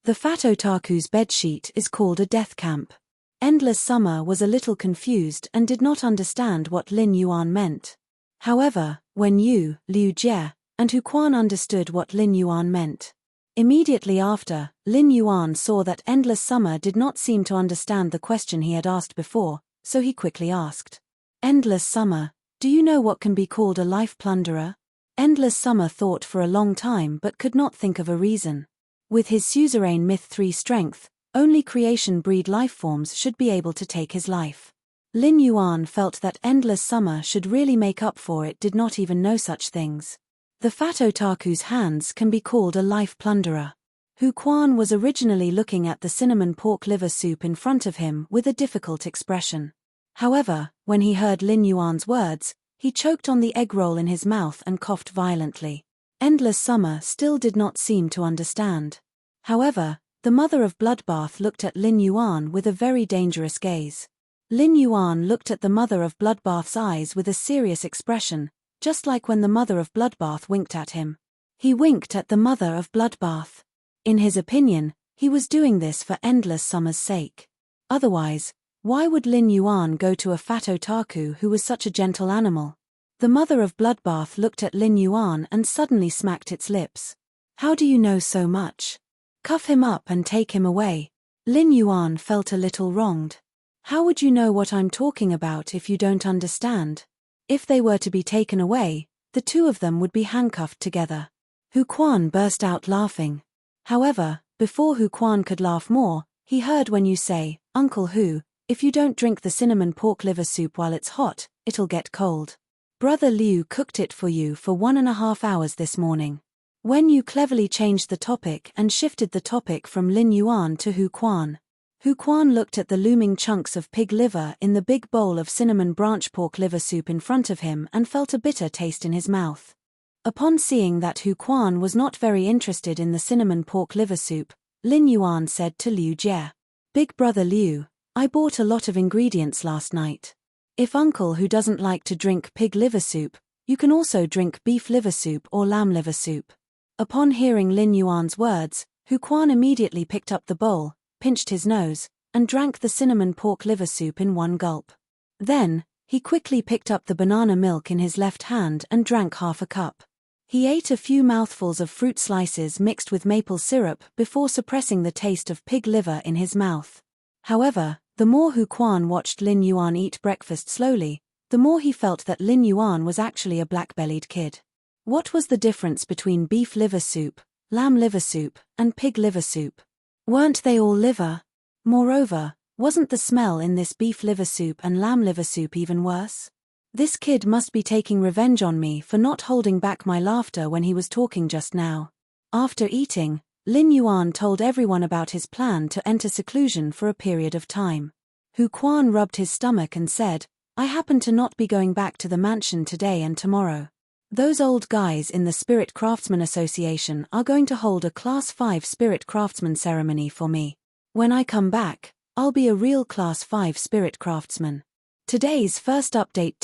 The fat otaku's bedsheet is called a death camp. Endless Summer was a little confused and did not understand what Lin Yuan meant. However, when Yu, Liu Jie, and Hu Quan understood what Lin Yuan meant. Immediately after, Lin Yuan saw that Endless Summer did not seem to understand the question he had asked before, so he quickly asked. Endless Summer, do you know what can be called a life plunderer? Endless Summer thought for a long time but could not think of a reason. With his suzerain myth 3 strength, only creation breed lifeforms should be able to take his life. Lin Yuan felt that Endless Summer should really make up for it did not even know such things. The fat otaku's hands can be called a life plunderer. Hu Quan was originally looking at the cinnamon pork liver soup in front of him with a difficult expression. However, when he heard Lin Yuan's words, he choked on the egg roll in his mouth and coughed violently. Endless Summer still did not seem to understand. However, the mother of Bloodbath looked at Lin Yuan with a very dangerous gaze. Lin Yuan looked at the mother of Bloodbath's eyes with a serious expression, just like when the mother of Bloodbath winked at him. He winked at the mother of Bloodbath. In his opinion, he was doing this for Endless Summer's sake. Otherwise, why would Lin Yuan go to a fat otaku who was such a gentle animal? The mother of Bloodbath looked at Lin Yuan and suddenly smacked its lips. How do you know so much? Cuff him up and take him away. Lin Yuan felt a little wronged. How would you know what I'm talking about if you don't understand? If they were to be taken away, the two of them would be handcuffed together. Hu Quan burst out laughing. However, before Hu Quan could laugh more, he heard when you say, Uncle Hu, if you don't drink the cinnamon pork liver soup while it's hot, it'll get cold. Brother Liu cooked it for you for 1.5 hours this morning. When you cleverly changed the topic and shifted the topic from Lin Yuan to Hu Quan. Hu Quan looked at the looming chunks of pig liver in the big bowl of cinnamon branch pork liver soup in front of him and felt a bitter taste in his mouth. Upon seeing that Hu Quan was not very interested in the cinnamon pork liver soup, Lin Yuan said to Liu Jie, Big brother Liu, I bought a lot of ingredients last night. If Uncle Hu doesn't like to drink pig liver soup, you can also drink beef liver soup or lamb liver soup. Upon hearing Lin Yuan's words, Hu Quan immediately picked up the bowl, pinched his nose, and drank the cinnamon pork liver soup in one gulp. Then, he quickly picked up the banana milk in his left hand and drank half a cup. He ate a few mouthfuls of fruit slices mixed with maple syrup before suppressing the taste of pig liver in his mouth. However, the more Hu Quan watched Lin Yuan eat breakfast slowly, the more he felt that Lin Yuan was actually a black-bellied kid. What was the difference between beef liver soup, lamb liver soup, and pig liver soup? Weren't they all liver? Moreover, wasn't the smell in this beef liver soup and lamb liver soup even worse? This kid must be taking revenge on me for not holding back my laughter when he was talking just now. After eating, Lin Yuan told everyone about his plan to enter seclusion for a period of time. Hu Quan rubbed his stomach and said, I happen to not be going back to the mansion today and tomorrow. Those old guys in the Spirit Craftsman Association are going to hold a Class 5 Spirit Craftsman ceremony for me. When I come back, I'll be a real Class 5 Spirit Craftsman. Today's first update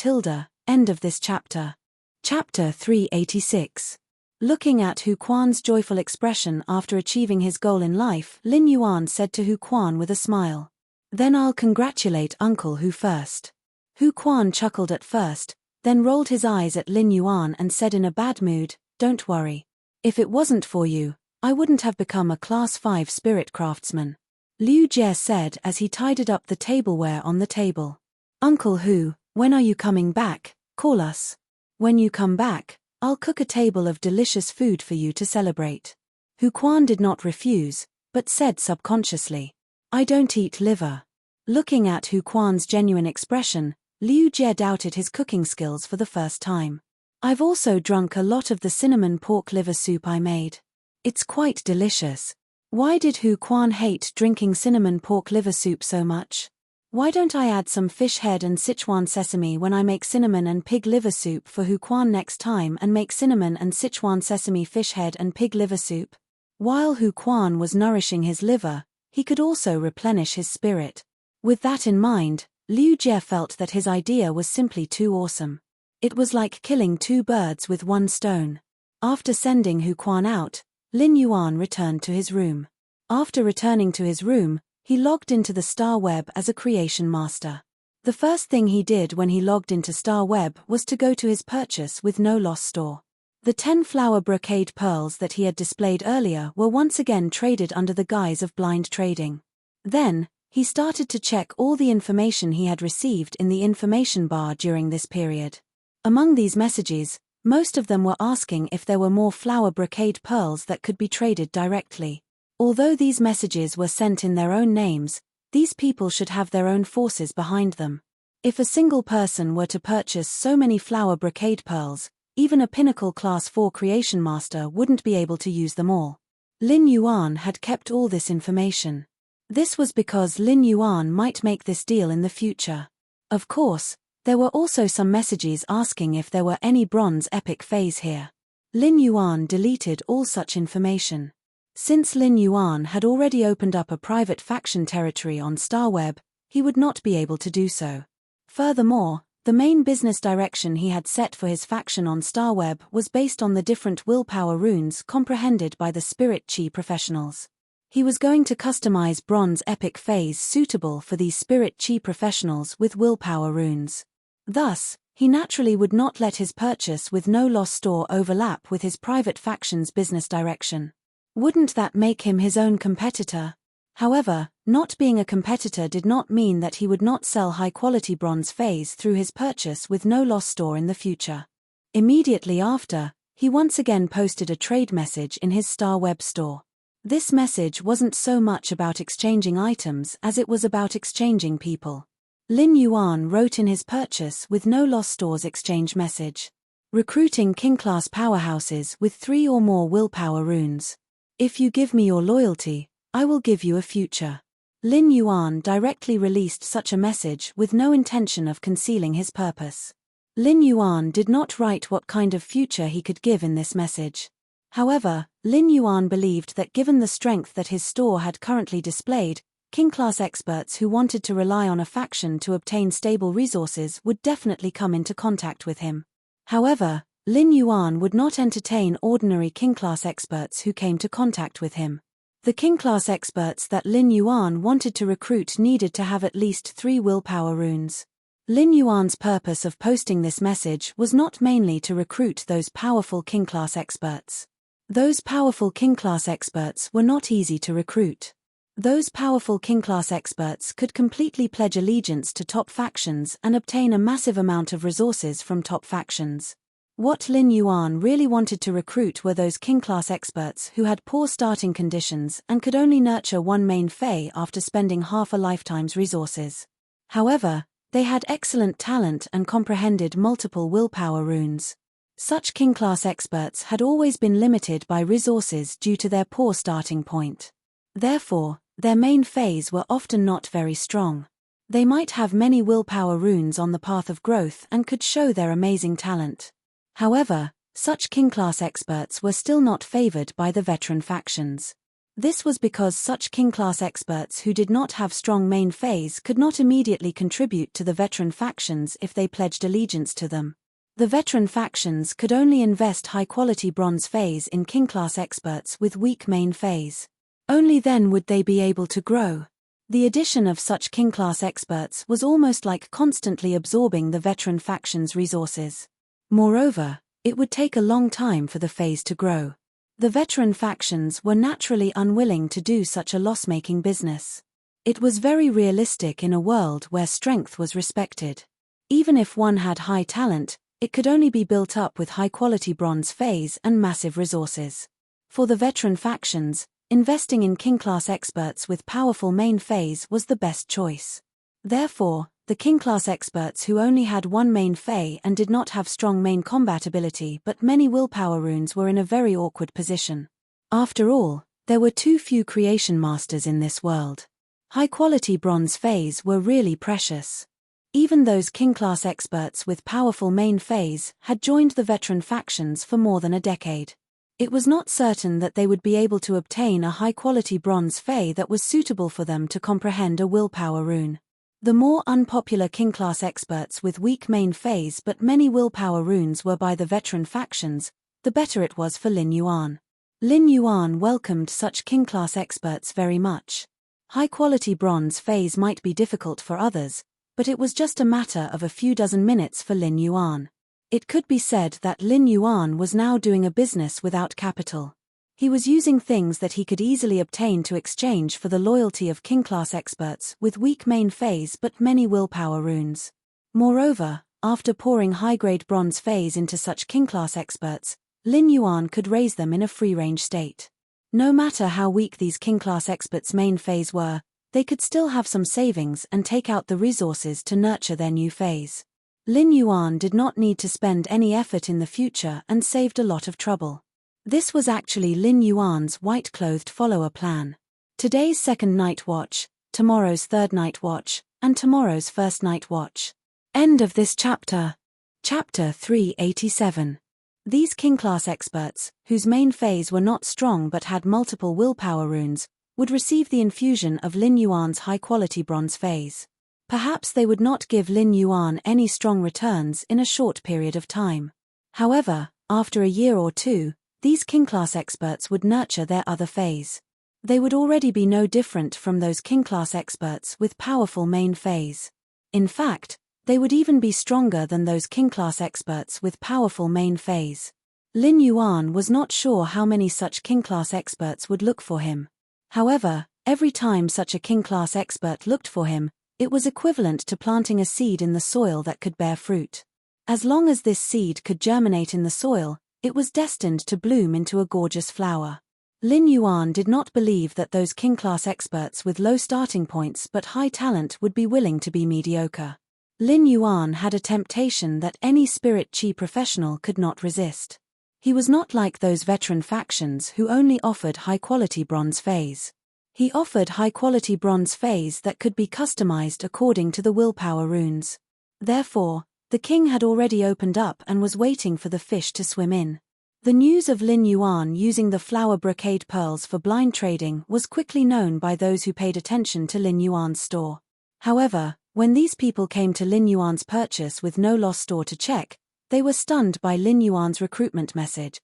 end of this chapter. Chapter 386. Looking at Hu Quan's joyful expression after achieving his goal in life, Lin Yuan said to Hu Quan with a smile. Then I'll congratulate Uncle Hu first. Hu Quan chuckled at first, then rolled his eyes at Lin Yuan and said in a bad mood, Don't worry. If it wasn't for you, I wouldn't have become a Class 5 Spirit Craftsman. Liu Jie said as he tidied up the tableware on the table. Uncle Hu, when are you coming back? Call us. When you come back, I'll cook a table of delicious food for you to celebrate. Hu Quan did not refuse, but said subconsciously, I don't eat liver. Looking at Hu Quan's genuine expression, Liu Jie doubted his cooking skills for the first time. I've also drunk a lot of the cinnamon pork liver soup I made. It's quite delicious. Why did Hu Quan hate drinking cinnamon pork liver soup so much? Why don't I add some fish head and Sichuan sesame when I make cinnamon and pig liver soup for Hu Quan next time and make cinnamon and Sichuan sesame fish head and pig liver soup? While Hu Quan was nourishing his liver, he could also replenish his spirit. With that in mind, Liu Jie felt that his idea was simply too awesome. It was like killing two birds with one stone. After sending Hu Quan out, Lin Yuan returned to his room. After returning to his room, he logged into the Star Web as a creation master. The first thing he did when he logged into Star Web was to go to his purchase with no loss store. The 10 flower brocade pearls that he had displayed earlier were once again traded under the guise of blind trading. Then, he started to check all the information he had received in the information bar during this period. Among these messages, most of them were asking if there were more flower brocade pearls that could be traded directly. Although these messages were sent in their own names, these people should have their own forces behind them. If a single person were to purchase so many flower brocade pearls, even a pinnacle class 4 creation master wouldn't be able to use them all. Lin Yuan had kept all this information. This was because Lin Yuan might make this deal in the future. Of course, there were also some messages asking if there were any bronze epic phase here. Lin Yuan deleted all such information. Since Lin Yuan had already opened up a private faction territory on StarWeb, he would not be able to do so. Furthermore, the main business direction he had set for his faction on StarWeb was based on the different willpower runes comprehended by the Spirit Chi professionals. He was going to customize bronze epic phase suitable for these Spirit Chi professionals with willpower runes. Thus, he naturally would not let his purchase with no loss store overlap with his private faction's business direction. Wouldn't that make him his own competitor? However, not being a competitor did not mean that he would not sell high-quality bronze phase through his purchase with no loss store in the future. Immediately after, he once again posted a trade message in his Star Web store. This message wasn't so much about exchanging items as it was about exchanging people. Lin Yuan wrote in his purchase with no loss store's exchange message. Recruiting king-class powerhouses with 3 or more willpower runes. If you give me your loyalty, I will give you a future. Lin Yuan directly released such a message with no intention of concealing his purpose. Lin Yuan did not write what kind of future he could give in this message. However, Lin Yuan believed that given the strength that his store had currently displayed, king-class experts who wanted to rely on a faction to obtain stable resources would definitely come into contact with him. However, Lin Yuan would not entertain ordinary king-class experts who came to contact with him. The king-class experts that Lin Yuan wanted to recruit needed to have at least 3 willpower runes. Lin Yuan's purpose of posting this message was not mainly to recruit those powerful king-class experts. Those powerful king-class experts were not easy to recruit. Those powerful king-class experts could completely pledge allegiance to top factions and obtain a massive amount of resources from top factions. What Lin Yuan really wanted to recruit were those king-class experts who had poor starting conditions and could only nurture one main Fey after spending half a lifetime's resources. However, they had excellent talent and comprehended multiple willpower runes. Such king-class experts had always been limited by resources due to their poor starting point. Therefore, their main Feys were often not very strong. They might have many willpower runes on the path of growth and could show their amazing talent. However, such king-class experts were still not favored by the veteran factions. This was because such king-class experts who did not have strong main Feys could not immediately contribute to the veteran factions if they pledged allegiance to them. The veteran factions could only invest high-quality bronze Feys in king-class experts with weak main Feys. Only then would they be able to grow. The addition of such king-class experts was almost like constantly absorbing the veteran factions' resources. Moreover, it would take a long time for the Feys to grow. The veteran factions were naturally unwilling to do such a loss-making business. It was very realistic in a world where strength was respected. Even if one had high talent, it could only be built up with high-quality bronze Feys and massive resources. For the veteran factions, investing in king-class experts with powerful main Feys was the best choice. Therefore, the king-class experts who only had one main Fey and did not have strong main combat ability but many willpower runes were in a very awkward position. After all, there were too few creation masters in this world. High-quality bronze Feys were really precious. Even those king-class experts with powerful main Feys had joined the veteran factions for more than a decade. It was not certain that they would be able to obtain a high-quality bronze fey that was suitable for them to comprehend a willpower rune. The more unpopular king-class experts with weak main feys but many willpower runes were by the veteran factions, the better it was for Lin Yuan. Lin Yuan welcomed such king-class experts very much. High-quality bronze feys might be difficult for others, but it was just a matter of a few dozen minutes for Lin Yuan. It could be said that Lin Yuan was now doing a business without capital. He was using things that he could easily obtain to exchange for the loyalty of king-class experts with weak main feys but many willpower runes. Moreover, after pouring high-grade bronze feys into such king-class experts, Lin Yuan could raise them in a free-range state. No matter how weak these king-class experts' main feys were, they could still have some savings and take out the resources to nurture their new feys. Lin Yuan did not need to spend any effort in the future and saved a lot of trouble. This was actually Lin Yuan's white-clothed follower plan. Today's second night watch, tomorrow's third night watch, and tomorrow's first night watch. End of this chapter. Chapter 387. These king-class experts, whose main feys were not strong but had multiple willpower runes, would receive the infusion of Lin Yuan's high-quality bronze feys. Perhaps they would not give Lin Yuan any strong returns in a short period of time. However, after a year or two, these king-class experts would nurture their other feys. They would already be no different from those king-class experts with powerful main feys. In fact, they would even be stronger than those king-class experts with powerful main feys. Lin Yuan was not sure how many such king-class experts would look for him. However, every time such a king-class expert looked for him, it was equivalent to planting a seed in the soil that could bear fruit. As long as this seed could germinate in the soil, it was destined to bloom into a gorgeous flower. Lin Yuan did not believe that those king-class experts with low starting points but high talent would be willing to be mediocre. Lin Yuan had a temptation that any spirit chi professional could not resist. He was not like those veteran factions who only offered high-quality bronze feys. He offered high-quality bronze feys that could be customized according to the willpower runes. Therefore, the king had already opened up and was waiting for the fish to swim in. The news of Lin Yuan using the flower brocade pearls for blind trading was quickly known by those who paid attention to Lin Yuan's store. However, when these people came to Lin Yuan's purchase with no loss store to check, they were stunned by Lin Yuan's recruitment message.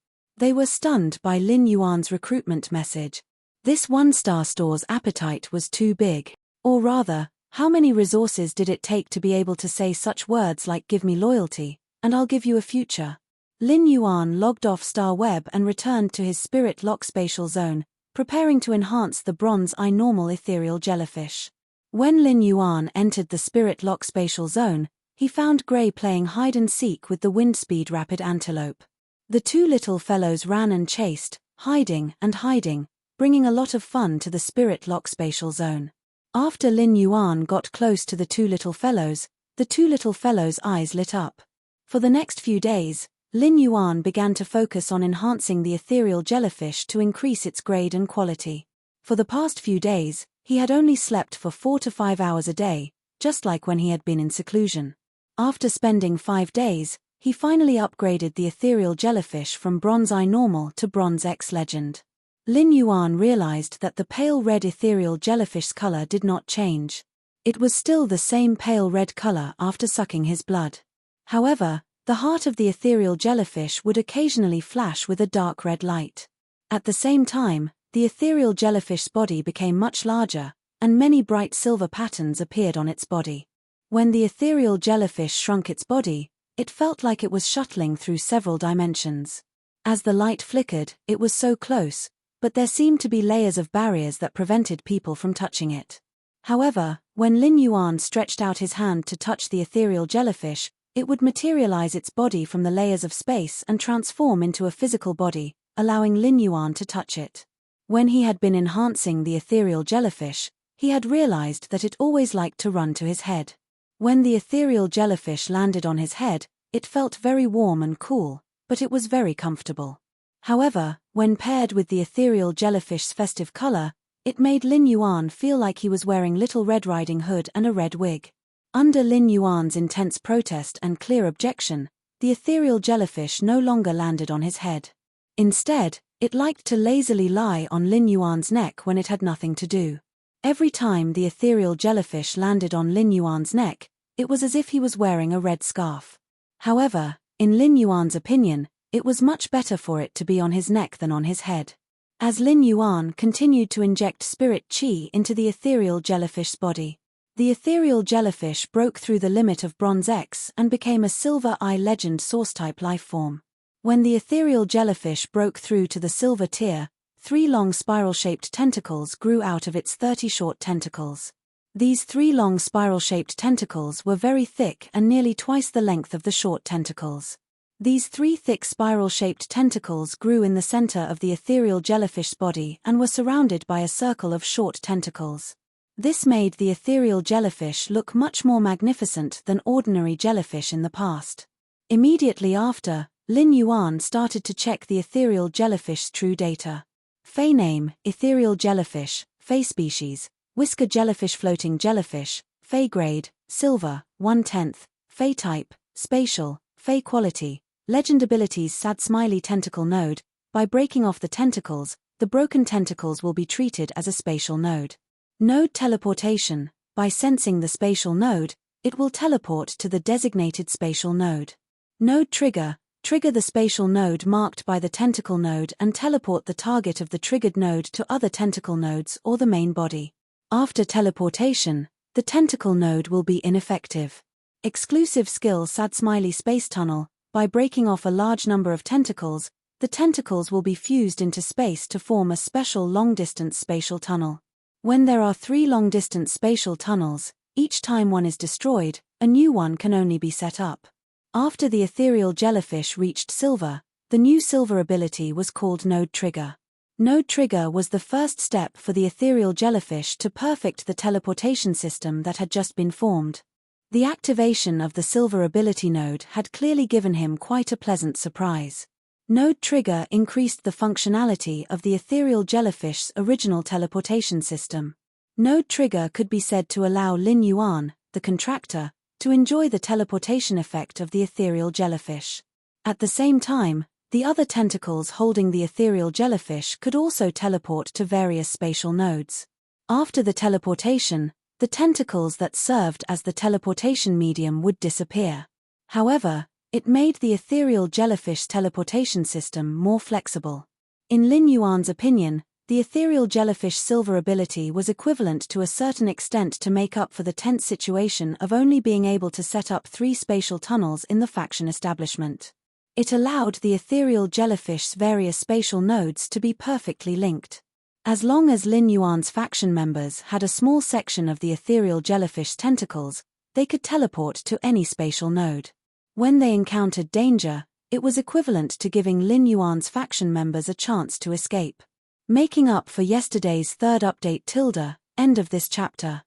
This one-star store's appetite was too big. Or rather, how many resources did it take to be able to say such words like "give me loyalty, and I'll give you a future"? Lin Yuan logged off Star Web and returned to his spirit lock spatial zone, preparing to enhance the bronze eye normal ethereal jellyfish. When Lin Yuan entered the spirit lock spatial zone, he found Gray playing hide-and-seek with the wind-speed rapid antelope. The two little fellows ran and chased, hiding and hiding, bringing a lot of fun to the spirit lock spatial zone. After Lin Yuan got close to the two little fellows' eyes lit up. For the next few days, Lin Yuan began to focus on enhancing the ethereal jellyfish to increase its grade and quality. For the past few days, he had only slept for 4 to 5 hours a day, just like when he had been in seclusion. After spending 5 days, he finally upgraded the ethereal jellyfish from Bronze Eye Normal to Bronze X Legend. Lin Yuan realized that the pale red ethereal jellyfish's color did not change. It was still the same pale red color after sucking his blood. However, the heart of the ethereal jellyfish would occasionally flash with a dark red light. At the same time, the ethereal jellyfish's body became much larger, and many bright silver patterns appeared on its body. When the ethereal jellyfish shrunk its body, it felt like it was shuttling through several dimensions. As the light flickered, it was so close, but there seemed to be layers of barriers that prevented people from touching it. However, when Lin Yuan stretched out his hand to touch the ethereal jellyfish, it would materialize its body from the layers of space and transform into a physical body, allowing Lin Yuan to touch it. When he had been enhancing the ethereal jellyfish, he had realized that it always liked to run to his head. When the ethereal jellyfish landed on his head, it felt very warm and cool, but it was very comfortable. However, when paired with the ethereal jellyfish's festive color, it made Lin Yuan feel like he was wearing Little Red Riding Hood and a red wig. Under Lin Yuan's intense protest and clear objection, the ethereal jellyfish no longer landed on his head. Instead, It liked to lazily lie on Lin Yuan's neck when it had nothing to do. Every time the ethereal jellyfish landed on Lin Yuan's neck, it was as if he was wearing a red scarf. However, in Lin Yuan's opinion, it was much better for it to be on his neck than on his head. As Lin Yuan continued to inject spirit qi into the ethereal jellyfish's body, the ethereal jellyfish broke through the limit of Bronze X and became a Silver I Legend Source-type lifeform. When the ethereal jellyfish broke through to the silver tier, 3 long spiral-shaped tentacles grew out of its 30 short tentacles. These 3 long spiral-shaped tentacles were very thick and nearly twice the length of the short tentacles. These 3 thick spiral-shaped tentacles grew in the center of the ethereal jellyfish's body and were surrounded by a circle of short tentacles. This made the ethereal jellyfish look much more magnificent than ordinary jellyfish in the past. Immediately after, Lin Yuan started to check the ethereal jellyfish's true data. Fey name, ethereal jellyfish, Fey species, whisker jellyfish, floating jellyfish, Fey grade, silver, 1/10, Fey type, spatial, Fey quality, legend abilities. Sad smiley tentacle node. By breaking off the tentacles, the broken tentacles will be treated as a spatial node. Node teleportation. By sensing the spatial node, it will teleport to the designated spatial node. Node trigger. Trigger the spatial node marked by the tentacle node and teleport the target of the triggered node to other tentacle nodes or the main body. After teleportation, the tentacle node will be ineffective. Exclusive skill. Sad smiley space tunnel. By breaking off a large number of tentacles, the tentacles will be fused into space to form a special long-distance spatial tunnel. When there are 3 long-distance spatial tunnels, each time one is destroyed, a new one can only be set up. After the ethereal jellyfish reached silver, the new silver ability was called Node Trigger. Node Trigger was the first step for the ethereal jellyfish to perfect the teleportation system that had just been formed. The activation of the silver ability node had clearly given him quite a pleasant surprise. Node Trigger increased the functionality of the ethereal jellyfish's original teleportation system. Node Trigger could be said to allow Lin Yuan, the contractor, to enjoy the teleportation effect of the ethereal jellyfish. At the same time, the other tentacles holding the ethereal jellyfish could also teleport to various spatial nodes. After the teleportation, the tentacles that served as the teleportation medium would disappear. However, it made the ethereal jellyfish teleportation system more flexible. In Lin Yuan's opinion, the ethereal jellyfish silver ability was equivalent to a certain extent to make up for the tense situation of only being able to set up 3 spatial tunnels in the faction establishment. It allowed the ethereal jellyfish's various spatial nodes to be perfectly linked. As long as Lin Yuan's faction members had a small section of the ethereal jellyfish tentacles, they could teleport to any spatial node. When they encountered danger, it was equivalent to giving Lin Yuan's faction members a chance to escape. Making up for yesterday's 3rd update. End of this chapter.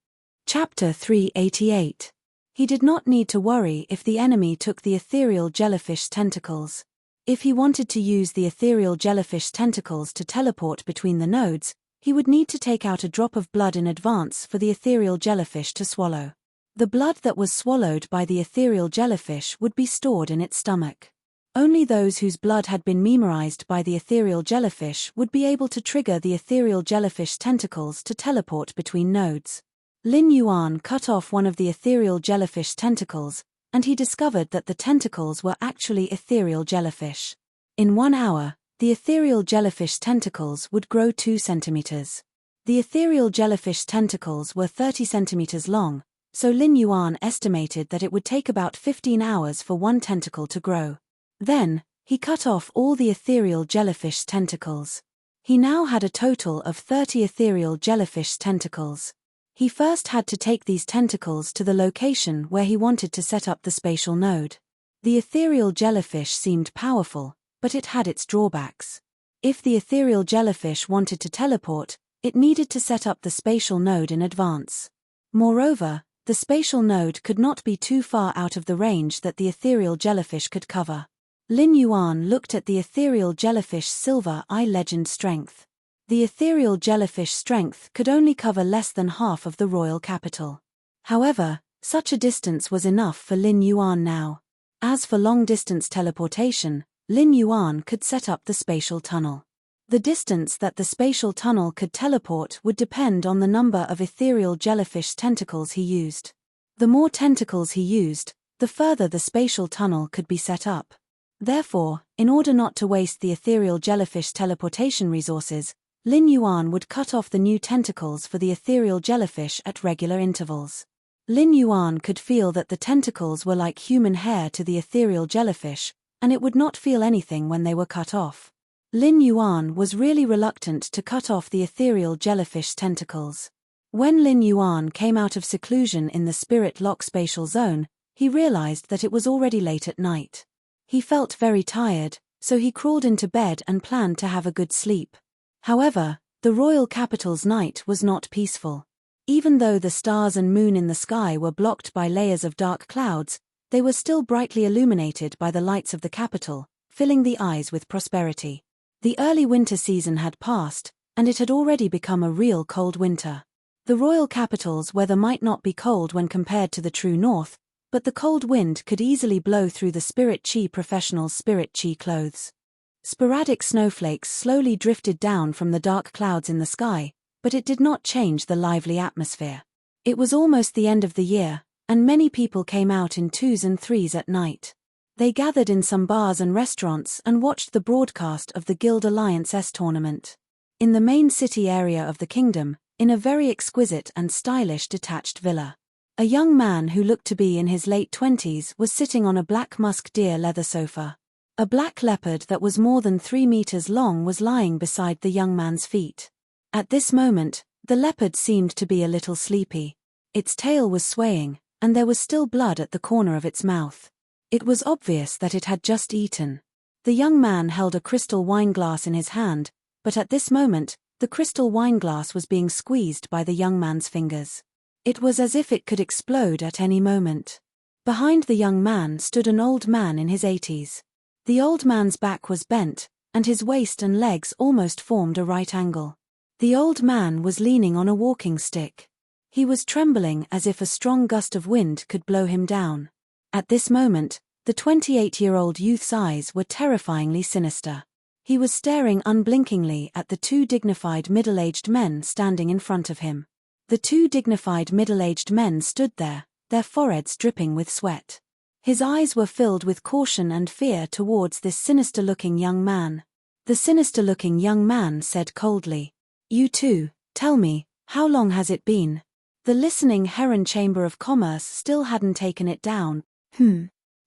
Chapter 388. He did not need to worry if the enemy took the ethereal jellyfish tentacles. If he wanted to use the ethereal jellyfish tentacles to teleport between the nodes, he would need to take out a drop of blood in advance for the ethereal jellyfish to swallow. The blood that was swallowed by the ethereal jellyfish would be stored in its stomach. Only those whose blood had been memorized by the ethereal jellyfish would be able to trigger the ethereal jellyfish tentacles to teleport between nodes. Lin Yuan cut off one of the ethereal jellyfish tentacles, and he discovered that the tentacles were actually ethereal jellyfish. In 1 hour, the ethereal jellyfish tentacles would grow 2 centimeters. The ethereal jellyfish tentacles were 30 centimeters long, so Lin Yuan estimated that it would take about 15 hours for one tentacle to grow. Then, he cut off all the ethereal jellyfish tentacles. He now had a total of 30 ethereal jellyfish tentacles. He first had to take these tentacles to the location where he wanted to set up the spatial node. The ethereal jellyfish seemed powerful, but it had its drawbacks. If the ethereal jellyfish wanted to teleport, it needed to set up the spatial node in advance. Moreover, the spatial node could not be too far out of the range that the ethereal jellyfish could cover. Lin Yuan looked at the ethereal jellyfish Silver I Legend strength. The ethereal jellyfish strength could only cover less than half of the royal capital. However, such a distance was enough for Lin Yuan now. As for long-distance teleportation, Lin Yuan could set up the spatial tunnel. The distance that the spatial tunnel could teleport would depend on the number of ethereal jellyfish tentacles he used. The more tentacles he used, the further the spatial tunnel could be set up. Therefore, in order not to waste the ethereal jellyfish teleportation resources, Lin Yuan would cut off the new tentacles for the ethereal jellyfish at regular intervals. Lin Yuan could feel that the tentacles were like human hair to the ethereal jellyfish, and it would not feel anything when they were cut off. Lin Yuan was really reluctant to cut off the ethereal jellyfish tentacles. When Lin Yuan came out of seclusion in the spirit lock spatial zone, he realized that it was already late at night. He felt very tired, so he crawled into bed and planned to have a good sleep. However, the royal capital's night was not peaceful. Even though the stars and moon in the sky were blocked by layers of dark clouds, they were still brightly illuminated by the lights of the capital, filling the eyes with prosperity. The early winter season had passed, and it had already become a real cold winter. The royal capital's weather might not be cold when compared to the true north, but the cold wind could easily blow through the Spirit Chi professionals' Spirit Chi clothes. Sporadic snowflakes slowly drifted down from the dark clouds in the sky, but it did not change the lively atmosphere. It was almost the end of the year, and many people came out in twos and threes at night. They gathered in some bars and restaurants and watched the broadcast of the Guild Alliance's tournament. In the main city area of the kingdom, in a very exquisite and stylish detached villa, a young man who looked to be in his late 20s was sitting on a black musk deer leather sofa. A black leopard that was more than 3 meters long was lying beside the young man's feet. At this moment, the leopard seemed to be a little sleepy. Its tail was swaying, and there was still blood at the corner of its mouth. It was obvious that it had just eaten. The young man held a crystal wine glass in his hand, but at this moment, the crystal wine glass was being squeezed by the young man's fingers. It was as if it could explode at any moment. Behind the young man stood an old man in his 80s. The old man's back was bent, and his waist and legs almost formed a right angle. The old man was leaning on a walking stick. He was trembling as if a strong gust of wind could blow him down. At this moment, the 28-year-old youth's eyes were terrifyingly sinister. He was staring unblinkingly at the 2 dignified middle-aged men standing in front of him. The 2 dignified middle-aged men stood there, their foreheads dripping with sweat. His eyes were filled with caution and fear towards this sinister-looking young man. The sinister-looking young man said coldly, "You two, tell me, how long has it been?" The listening Heron Chamber of Commerce still hadn't taken it down.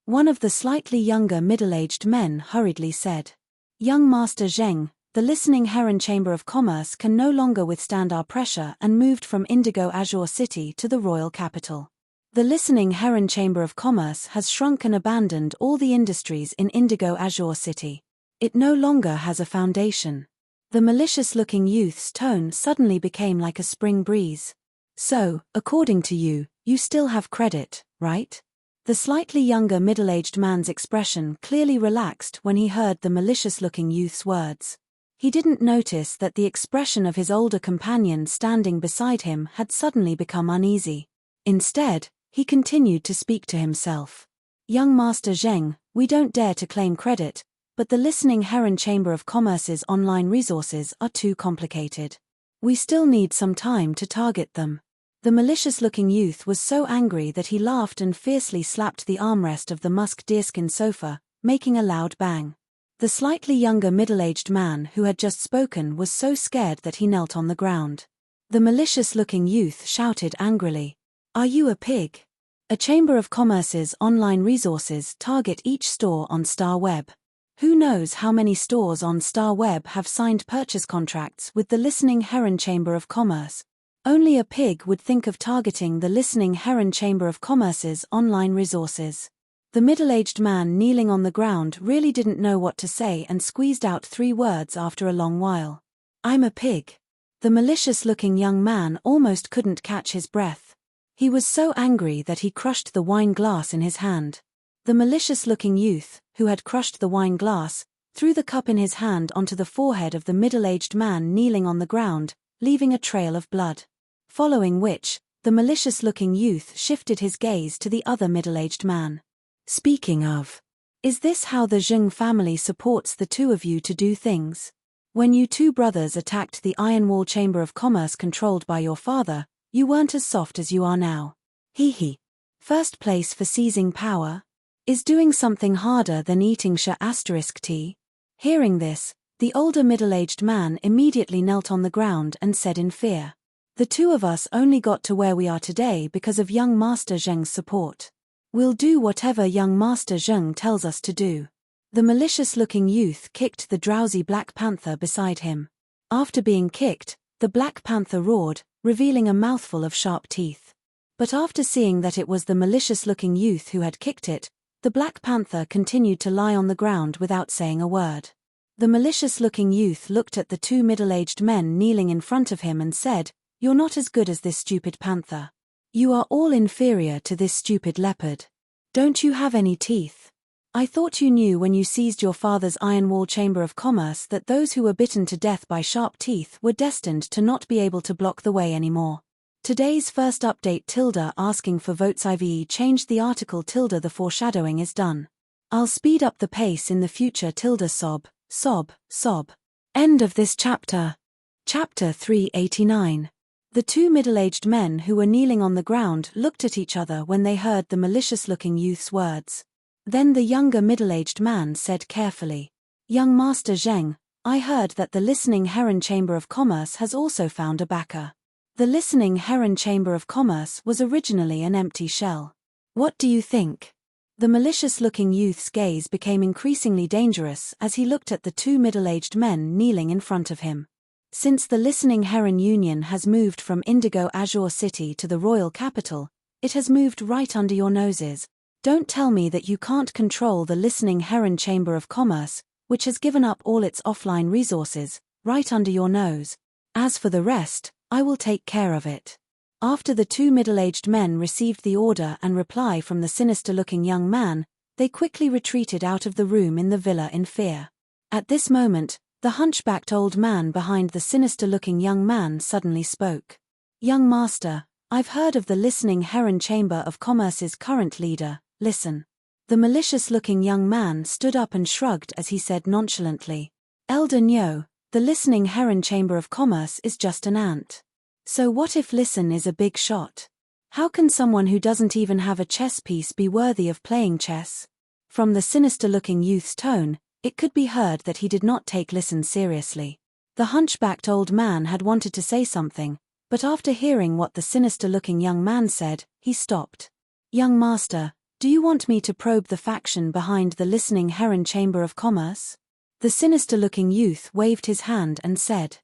One of the slightly younger middle-aged men hurriedly said, "Young Master Zheng, the listening Heron Chamber of Commerce can no longer withstand our pressure and moved from Indigo Azure City to the royal capital. The listening Heron Chamber of Commerce has shrunk and abandoned all the industries in Indigo Azure City. It no longer has a foundation." The malicious-looking youth's tone suddenly became like a spring breeze. "So, according to you, you still have credit, right?" The slightly younger middle-aged man's expression clearly relaxed when he heard the malicious-looking youth's words. He didn't notice that the expression of his older companion standing beside him had suddenly become uneasy. Instead, he continued to speak to himself. "Young Master Zheng, we don't dare to claim credit, but the listening Heron Chamber of Commerce's online resources are too complicated. We still need some time to target them." The malicious-looking youth was so angry that he laughed and fiercely slapped the armrest of the musk deerskin sofa, making a loud bang. The slightly younger middle-aged man who had just spoken was so scared that he knelt on the ground. The malicious-looking youth shouted angrily, "Are you a pig? A Chamber of Commerce's online resources target each store on Star Web. Who knows how many stores on Star Web have signed purchase contracts with the listening Heron Chamber of Commerce? Only a pig would think of targeting the listening Heron Chamber of Commerce's online resources." The middle-aged man kneeling on the ground really didn't know what to say and squeezed out 3 words after a long while. "I'm a pig." The malicious-looking young man almost couldn't catch his breath. He was so angry that he crushed the wine glass in his hand. The malicious-looking youth, who had crushed the wine glass, threw the cup in his hand onto the forehead of the middle-aged man kneeling on the ground, leaving a trail of blood. Following which, the malicious-looking youth shifted his gaze to the other middle-aged man. "Speaking of, is this how the Zheng family supports the 2 of you to do things?" When you two brothers attacked the Iron Wall Chamber of Commerce controlled by your father, you weren't as soft as you are now. Hee hee. First place for seizing power? Is doing something harder than eating tea? Hearing this, the older middle-aged man immediately knelt on the ground and said in fear, "The two of us only got to where we are today because of young Master Zheng's support. We'll do whatever young Master Zheng tells us to do." The malicious-looking youth kicked the drowsy Black Panther beside him. After being kicked, the Black Panther roared, revealing a mouthful of sharp teeth. But after seeing that it was the malicious-looking youth who had kicked it, the Black Panther continued to lie on the ground without saying a word. The malicious-looking youth looked at the two middle-aged men kneeling in front of him and said, "You're not as good as this stupid panther. You are all inferior to this stupid leopard. Don't you have any teeth? I thought you knew when you seized your father's Iron Wall Chamber of Commerce that those who were bitten to death by sharp teeth were destined to not be able to block the way anymore." Today's first update asking for votes. IVE changed the article the foreshadowing is done. I'll speed up the pace in the future. Sob, sob, sob. End of this chapter. Chapter 389. The two middle-aged men who were kneeling on the ground looked at each other when they heard the malicious-looking youth's words. Then the younger middle-aged man said carefully, "Young Master Zheng, I heard that the Listening Heron Chamber of Commerce has also found a backer. The Listening Heron Chamber of Commerce was originally an empty shell. What do you think?" The malicious-looking youth's gaze became increasingly dangerous as he looked at the two middle-aged men kneeling in front of him. Since the Listening Heron Union has moved from Indigo Azure City to the royal capital, it has moved right under your noses. Don't tell me that you can't control the Listening Heron Chamber of Commerce, which has given up all its offline resources, right under your nose. As for the rest, I will take care of it. After the two middle-aged men received the order and reply from the sinister-looking young man, they quickly retreated out of the room in the villa in fear. At this moment, the hunchbacked old man behind the sinister-looking young man suddenly spoke. "Young master, I've heard of the Listening Heron Chamber of Commerce's current leader. Listen." The malicious-looking young man stood up and shrugged as he said nonchalantly, "Elder Nyo, the Listening Heron Chamber of Commerce is just an ant. So what if Listen is a big shot? How can someone who doesn't even have a chess piece be worthy of playing chess?" From the sinister-looking youth's tone, it could be heard that he did not take Listen seriously. The hunchbacked old man had wanted to say something, but after hearing what the sinister-looking young man said, he stopped. "Young master, do you want me to probe the faction behind the Listening Heron Chamber of Commerce?" The sinister-looking youth waved his hand and said,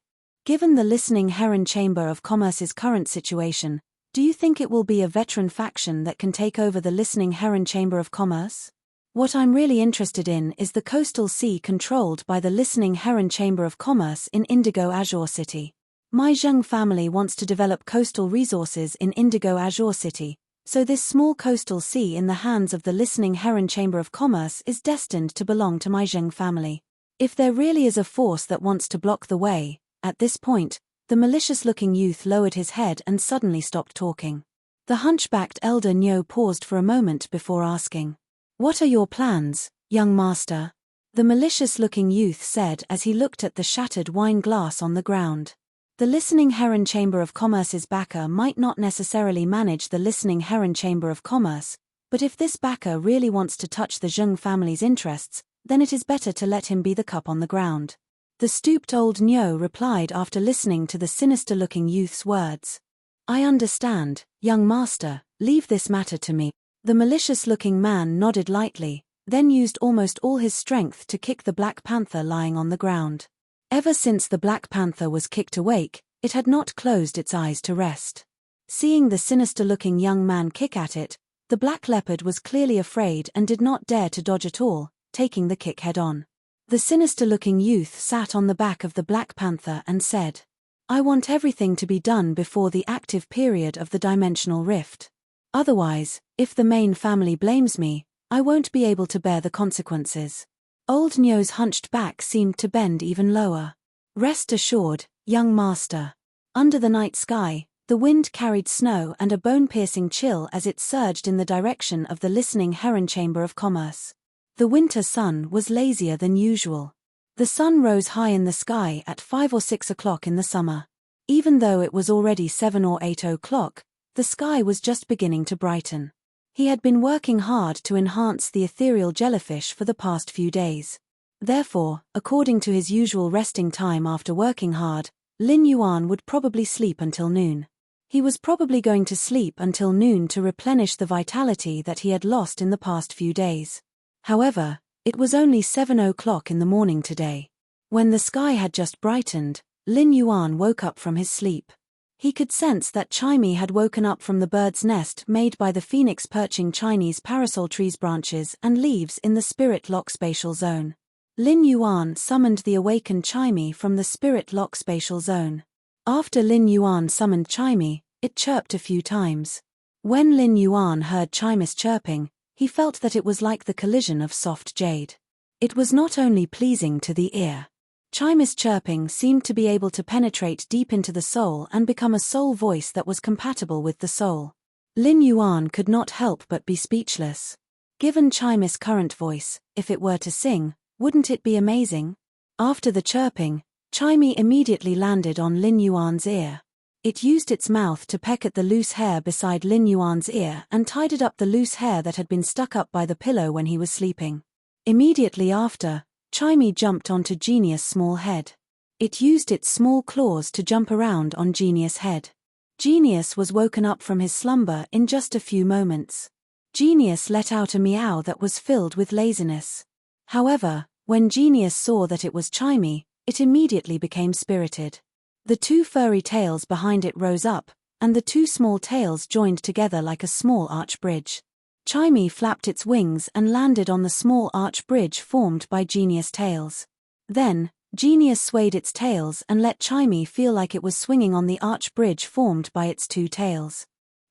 "Given the Listening Heron Chamber of Commerce's current situation, do you think it will be a veteran faction that can take over the Listening Heron Chamber of Commerce? What I'm really interested in is the coastal sea controlled by the Listening Heron Chamber of Commerce in Indigo Azure City. My Zheng family wants to develop coastal resources in Indigo Azure City, so this small coastal sea in the hands of the Listening Heron Chamber of Commerce is destined to belong to my Zheng family. If there really is a force that wants to block the way..." At this point, the malicious-looking youth lowered his head and suddenly stopped talking. The hunchbacked elder Nyo paused for a moment before asking, "What are your plans, young master?" The malicious-looking youth said as he looked at the shattered wine glass on the ground. The Listening Heron Chamber of Commerce's backer might not necessarily manage the Listening Heron Chamber of Commerce, but if this backer really wants to touch the Zheng family's interests, then it is better to let him be the cup on the ground. The stooped old Nyo replied after listening to the sinister-looking youth's words. "I understand, young master, leave this matter to me." The malicious-looking man nodded lightly, then used almost all his strength to kick the Black Panther lying on the ground. Ever since the Black Panther was kicked awake, it had not closed its eyes to rest. Seeing the sinister-looking young man kick at it, the black leopard was clearly afraid and did not dare to dodge at all, taking the kick head-on. The sinister-looking youth sat on the back of the Black Panther and said, "I want everything to be done before the active period of the dimensional rift. Otherwise, if the main family blames me, I won't be able to bear the consequences." Old Nyo's hunched back seemed to bend even lower. "Rest assured, young master." Under the night sky, the wind carried snow and a bone-piercing chill as it surged in the direction of the Listening Heron Chamber of Commerce. The winter sun was lazier than usual. The sun rose high in the sky at 5 or 6 o'clock in the summer. Even though it was already 7 or 8 o'clock, the sky was just beginning to brighten. He had been working hard to enhance the ethereal jellyfish for the past few days. Therefore, according to his usual resting time after working hard, Lin Yuan would probably sleep until noon. He was probably going to sleep until noon to replenish the vitality that he had lost in the past few days. However, it was only 7 o'clock in the morning today. When the sky had just brightened, Lin Yuan woke up from his sleep. He could sense that Chimey had woken up from the bird's nest made by the phoenix perching Chinese parasol trees branches and leaves in the spirit lock spatial zone. Lin Yuan summoned the awakened Chimey from the spirit lock spatial zone. After Lin Yuan summoned Chimey, it chirped a few times. When Lin Yuan heard Chimey's chirping, he felt that it was like the collision of soft jade. It was not only pleasing to the ear. Chimey's chirping seemed to be able to penetrate deep into the soul and become a soul voice that was compatible with the soul. Lin Yuan could not help but be speechless. Given Chimey's current voice, if it were to sing, wouldn't it be amazing? After the chirping, Chimey immediately landed on Lin Yuan's ear. It used its mouth to peck at the loose hair beside Lin Yuan's ear and tidied up the loose hair that had been stuck up by the pillow when he was sleeping. Immediately after, Chimey jumped onto Genius' small head. It used its small claws to jump around on Genius' head. Genius was woken up from his slumber in just a few moments. Genius let out a meow that was filled with laziness. However, when Genius saw that it was Chimey, it immediately became spirited. The two furry tails behind it rose up, and the two small tails joined together like a small arch bridge. Chimey flapped its wings and landed on the small arch bridge formed by Genius' tails. Then, Genius swayed its tails and let Chimey feel like it was swinging on the arch bridge formed by its two tails.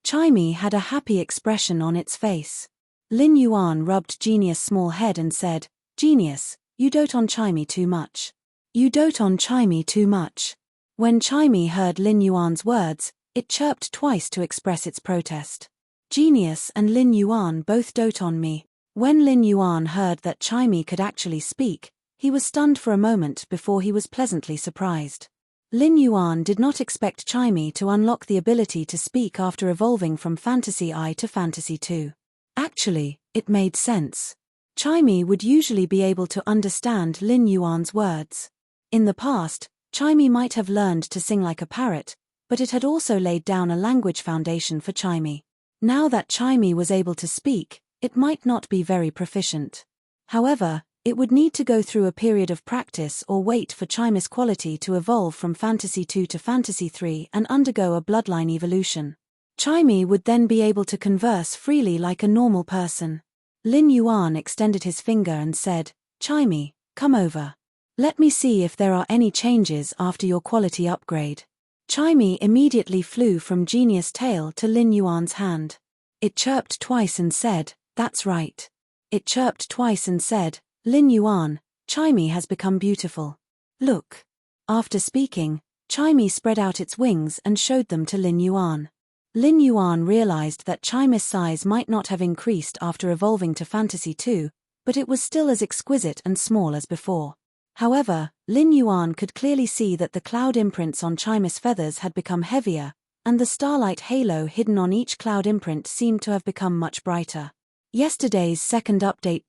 Chimey had a happy expression on its face. Lin Yuan rubbed Genius' small head and said, "Genius, you dote on Chimey too much. You dote on Chimey too much." When Chimey heard Lin Yuan's words, it chirped twice to express its protest. "Genius and Lin Yuan both dote on me." When Lin Yuan heard that Chimey could actually speak, he was stunned for a moment before he was pleasantly surprised. Lin Yuan did not expect Chimey to unlock the ability to speak after evolving from Fantasy I to Fantasy II. Actually, it made sense. Chimey would usually be able to understand Lin Yuan's words. In the past, Chimey might have learned to sing like a parrot, but it had also laid down a language foundation for Chimey. Now that Chimey was able to speak, it might not be very proficient. However, it would need to go through a period of practice or wait for Chimey's quality to evolve from Fantasy II to Fantasy III and undergo a bloodline evolution. Chimey would then be able to converse freely like a normal person. Lin Yuan extended his finger and said, "Chimey, come over. Let me see if there are any changes after your quality upgrade." Chimey immediately flew from Genius' tail to Lin Yuan's hand. It chirped twice and said, "That's right." It chirped twice and said, "Lin Yuan, Chimey has become beautiful. Look." After speaking, Chimey spread out its wings and showed them to Lin Yuan. Lin Yuan realized that Chimey's size might not have increased after evolving to Fantasy II, but it was still as exquisite and small as before. However, Lin Yuan could clearly see that the cloud imprints on Chimey's feathers had become heavier, and the starlight halo hidden on each cloud imprint seemed to have become much brighter. Yesterday's second update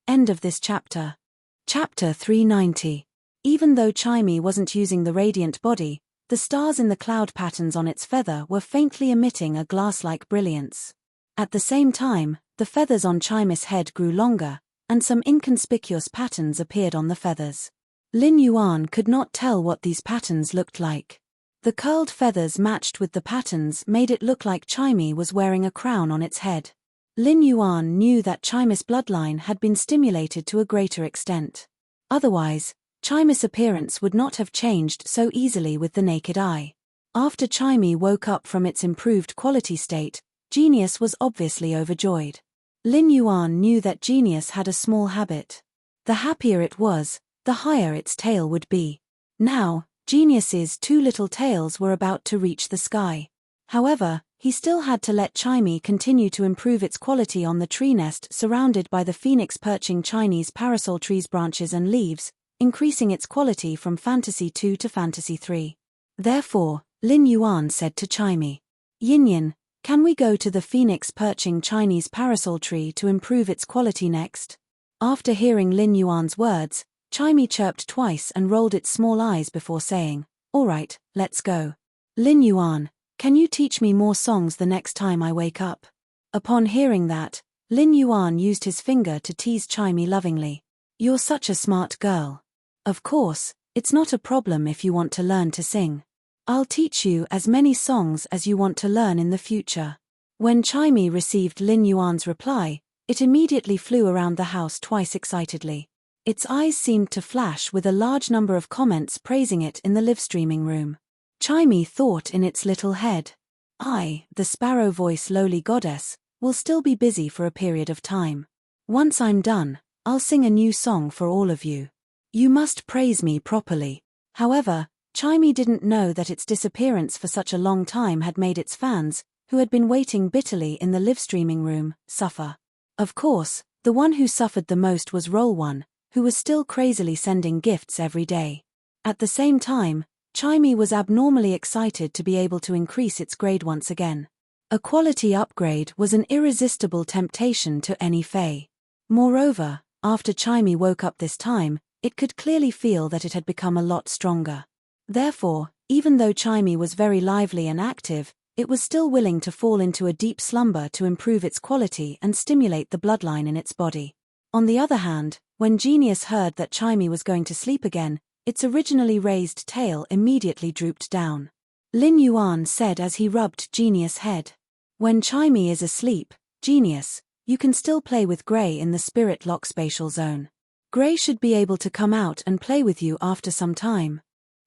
end of this chapter. Chapter 390. Even though Chimey wasn't using the radiant body, the stars in the cloud patterns on its feather were faintly emitting a glass-like brilliance. At the same time, the feathers on Chimey's head grew longer, and some inconspicuous patterns appeared on the feathers. Lin Yuan could not tell what these patterns looked like. The curled feathers matched with the patterns made it look like Chimey was wearing a crown on its head. Lin Yuan knew that Chimey's bloodline had been stimulated to a greater extent. Otherwise, Chimey's appearance would not have changed so easily with the naked eye. After Chimey woke up from its improved quality state, Genius was obviously overjoyed. Lin Yuan knew that Genius had a small habit. The happier it was, the higher its tail would be. Now, Genius's two little tails were about to reach the sky. However, he still had to let Chimey continue to improve its quality on the tree nest surrounded by the phoenix perching Chinese parasol trees branches and leaves, increasing its quality from Fantasy 2 to Fantasy 3. Therefore, Lin Yuan said to Chimey, "Yin, can we go to the phoenix perching Chinese parasol tree to improve its quality next?" After hearing Lin Yuan's words, Chimey chirped twice and rolled its small eyes before saying, "All right, let's go. Lin Yuan, can you teach me more songs the next time I wake up?" Upon hearing that, Lin Yuan used his finger to tease Chimey lovingly. "You're such a smart girl. Of course, it's not a problem if you want to learn to sing. I'll teach you as many songs as you want to learn in the future." When Chimey received Lin Yuan's reply, it immediately flew around the house twice excitedly. Its eyes seemed to flash with a large number of comments praising it in the live-streaming room. Chimey thought in its little head, "I, the sparrow voice lowly goddess, will still be busy for a period of time. Once I'm done, I'll sing a new song for all of you. You must praise me properly." However, Chimey didn't know that its disappearance for such a long time had made its fans, who had been waiting bitterly in the live-streaming room, suffer. Of course, the one who suffered the most was Roll One, who was still crazily sending gifts every day. At the same time, Chimey was abnormally excited to be able to increase its grade once again. A quality upgrade was an irresistible temptation to any fae. Moreover, after Chimey woke up this time, it could clearly feel that it had become a lot stronger. Therefore, even though Chimey was very lively and active, it was still willing to fall into a deep slumber to improve its quality and stimulate the bloodline in its body. On the other hand, when Genius heard that Chimey was going to sleep again, its originally raised tail immediately drooped down. Lin Yuan said as he rubbed Genius' head, "When Chimey is asleep, Genius, you can still play with Grey in the spirit lock spatial zone. Grey should be able to come out and play with you after some time."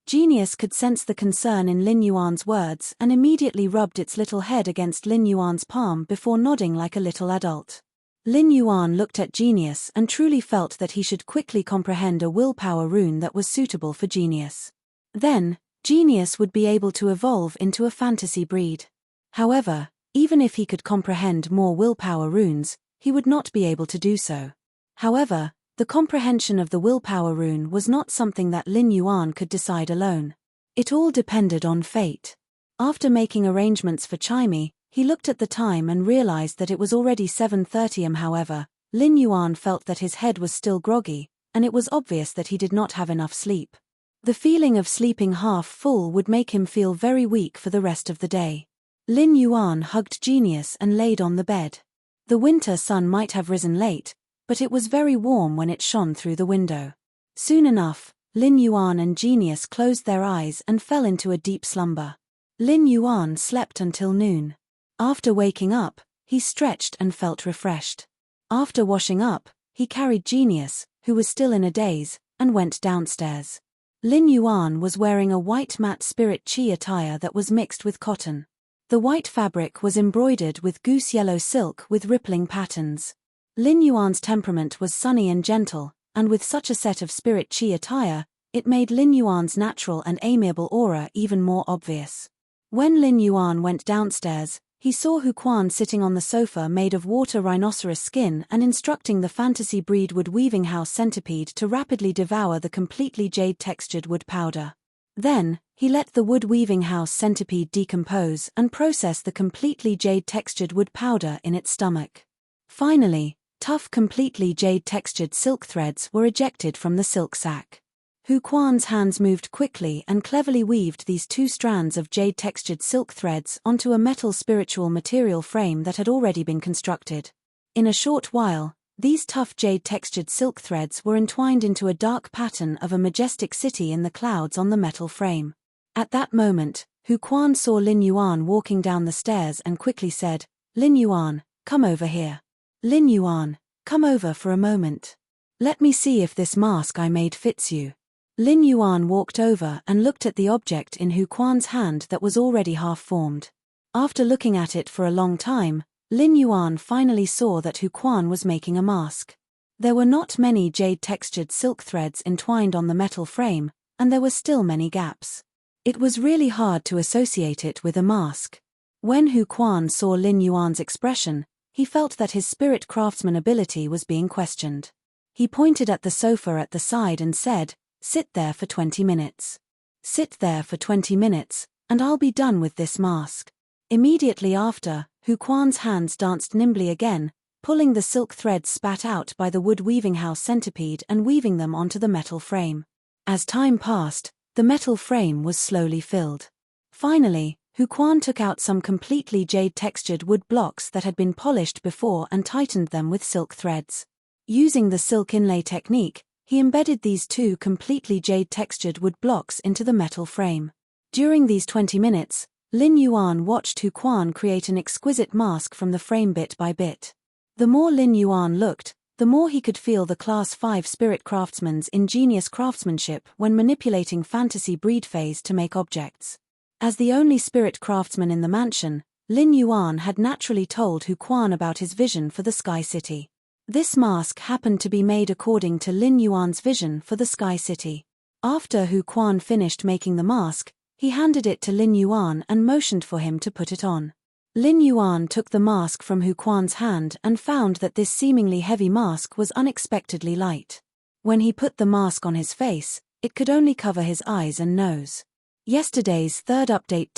Genius could sense the concern in Lin Yuan's words and immediately rubbed its little head against Lin Yuan's palm before nodding like a little adult. Lin Yuan looked at Genius and truly felt that he should quickly comprehend a willpower rune that was suitable for Genius. Then, Genius would be able to evolve into a fantasy breed. However, even if he could comprehend more willpower runes, he would not be able to do so. However, the comprehension of the willpower rune was not something that Lin Yuan could decide alone. It all depended on fate. After making arrangements for Chimey, he looked at the time and realized that it was already 7:30 am. However, Lin Yuan felt that his head was still groggy, and it was obvious that he did not have enough sleep. The feeling of sleeping half full would make him feel very weak for the rest of the day. Lin Yuan hugged Genius and laid on the bed. The winter sun might have risen late, but it was very warm when it shone through the window. Soon enough, Lin Yuan and Genius closed their eyes and fell into a deep slumber. Lin Yuan slept until noon. After waking up, he stretched and felt refreshed. After washing up, he carried Genius, who was still in a daze, and went downstairs. Lin Yuan was wearing a white matte spirit chi attire that was mixed with cotton. The white fabric was embroidered with goose yellow silk with rippling patterns. Lin Yuan's temperament was sunny and gentle, and with such a set of spirit chi attire, it made Lin Yuan's natural and amiable aura even more obvious. When Lin Yuan went downstairs, he saw Hu Quan sitting on the sofa made of water rhinoceros skin and instructing the fantasy breed wood weaving house centipede to rapidly devour the completely jade-textured wood powder. Then, he let the wood weaving house centipede decompose and process the completely jade-textured wood powder in its stomach. Finally, tough completely jade-textured silk threads were ejected from the silk sac. Hu Quan's hands moved quickly and cleverly weaved these two strands of jade-textured silk threads onto a metal spiritual material frame that had already been constructed. In a short while, these tough jade-textured silk threads were entwined into a dark pattern of a majestic city in the clouds on the metal frame. At that moment, Hu Quan saw Lin Yuan walking down the stairs and quickly said, "Lin Yuan, come over here. Lin Yuan, come over for a moment. Let me see if this mask I made fits you." Lin Yuan walked over and looked at the object in Hu Quan's hand that was already half-formed. After looking at it for a long time, Lin Yuan finally saw that Hu Quan was making a mask. There were not many jade-textured silk threads entwined on the metal frame, and there were still many gaps. It was really hard to associate it with a mask. When Hu Quan saw Lin Yuan's expression, he felt that his spirit craftsman ability was being questioned. He pointed at the sofa at the side and said, "Sit there for 20 minutes. Sit there for 20 minutes, and I'll be done with this mask." Immediately after, Hu Quan's hands danced nimbly again, pulling the silk threads spat out by the wood weaving house centipede and weaving them onto the metal frame. As time passed, the metal frame was slowly filled. Finally, Hu Quan took out some completely jade-textured wood blocks that had been polished before and tightened them with silk threads. Using the silk inlay technique, he embedded these two completely jade-textured wood blocks into the metal frame. During these 20 minutes, Lin Yuan watched Hu Quan create an exquisite mask from the frame bit by bit. The more Lin Yuan looked, the more he could feel the Class 5 spirit craftsman's ingenious craftsmanship when manipulating fantasy breed phase to make objects. As the only spirit craftsman in the mansion, Lin Yuan had naturally told Hu Quan about his vision for the Sky City. This mask happened to be made according to Lin Yuan's vision for the Sky City. After Hu Quan finished making the mask, he handed it to Lin Yuan and motioned for him to put it on. Lin Yuan took the mask from Hu Quan's hand and found that this seemingly heavy mask was unexpectedly light. When he put the mask on his face, it could only cover his eyes and nose. Yesterday's third update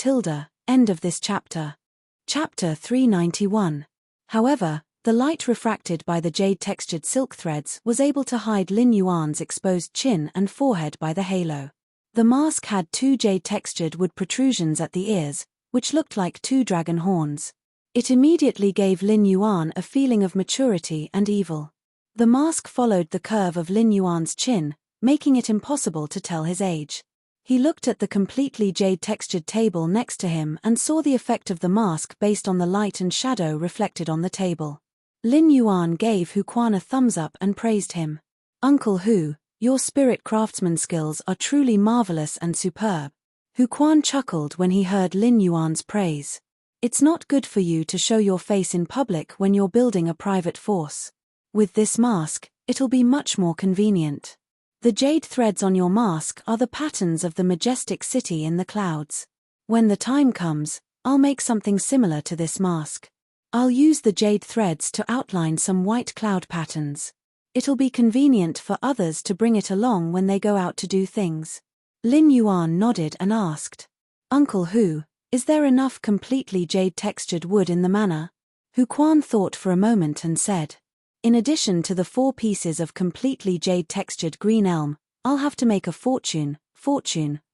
end of this chapter. Chapter 391. However, the light refracted by the jade-textured silk threads was able to hide Lin Yuan's exposed chin and forehead by the halo. The mask had two jade-textured wood protrusions at the ears, which looked like two dragon horns. It immediately gave Lin Yuan a feeling of maturity and evil. The mask followed the curve of Lin Yuan's chin, making it impossible to tell his age. He looked at the completely jade-textured table next to him and saw the effect of the mask based on the light and shadow reflected on the table. Lin Yuan gave Hu Quan a thumbs up and praised him. "Uncle Hu, your spirit craftsman skills are truly marvelous and superb." Hu Quan chuckled when he heard Lin Yuan's praise. "It's not good for you to show your face in public when you're building a private force. With this mask, it'll be much more convenient. The jade threads on your mask are the patterns of the majestic city in the clouds. When the time comes, I'll make something similar to this mask. I'll use the jade threads to outline some white cloud patterns. It'll be convenient for others to bring it along when they go out to do things." Lin Yuan nodded and asked, "Uncle Hu, is there enough completely jade-textured wood in the manor?" Hu Quan thought for a moment and said, "In addition to the 4 pieces of completely jade-textured green elm, I'll have to make a fortune,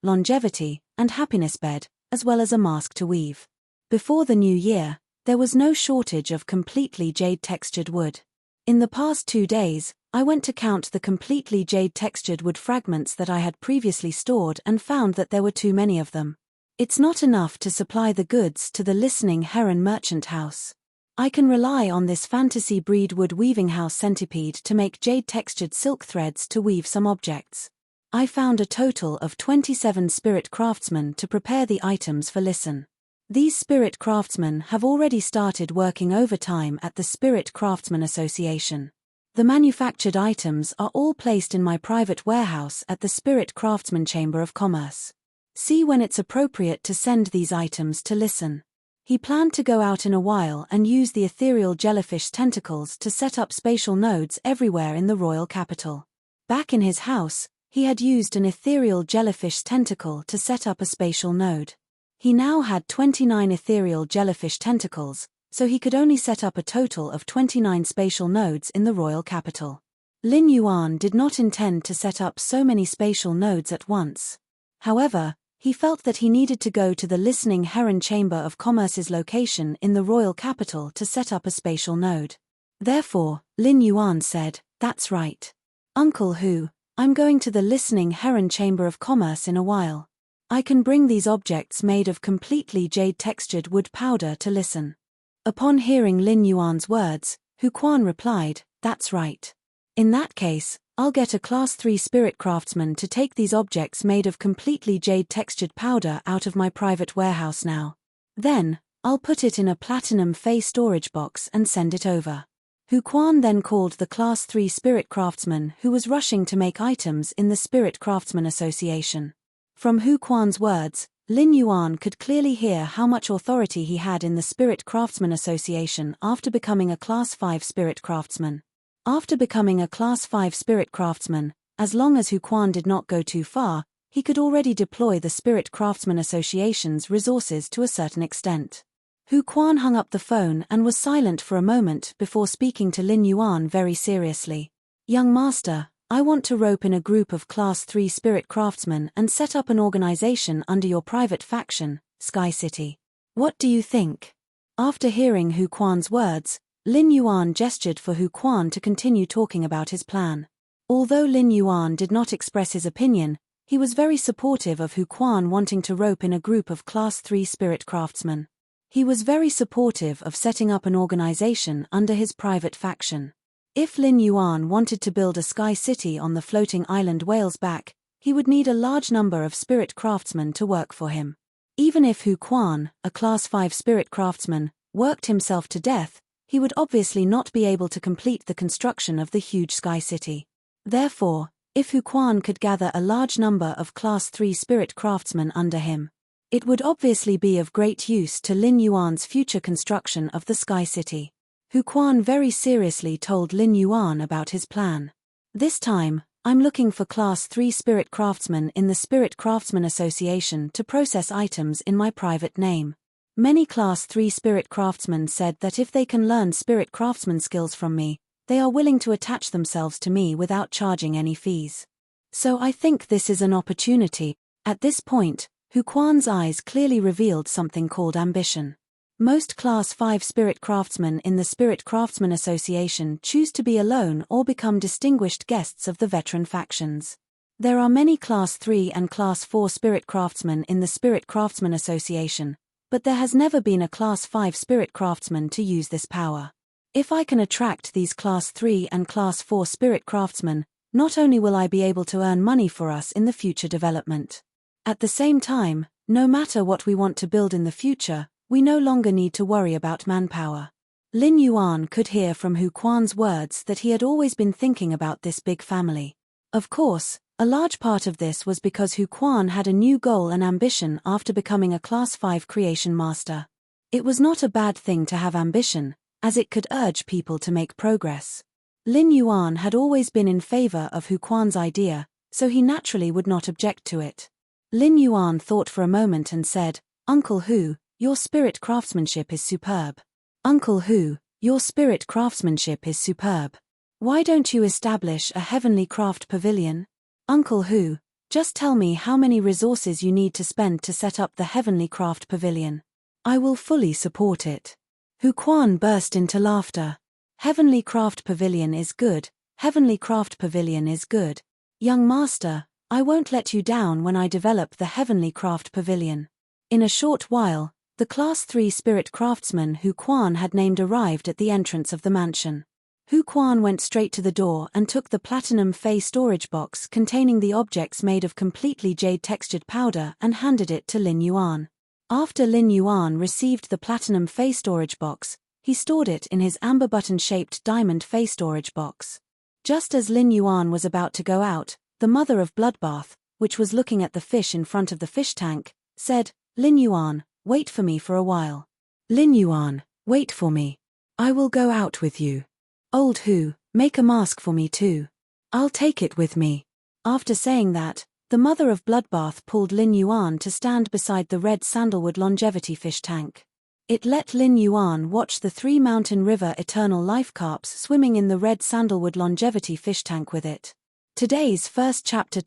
longevity, and happiness bed, as well as a mask to weave." Before the new year, there was no shortage of completely jade-textured wood. In the past 2 days, I went to count the completely jade-textured wood fragments that I had previously stored and found that there were too many of them. It's not enough to supply the goods to the listening heron merchant house. I can rely on this fantasy breed wood weaving house centipede to make jade-textured silk threads to weave some objects. I found a total of 27 spirit craftsmen to prepare the items for listen. These spirit craftsmen have already started working overtime at the Spirit Craftsman Association. The manufactured items are all placed in my private warehouse at the Spirit Craftsman Chamber of Commerce. See when it's appropriate to send these items to listen. He planned to go out in a while and use the ethereal jellyfish tentacles to set up spatial nodes everywhere in the royal capital. Back in his house, he had used an ethereal jellyfish tentacle to set up a spatial node. He now had 29 ethereal jellyfish tentacles, so he could only set up a total of 29 spatial nodes in the royal capital. Lin Yuan did not intend to set up so many spatial nodes at once. However, he felt that he needed to go to the Listening Heron Chamber of Commerce's location in the royal capital to set up a spatial node. Therefore, Lin Yuan said, "That's right. Uncle Hu, I'm going to the Listening Heron Chamber of Commerce in a while. I can bring these objects made of completely jade-textured wood powder to listen." Upon hearing Lin Yuan's words, Hu Quan replied, "That's right. In that case, I'll get a Class 3 spirit craftsman to take these objects made of completely jade-textured powder out of my private warehouse now. Then, I'll put it in a platinum Fey storage box and send it over." Hu Quan then called the Class 3 spirit craftsman who was rushing to make items in the Spirit Craftsman Association. From Hu Quan's words, Lin Yuan could clearly hear how much authority he had in the Spirit Craftsman Association after becoming a Class 5 spirit craftsman. After becoming a Class 5 spirit craftsman, as long as Hu Quan did not go too far, he could already deploy the Spirit Craftsman Association's resources to a certain extent. Hu Quan hung up the phone and was silent for a moment before speaking to Lin Yuan very seriously. "Young master, I want to rope in a group of Class 3 spirit craftsmen and set up an organization under your private faction, Sky City. What do you think?" After hearing Hu Quan's words, Lin Yuan gestured for Hu Quan to continue talking about his plan. Although Lin Yuan did not express his opinion, he was very supportive of Hu Quan wanting to rope in a group of Class 3 spirit craftsmen. He was very supportive of setting up an organization under his private faction. If Lin Yuan wanted to build a sky city on the floating island Whale's Back, he would need a large number of spirit craftsmen to work for him. Even if Hu Quan, a Class 5 spirit craftsman, worked himself to death, he would obviously not be able to complete the construction of the huge sky city. Therefore, if Hu Quan could gather a large number of Class 3 spirit craftsmen under him, it would obviously be of great use to Lin Yuan's future construction of the Sky City. Hu Quan very seriously told Lin Yuan about his plan. "This time, I'm looking for Class 3 spirit craftsmen in the Spirit Craftsman Association to process items in my private name. Many Class 3 spirit craftsmen said that if they can learn spirit craftsman skills from me, they are willing to attach themselves to me without charging any fees. So I think this is an opportunity." At this point, Hu Quan's eyes clearly revealed something called ambition. Most Class 5 spirit craftsmen in the Spirit Craftsman Association choose to be alone or become distinguished guests of the veteran factions. There are many Class 3 and Class 4 spirit craftsmen in the Spirit Craftsman Association, but there has never been a Class 5 spirit craftsman to use this power. If I can attract these Class 3 and Class 4 spirit craftsmen, not only will I be able to earn money for us in the future development. At the same time, no matter what we want to build in the future, we no longer need to worry about manpower. Lin Yuan could hear from Hu Quan's words that he had always been thinking about this big family. Of course, a large part of this was because Hu Quan had a new goal and ambition after becoming a Class 5 creation master. It was not a bad thing to have ambition, as it could urge people to make progress. Lin Yuan had always been in favor of Hu Quan's idea, so he naturally would not object to it. Lin Yuan thought for a moment and said, "Uncle Hu, your spirit craftsmanship is superb. Uncle Hu, your spirit craftsmanship is superb. Why don't you establish a heavenly craft pavilion? Uncle Hu, just tell me how many resources you need to spend to set up the heavenly craft pavilion. I will fully support it." Hu Quan burst into laughter. "Heavenly craft pavilion is good, heavenly craft pavilion is good. Young master, I won't let you down when I develop the heavenly craft pavilion." In a short while, the Class 3 spirit craftsman Hu Quan had named arrived at the entrance of the mansion. Hu Quan went straight to the door and took the platinum Fey storage box containing the objects made of completely jade-textured powder and handed it to Lin Yuan. After Lin Yuan received the platinum Fey storage box, he stored it in his amber button-shaped diamond Fey storage box. Just as Lin Yuan was about to go out, the mother of Bloodbath, which was looking at the fish in front of the fish tank, said, "Lin Yuan, wait for me for a while." "Lin Yuan, wait for me. I will go out with you." "Old Hu, make a mask for me too. I'll take it with me." After saying that, the mother of Bloodbath pulled Lin Yuan to stand beside the red sandalwood longevity fish tank. It let Lin Yuan watch the 3 Mountain River eternal life carps swimming in the red sandalwood longevity fish tank with it. Today's first chapter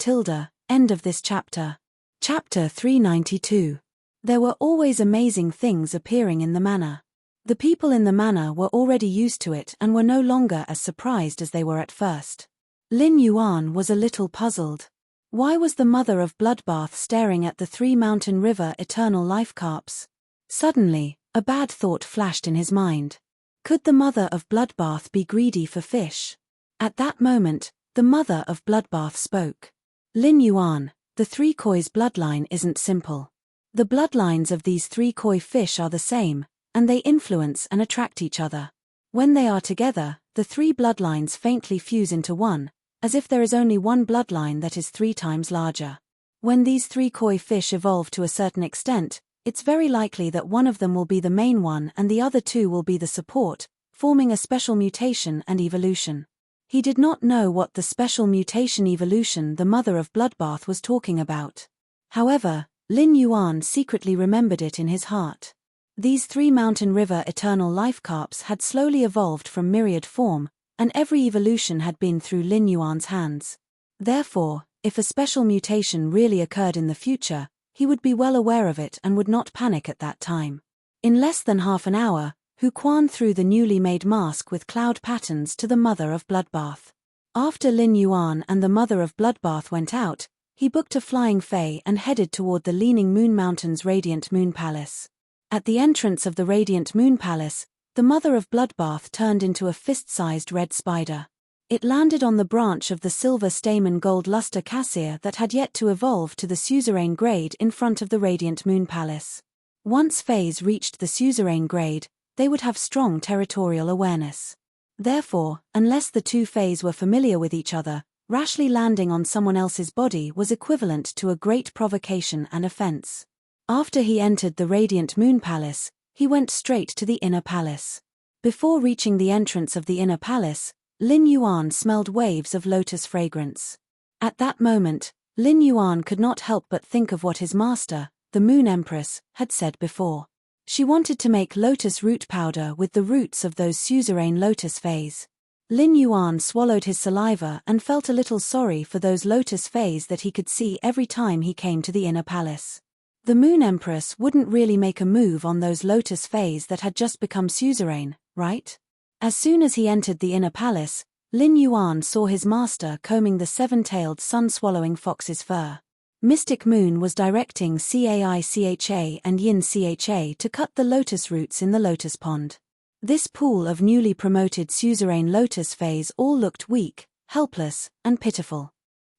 end of this chapter. Chapter 392. There were always amazing things appearing in the manor. The people in the manor were already used to it and were no longer as surprised as they were at first. Lin Yuan was a little puzzled. Why was the mother of Bloodbath staring at the 3 Mountain River eternal life carps? Suddenly, a bad thought flashed in his mind. Could the mother of Bloodbath be greedy for fish? At that moment, the mother of Bloodbath spoke. "Lin Yuan, the 3 koi's bloodline isn't simple. The bloodlines of these 3 koi fish are the same, and they influence and attract each other. When they are together, the 3 bloodlines faintly fuse into one, as if there is only one bloodline that is 3 times larger. When these 3 koi fish evolve to a certain extent, it's very likely that one of them will be the main one and the other 2 will be the support, forming a special mutation and evolution. He did not know what the special mutation evolution the mother of Bloodbath was talking about. However, Lin Yuan secretly remembered it in his heart. These 3 Mountain River eternal life carps had slowly evolved from myriad form, and every evolution had been through Lin Yuan's hands. Therefore, if a special mutation really occurred in the future, he would be well aware of it and would not panic at that time. In less than half an hour, Hu Quan threw the newly made mask with cloud patterns to the mother of Bloodbath. After Lin Yuan and the mother of Bloodbath went out, he booked a flying fei and headed toward the Leaning Moon Mountain's Radiant Moon Palace. At the entrance of the Radiant Moon Palace, the mother of Bloodbath turned into a fist-sized red spider. It landed on the branch of the silver stamen gold luster cassia that had yet to evolve to the suzerain grade in front of the Radiant Moon Palace. Once feis reached the suzerain grade, they would have strong territorial awareness. Therefore, unless the 2 feis were familiar with each other, rashly landing on someone else's body was equivalent to a great provocation and offense. After he entered the Radiant Moon Palace, he went straight to the inner palace. Before reaching the entrance of the inner palace, Lin Yuan smelled waves of lotus fragrance. At that moment, Lin Yuan could not help but think of what his master, the Moon Empress, had said before. She wanted to make lotus root powder with the roots of those suzerain lotus feis. Lin Yuan swallowed his saliva and felt a little sorry for those lotus feis that he could see every time he came to the inner palace. The Moon Empress wouldn't really make a move on those lotus feis that had just become suzerain, right? As soon as he entered the inner palace, Lin Yuan saw his master combing the 7-tailed sun-swallowing fox's fur. Mystic Moon was directing Cai-Cha and Yin-Cha to cut the lotus roots in the lotus pond. This pool of newly promoted suzerain lotus feis all looked weak, helpless, and pitiful.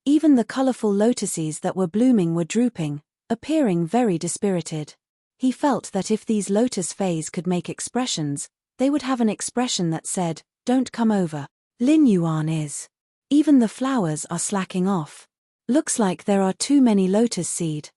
Even the colorful lotuses that were blooming were drooping, appearing very dispirited. He felt that if these lotus feis could make expressions, they would have an expression that said, "Don't come over. Lin Yuan is. Even the flowers are slacking off. Looks like there are too many lotus seed.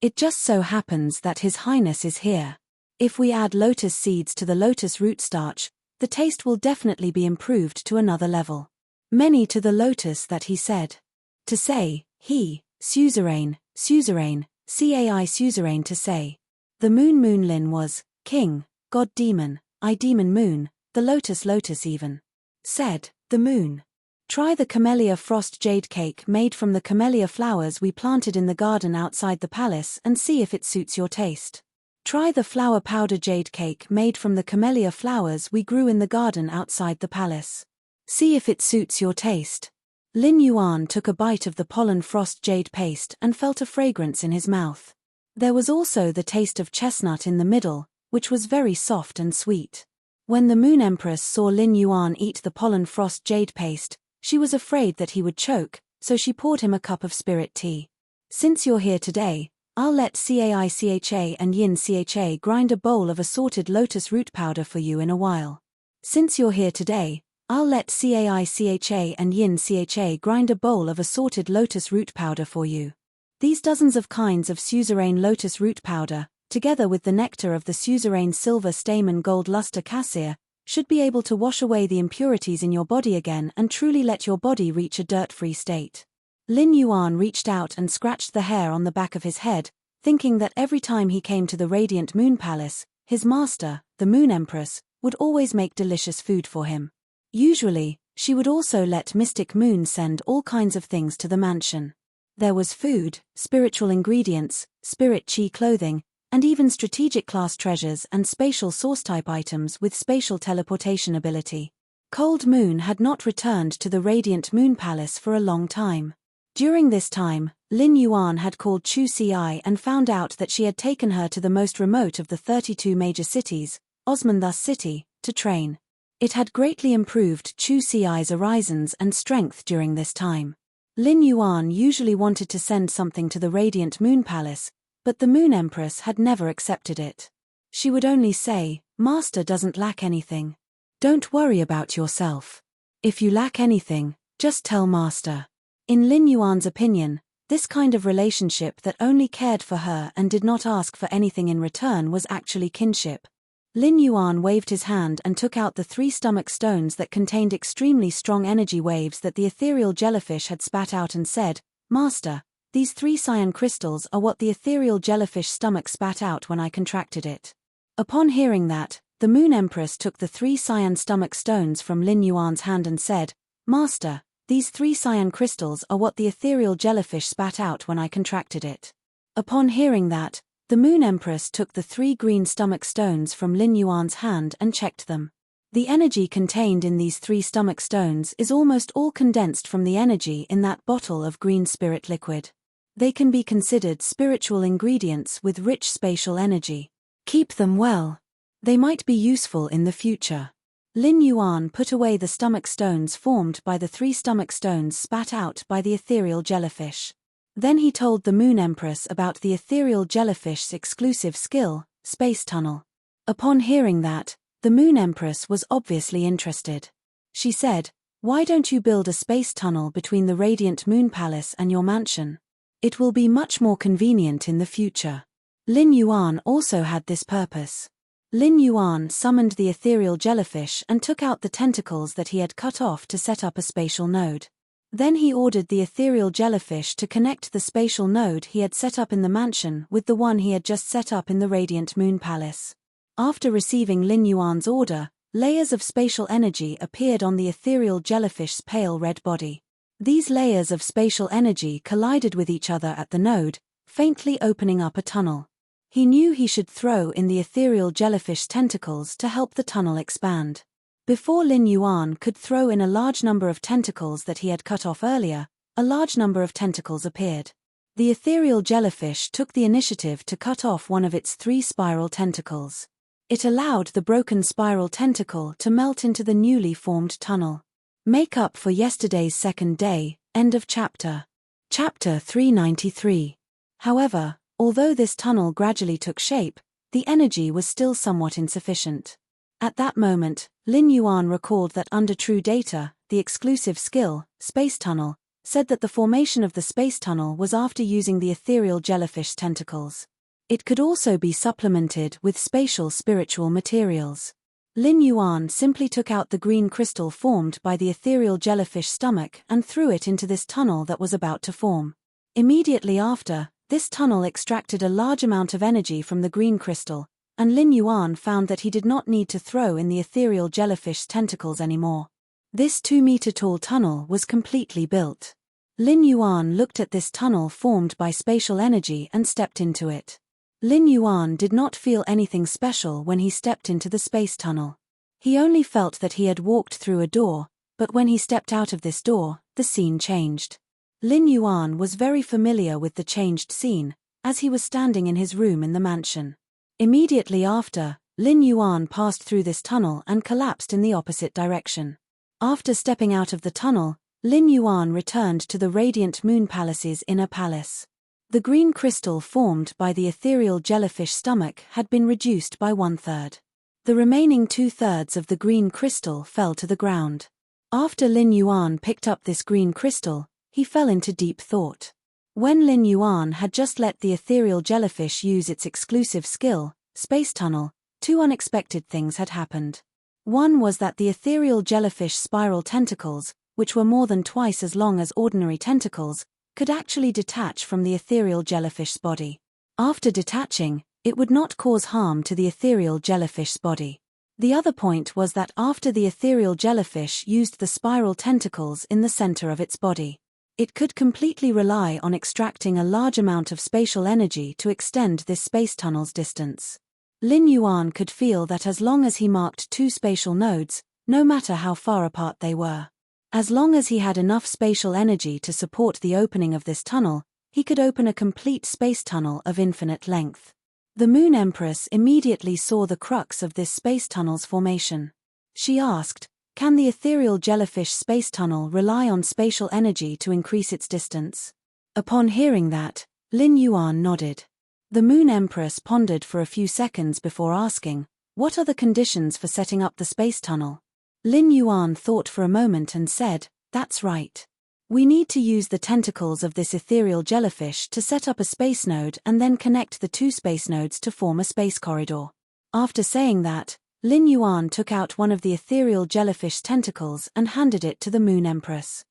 It just so happens that His Highness is here. If we add lotus seeds to the lotus root starch, the taste will definitely be improved to another level." Many to the lotus that he said. To say, he, suzerain, Cai suzerain to say. The Moon Lin was, king, god demon, I demon moon, the lotus even. Said, the moon. Try the camellia frost jade cake made from the camellia flowers we planted in the garden outside the palace and see if it suits your taste. Try the flower powder jade cake made from the camellia flowers we grew in the garden outside the palace. See if it suits your taste. Lin Yuan took a bite of the pollen frost jade paste and felt a fragrance in his mouth. There was also the taste of chestnut in the middle, which was very soft and sweet. When the Moon Empress saw Lin Yuan eat the pollen frost jade paste, she was afraid that he would choke, so she poured him a cup of spirit tea. Since you're here today, I'll let Cai-Cha and Yin-Cha grind a bowl of assorted lotus root powder for you in a while. Since you're here today, I'll let Cai-Cha and Yin-Cha grind a bowl of assorted lotus root powder for you. These dozens of kinds of suzerain lotus root powder, together with the nectar of the suzerain silver stamen gold luster cassia, should be able to wash away the impurities in your body again and truly let your body reach a dirt-free state. Lin Yuan reached out and scratched the hair on the back of his head, thinking that every time he came to the Radiant Moon Palace, his master, the Moon Empress, would always make delicious food for him. Usually, she would also let Mystic Moon send all kinds of things to the mansion. There was food, spiritual ingredients, spirit chi clothing, and even strategic class treasures and spatial source-type items with spatial teleportation ability. Cold Moon had not returned to the Radiant Moon Palace for a long time. During this time, Lin Yuan had called Chu Ci and found out that she had taken her to the most remote of the 32 major cities, Osmanthus City, to train. It had greatly improved Chu Ci's horizons and strength during this time. Lin Yuan usually wanted to send something to the Radiant Moon Palace, but the Moon Empress had never accepted it. She would only say, "Master doesn't lack anything. Don't worry about yourself. If you lack anything, just tell Master." In Lin Yuan's opinion, this kind of relationship that only cared for her and did not ask for anything in return was actually kinship. Lin Yuan waved his hand and took out the 3 stomach stones that contained extremely strong energy waves that the ethereal jellyfish had spat out and said, "Master, these 3 cyan crystals are what the ethereal jellyfish stomach spat out when I contracted it." Upon hearing that, the Moon Empress took the 3 cyan stomach stones from Lin Yuan's hand and said, "Master, these 3 cyan crystals are what the ethereal jellyfish spat out when I contracted it." Upon hearing that, the Moon Empress took the 3 green stomach stones from Lin Yuan's hand and checked them. The energy contained in these 3 stomach stones is almost all condensed from the energy in that bottle of green spirit liquid. They can be considered spiritual ingredients with rich spatial energy. Keep them well. They might be useful in the future. Lin Yuan put away the stomach stones formed by the 3 stomach stones spat out by the ethereal jellyfish. Then he told the Moon Empress about the ethereal jellyfish's exclusive skill, space tunnel. Upon hearing that, the Moon Empress was obviously interested. She said, "Why don't you build a space tunnel between the Radiant Moon Palace and your mansion? It will be much more convenient in the future." Lin Yuan also had this purpose. Lin Yuan summoned the ethereal jellyfish and took out the tentacles that he had cut off to set up a spatial node. Then he ordered the ethereal jellyfish to connect the spatial node he had set up in the mansion with the one he had just set up in the Radiant Moon Palace. After receiving Lin Yuan's order, layers of spatial energy appeared on the ethereal jellyfish's pale red body. These layers of spatial energy collided with each other at the node, faintly opening up a tunnel. He knew he should throw in the ethereal jellyfish's tentacles to help the tunnel expand. Before Lin Yuan could throw in a large number of tentacles that he had cut off earlier, a large number of tentacles appeared. The ethereal jellyfish took the initiative to cut off one of its 3 spiral tentacles. It allowed the broken spiral tentacle to melt into the newly formed tunnel. Make up for yesterday's second day, end of chapter. Chapter 393. However, although this tunnel gradually took shape, the energy was still somewhat insufficient. At that moment, Lin Yuan recalled that under true data, the exclusive skill, space tunnel, said that the formation of the space tunnel was after using the ethereal jellyfish tentacles. It could also be supplemented with spatial spiritual materials. Lin Yuan simply took out the green crystal formed by the ethereal jellyfish stomach and threw it into this tunnel that was about to form. Immediately after, this tunnel extracted a large amount of energy from the green crystal, and Lin Yuan found that he did not need to throw in the ethereal jellyfish's tentacles anymore. This 2-meter-tall tunnel was completely built. Lin Yuan looked at this tunnel formed by spatial energy and stepped into it. Lin Yuan did not feel anything special when he stepped into the space tunnel. He only felt that he had walked through a door, but when he stepped out of this door, the scene changed. Lin Yuan was very familiar with the changed scene, as he was standing in his room in the mansion. Immediately after, Lin Yuan passed through this tunnel and collapsed in the opposite direction. After stepping out of the tunnel, Lin Yuan returned to the Radiant Moon Palace's inner palace. The green crystal formed by the ethereal jellyfish stomach had been reduced by 1/3. The remaining 2/3 of the green crystal fell to the ground. After Lin Yuan picked up this green crystal, he fell into deep thought. When Lin Yuan had just let the ethereal jellyfish use its exclusive skill, space tunnel, 2 unexpected things had happened. One was that the ethereal jellyfish spiral tentacles, which were more than twice as long as ordinary tentacles, could actually detach from the ethereal jellyfish's body. After detaching, it would not cause harm to the ethereal jellyfish's body. The other point was that after the ethereal jellyfish used the spiral tentacles in the center of its body, it could completely rely on extracting a large amount of spatial energy to extend this space tunnel's distance. Lin Yuan could feel that as long as he marked 2 spatial nodes, no matter how far apart they were, as long as he had enough spatial energy to support the opening of this tunnel, he could open a complete space tunnel of infinite length. The Moon Empress immediately saw the crux of this space tunnel's formation. She asked, "Can the ethereal jellyfish space tunnel rely on spatial energy to increase its distance?" Upon hearing that, Lin Yuan nodded. The Moon Empress pondered for a few seconds before asking, "What are the conditions for setting up the space tunnel?" Lin Yuan thought for a moment and said, "That's right. We need to use the tentacles of this ethereal jellyfish to set up a space node and then connect the 2 space nodes to form a space corridor. After saying that, Lin Yuan took out one of the ethereal jellyfish tentacles and handed it to the Moon Empress.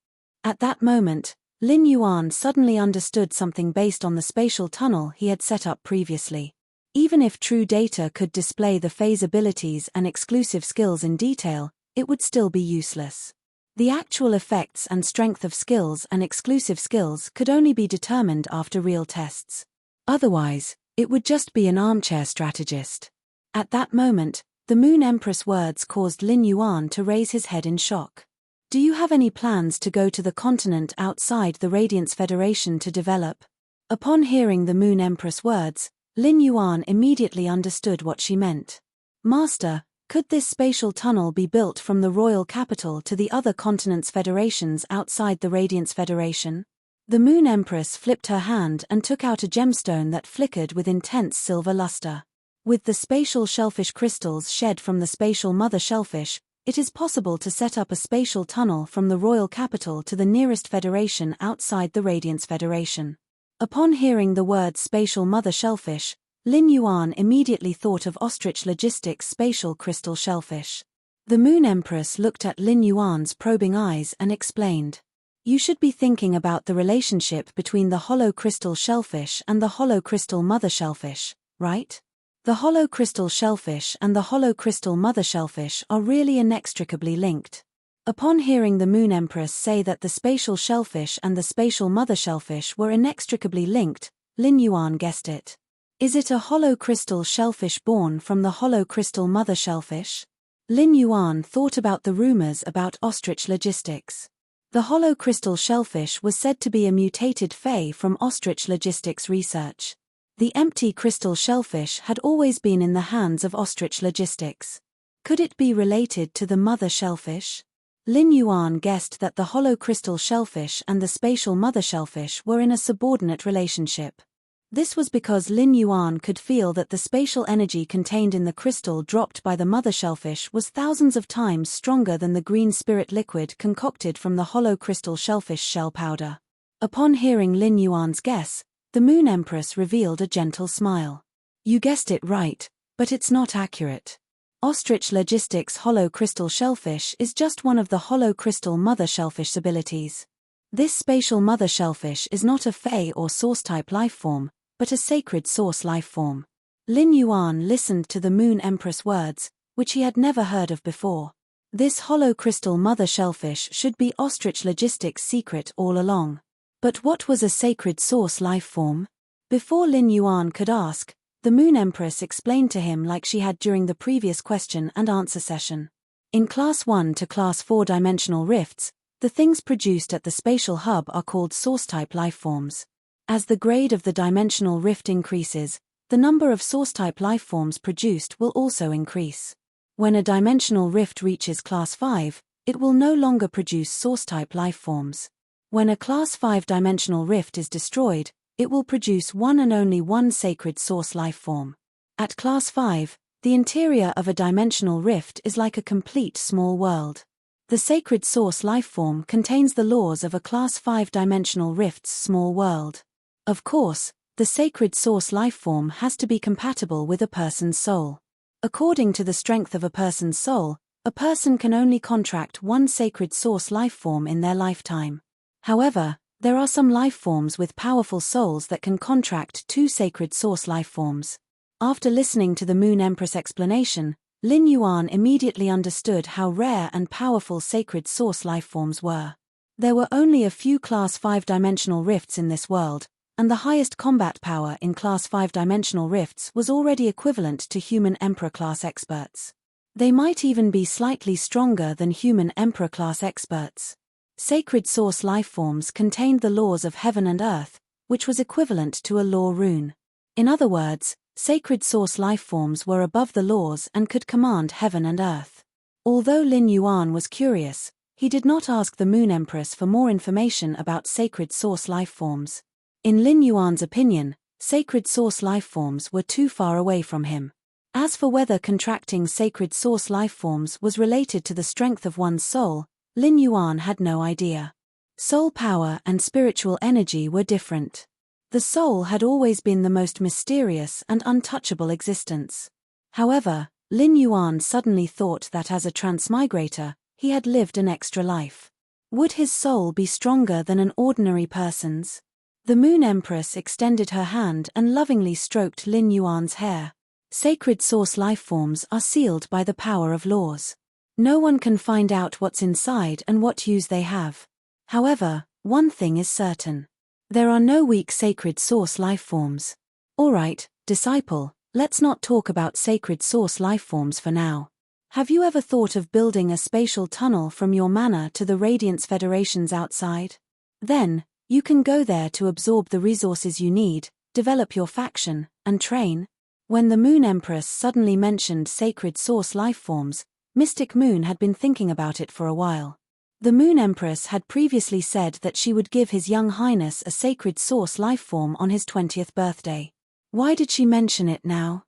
At that moment, Lin Yuan suddenly understood something based on the spatial tunnel he had set up previously. Even if true data could display the phase abilities and exclusive skills in detail, it would still be useless. The actual effects and strength of skills and exclusive skills could only be determined after real tests. Otherwise, it would just be an armchair strategist. At that moment, the Moon Empress' words caused Lin Yuan to raise his head in shock. Do you have any plans to go to the continent outside the Radiance Federation to develop? Upon hearing the Moon Empress' words, Lin Yuan immediately understood what she meant. Master, could this spatial tunnel be built from the royal capital to the other continents' federations outside the Radiance Federation? The Moon Empress flipped her hand and took out a gemstone that flickered with intense silver luster. With the spatial shellfish crystals shed from the spatial mother shellfish, it is possible to set up a spatial tunnel from the royal capital to the nearest federation outside the Radiance Federation. Upon hearing the word spatial mother shellfish, Lin Yuan immediately thought of Ostrich Logistics' spatial crystal shellfish. The Moon Empress looked at Lin Yuan's probing eyes and explained. You should be thinking about the relationship between the hollow crystal shellfish and the hollow crystal mother shellfish, right? The hollow crystal shellfish and the hollow crystal mother shellfish are really inextricably linked. Upon hearing the Moon Empress say that the spatial shellfish and the spatial mother shellfish were inextricably linked, Lin Yuan guessed it. Is it a hollow crystal shellfish born from the hollow crystal mother shellfish? Lin Yuan thought about the rumors about Ostrich Logistics. The hollow crystal shellfish was said to be a mutated fae from Ostrich Logistics research. The empty crystal shellfish had always been in the hands of Ostrich Logistics. Could it be related to the mother shellfish? Lin Yuan guessed that the hollow crystal shellfish and the spatial mother shellfish were in a subordinate relationship. This was because Lin Yuan could feel that the spatial energy contained in the crystal dropped by the mother shellfish was thousands of times stronger than the green spirit liquid concocted from the hollow crystal shellfish shell powder. Upon hearing Lin Yuan's guess, the Moon Empress revealed a gentle smile. You guessed it right, but it's not accurate. Ostrich Logistics' hollow crystal shellfish is just one of the hollow crystal mother shellfish abilities. This spatial mother shellfish is not a fae or source-type lifeform, but a sacred source lifeform. Lin Yuan listened to the Moon Empress' words, which he had never heard of before. This hollow crystal mother shellfish should be Ostrich Logistics' secret all along. But what was a sacred source lifeform? Before Lin Yuan could ask, the Moon Empress explained to him like she had during the previous question and answer session. In Class 1 to Class 4 dimensional rifts, the things produced at the spatial hub are called source-type lifeforms. As the grade of the dimensional rift increases, the number of source-type lifeforms produced will also increase. When a dimensional rift reaches Class 5, it will no longer produce source-type lifeforms. When a Class 5 dimensional rift is destroyed, it will produce one and only one sacred source lifeform. At Class 5, the interior of a dimensional rift is like a complete small world. The sacred source lifeform contains the laws of a Class 5 dimensional rift's small world. Of course, the sacred source lifeform has to be compatible with a person's soul. According to the strength of a person's soul, a person can only contract one sacred source lifeform in their lifetime. However, there are some lifeforms with powerful souls that can contract two sacred source lifeforms. After listening to the Moon Empress explanation, Lin Yuan immediately understood how rare and powerful sacred source lifeforms were. There were only a few Class 5 dimensional rifts in this world, and the highest combat power in Class 5 dimensional rifts was already equivalent to human Emperor class experts. They might even be slightly stronger than human Emperor class experts. Sacred source lifeforms contained the laws of heaven and earth, which was equivalent to a law rune. In other words, sacred source lifeforms were above the laws and could command heaven and earth. Although Lin Yuan was curious, he did not ask the Moon Empress for more information about sacred source lifeforms. In Lin Yuan's opinion, sacred source lifeforms were too far away from him. As for whether contracting sacred source lifeforms was related to the strength of one's soul, Lin Yuan had no idea. Soul power and spiritual energy were different. The soul had always been the most mysterious and untouchable existence. However, Lin Yuan suddenly thought that as a transmigrator, he had lived an extra life. Would his soul be stronger than an ordinary person's? The Moon Empress extended her hand and lovingly stroked Lin Yuan's hair. Sacred source lifeforms are sealed by the power of laws. No one can find out what's inside and what use they have. However, one thing is certain. There are no weak sacred source lifeforms. Alright, disciple, let's not talk about sacred source lifeforms for now. Have you ever thought of building a spatial tunnel from your manor to the Radiance Federation's outside? Then, you can go there to absorb the resources you need, develop your faction, and train. When the Moon Empress suddenly mentioned sacred source lifeforms, Mystic Moon had been thinking about it for a while. The Moon Empress had previously said that she would give His Young Highness a sacred source lifeform on his 20th birthday. Why did she mention it now?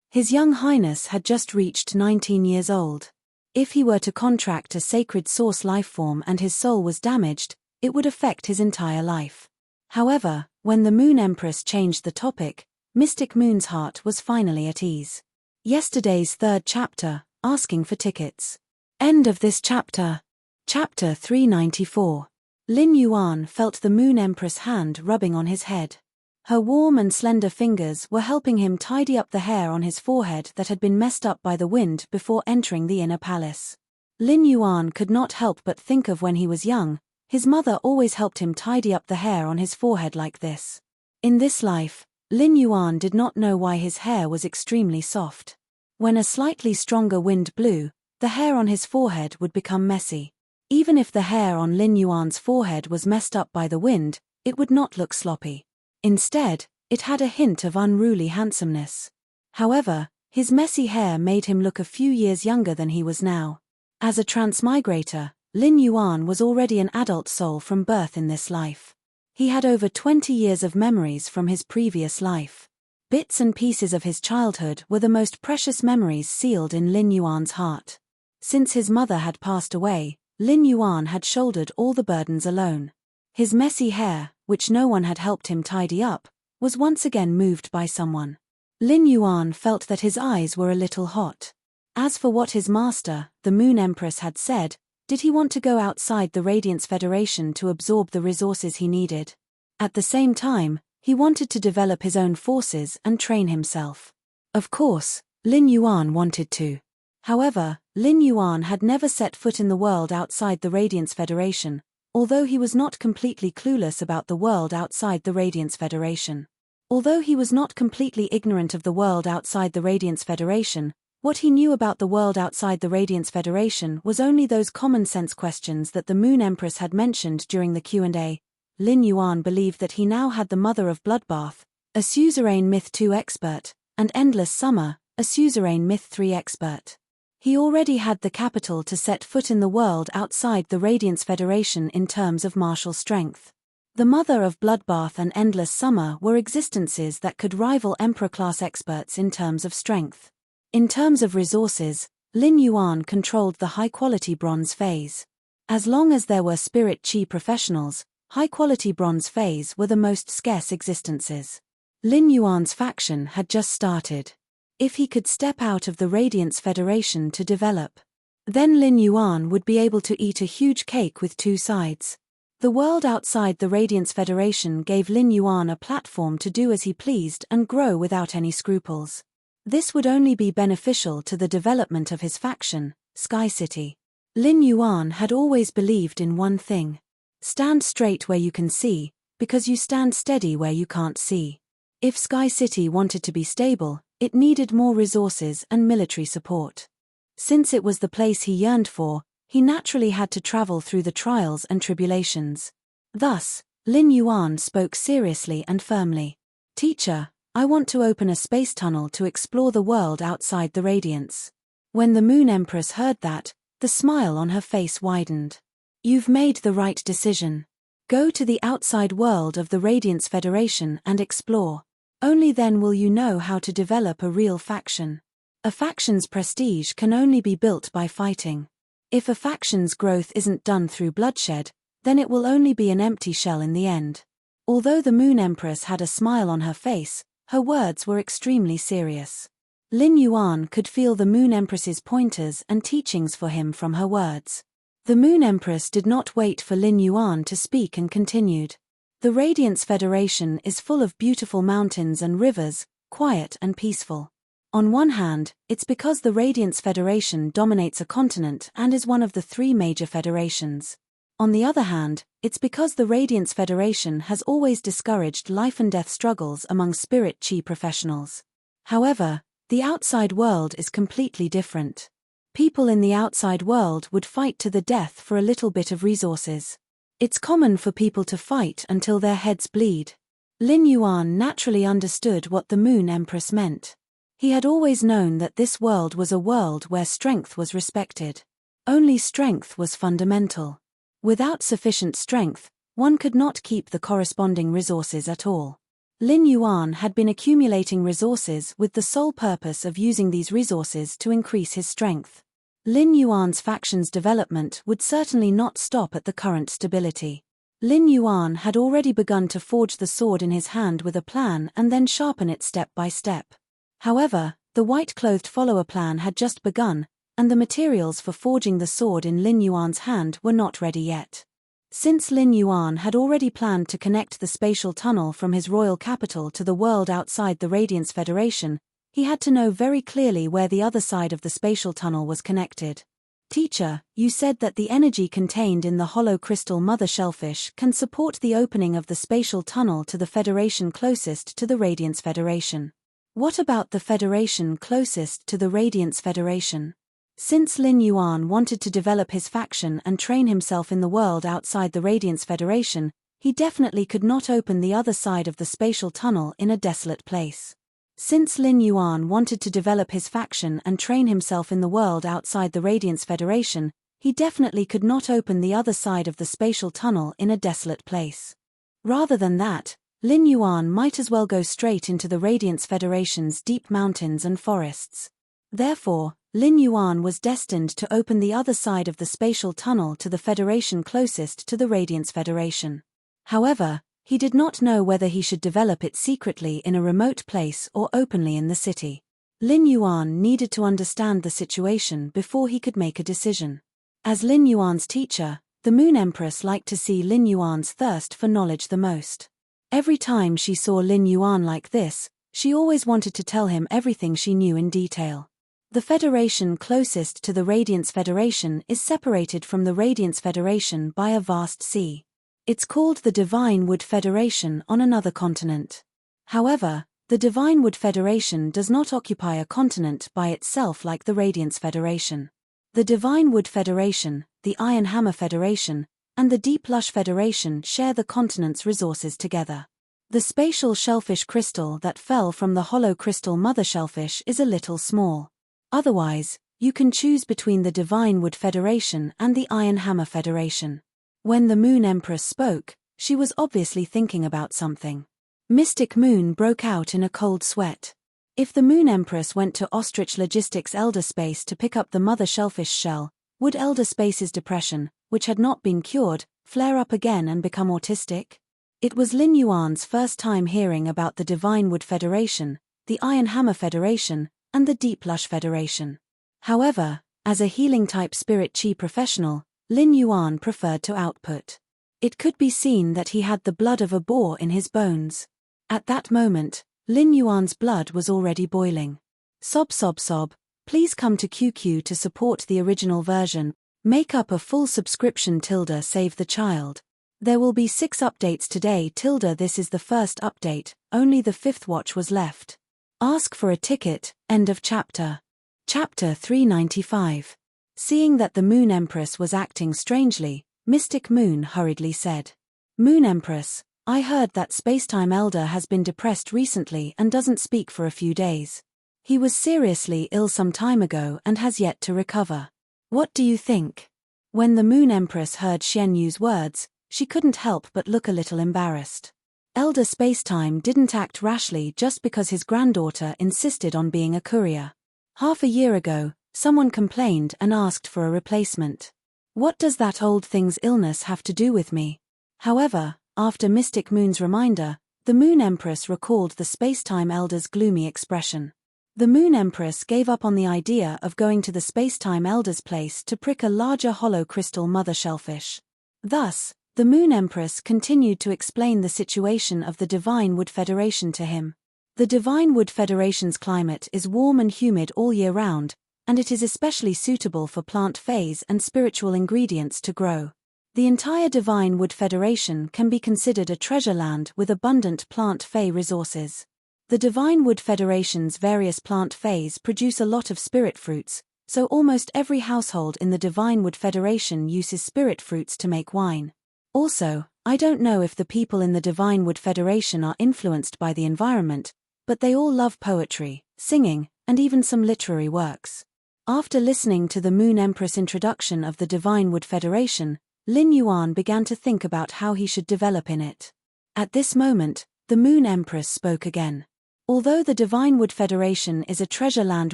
His Young Highness had just reached 19 years old. If he were to contract a sacred source lifeform and his soul was damaged, it would affect his entire life. However, when the Moon Empress changed the topic, Mystic Moon's heart was finally at ease. Yesterday's third chapter, asking for tickets. End of this chapter. Chapter 394. Lin Yuan felt the Moon Empress' hand rubbing on his head. Her warm and slender fingers were helping him tidy up the hair on his forehead that had been messed up by the wind before entering the inner palace. Lin Yuan could not help but think of when he was young. His mother always helped him tidy up the hair on his forehead like this. In this life, Lin Yuan did not know why his hair was extremely soft. When a slightly stronger wind blew, the hair on his forehead would become messy. Even if the hair on Lin Yuan's forehead was messed up by the wind, it would not look sloppy. Instead, it had a hint of unruly handsomeness. However, his messy hair made him look a few years younger than he was now. As a transmigrator, Lin Yuan was already an adult soul from birth in this life. He had over 20 years of memories from his previous life. Bits and pieces of his childhood were the most precious memories sealed in Lin Yuan's heart. Since his mother had passed away, Lin Yuan had shouldered all the burdens alone. His messy hair, which no one had helped him tidy up, was once again moved by someone. Lin Yuan felt that his eyes were a little hot. As for what his master, the Moon Empress, had said, did he want to go outside the Radiance Federation to absorb the resources he needed? At the same time, he wanted to develop his own forces and train himself. Of course, Lin Yuan wanted to. However, Lin Yuan had never set foot in the world outside the Radiance Federation, although he was not completely clueless about the world outside the Radiance Federation. Although he was not completely ignorant of the world outside the Radiance Federation, what he knew about the world outside the Radiance Federation was only those common-sense questions that the Moon Empress had mentioned during the Q&A. Lin Yuan believed that he now had the Mother of Bloodbath, a suzerain Myth 2 expert, and Endless Summer, a suzerain Myth 3 expert. He already had the capital to set foot in the world outside the Radiance Federation in terms of martial strength. The Mother of Bloodbath and Endless Summer were existences that could rival Emperor-class experts in terms of strength. In terms of resources, Lin Yuan controlled the high-quality bronze phase. As long as there were spirit chi professionals, high-quality bronze phase were the most scarce existences. Lin Yuan's faction had just started. If he could step out of the Radiance Federation to develop, then Lin Yuan would be able to eat a huge cake with two sides. The world outside the Radiance Federation gave Lin Yuan a platform to do as he pleased and grow without any scruples. This would only be beneficial to the development of his faction, Sky City. Lin Yuan had always believed in one thing. Stand straight where you can see, because you stand steady where you can't see. If Sky City wanted to be stable, it needed more resources and military support. Since it was the place he yearned for, he naturally had to travel through the trials and tribulations. Thus, Lin Yuan spoke seriously and firmly. Teacher, I want to open a space tunnel to explore the world outside the Radiance. When the Moon Empress heard that, the smile on her face widened. You've made the right decision. Go to the outside world of the Radiance Federation and explore. Only then will you know how to develop a real faction. A faction's prestige can only be built by fighting. If a faction's growth isn't done through bloodshed, then it will only be an empty shell in the end. Although the Moon Empress had a smile on her face, her words were extremely serious. Lin Yuan could feel the Moon Empress's pointers and teachings for him from her words. The Moon Empress did not wait for Lin Yuan to speak and continued. The Radiance Federation is full of beautiful mountains and rivers, quiet and peaceful. On one hand, it's because the Radiance Federation dominates a continent and is one of the 3 major federations. On the other hand, it's because the Radiance Federation has always discouraged life and death struggles among spirit chi professionals. However, the outside world is completely different. People in the outside world would fight to the death for a little bit of resources. It's common for people to fight until their heads bleed. Lin Yuan naturally understood what the Moon Empress meant. He had always known that this world was a world where strength was respected. Only strength was fundamental. Without sufficient strength, one could not keep the corresponding resources at all. Lin Yuan had been accumulating resources with the sole purpose of using these resources to increase his strength. Lin Yuan's faction's development would certainly not stop at the current stability. Lin Yuan had already begun to forge the sword in his hand with a plan and then sharpen it step by step. However, the white-clothed follower plan had just begun, and the materials for forging the sword in Lin Yuan's hand were not ready yet. Since Lin Yuan had already planned to connect the spatial tunnel from his royal capital to the world outside the Radiance Federation, he had to know very clearly where the other side of the spatial tunnel was connected. Teacher, you said that the energy contained in the hollow crystal mother shellfish can support the opening of the spatial tunnel to the Federation closest to the Radiance Federation. What about the Federation closest to the Radiance Federation? Since Lin Yuan wanted to develop his faction and train himself in the world outside the Radiance Federation, he definitely could not open the other side of the spatial tunnel in a desolate place. Since Lin Yuan wanted to develop his faction and train himself in the world outside the Radiance Federation, he definitely could not open the other side of the spatial tunnel in a desolate place. Rather than that, Lin Yuan might as well go straight into the Radiance Federation's deep mountains and forests. Therefore, Lin Yuan was destined to open the other side of the spatial tunnel to the Federation closest to the Radiance Federation. However, he did not know whether he should develop it secretly in a remote place or openly in the city. Lin Yuan needed to understand the situation before he could make a decision. As Lin Yuan's teacher, the Moon Empress liked to see Lin Yuan's thirst for knowledge the most. Every time she saw Lin Yuan like this, she always wanted to tell him everything she knew in detail. The Federation closest to the Radiance Federation is separated from the Radiance Federation by a vast sea. It's called the Divine Wood Federation on another continent. However, the Divine Wood Federation does not occupy a continent by itself like the Radiance Federation. The Divine Wood Federation, the Iron Hammer Federation, and the Deep Lush Federation share the continent's resources together. The spatial shellfish crystal that fell from the hollow crystal mother shellfish is a little small. Otherwise, you can choose between the Divine Wood Federation and the Iron Hammer Federation. When the Moon Empress spoke, she was obviously thinking about something. Mystic Moon broke out in a cold sweat. If the Moon Empress went to Ostrich Logistics Elder Space to pick up the mother shellfish shell, would Elder Space's depression, which had not been cured, flare up again and become autistic? It was Lin Yuan's first time hearing about the Divine Wood Federation, the Iron Hammer Federation, and the Deep Lush Federation. However, as a healing-type spirit chi professional, Lin Yuan preferred to output. It could be seen that he had the blood of a boar in his bones. At that moment, Lin Yuan's blood was already boiling. Sob sob sob, please come to QQ to support the original version, make up a full subscription / save the child. There will be 6 updates today / this is the first update, only the 5th watch was left. Ask for a ticket, end of chapter. Chapter 395. Seeing that the Moon Empress was acting strangely, Mystic Moon hurriedly said, Moon Empress, I heard that Spacetime Elder has been depressed recently and doesn't speak for a few days. He was seriously ill some time ago and has yet to recover. What do you think? When the Moon Empress heard Xian Yu's words, she couldn't help but look a little embarrassed. Elder Spacetime didn't act rashly just because his granddaughter insisted on being a courier. Half a year ago, someone complained and asked for a replacement. What does that old thing's illness have to do with me? However, after Mystic Moon's reminder, the Moon Empress recalled the Spacetime Elder's gloomy expression. The Moon Empress gave up on the idea of going to the Spacetime Elder's place to prick a larger hollow crystal mother shellfish. Thus, the Moon Empress continued to explain the situation of the Divine Wood Federation to him. The Divine Wood Federation's climate is warm and humid all year round, and it is especially suitable for plant phase and spiritual ingredients to grow. The entire Divine Wood Federation can be considered a treasure land with abundant plant fey resources. The Divine Wood Federation's various plant feys produce a lot of spirit fruits, so almost every household in the Divine Wood Federation uses spirit fruits to make wine. Also, I don't know if the people in the Divine Wood Federation are influenced by the environment, but they all love poetry, singing, and even some literary works. After listening to the Moon Empress introduction of the Divine Wood Federation, Lin Yuan began to think about how he should develop in it. At this moment, the Moon Empress spoke again. Although the Divine Wood Federation is a treasure land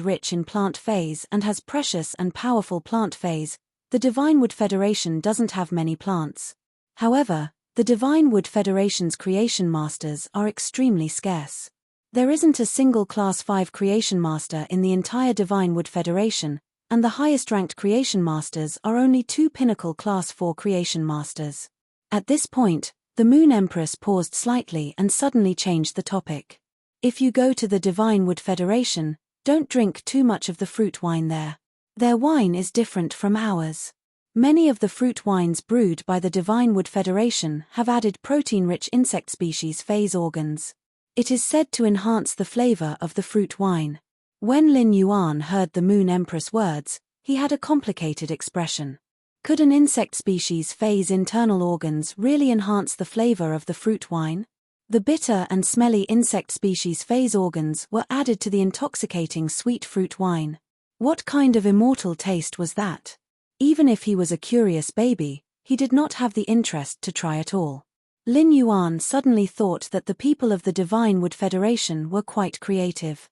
rich in plant phase and has precious and powerful plant phase, the Divine Wood Federation doesn't have many plants. However, the Divine Wood Federation's creation masters are extremely scarce. There isn't a single Class 5 creation master in the entire Divine Wood Federation, and the highest-ranked creation masters are only 2 pinnacle Class 4 creation masters. At this point, the Moon Empress paused slightly and suddenly changed the topic. If you go to the Divine Wood Federation, don't drink too much of the fruit wine there. Their wine is different from ours. Many of the fruit wines brewed by the Divine Wood Federation have added protein-rich insect species phase organs. It is said to enhance the flavor of the fruit wine. When Lin Yuan heard the Moon Empress words, he had a complicated expression. Could an insect species phase internal organs really enhance the flavor of the fruit wine? The bitter and smelly insect species phase organs were added to the intoxicating sweet fruit wine. What kind of immortal taste was that? Even if he was a curious baby, he did not have the interest to try at all. Lin Yuan suddenly thought that the people of the Divine Wood Federation were quite creative.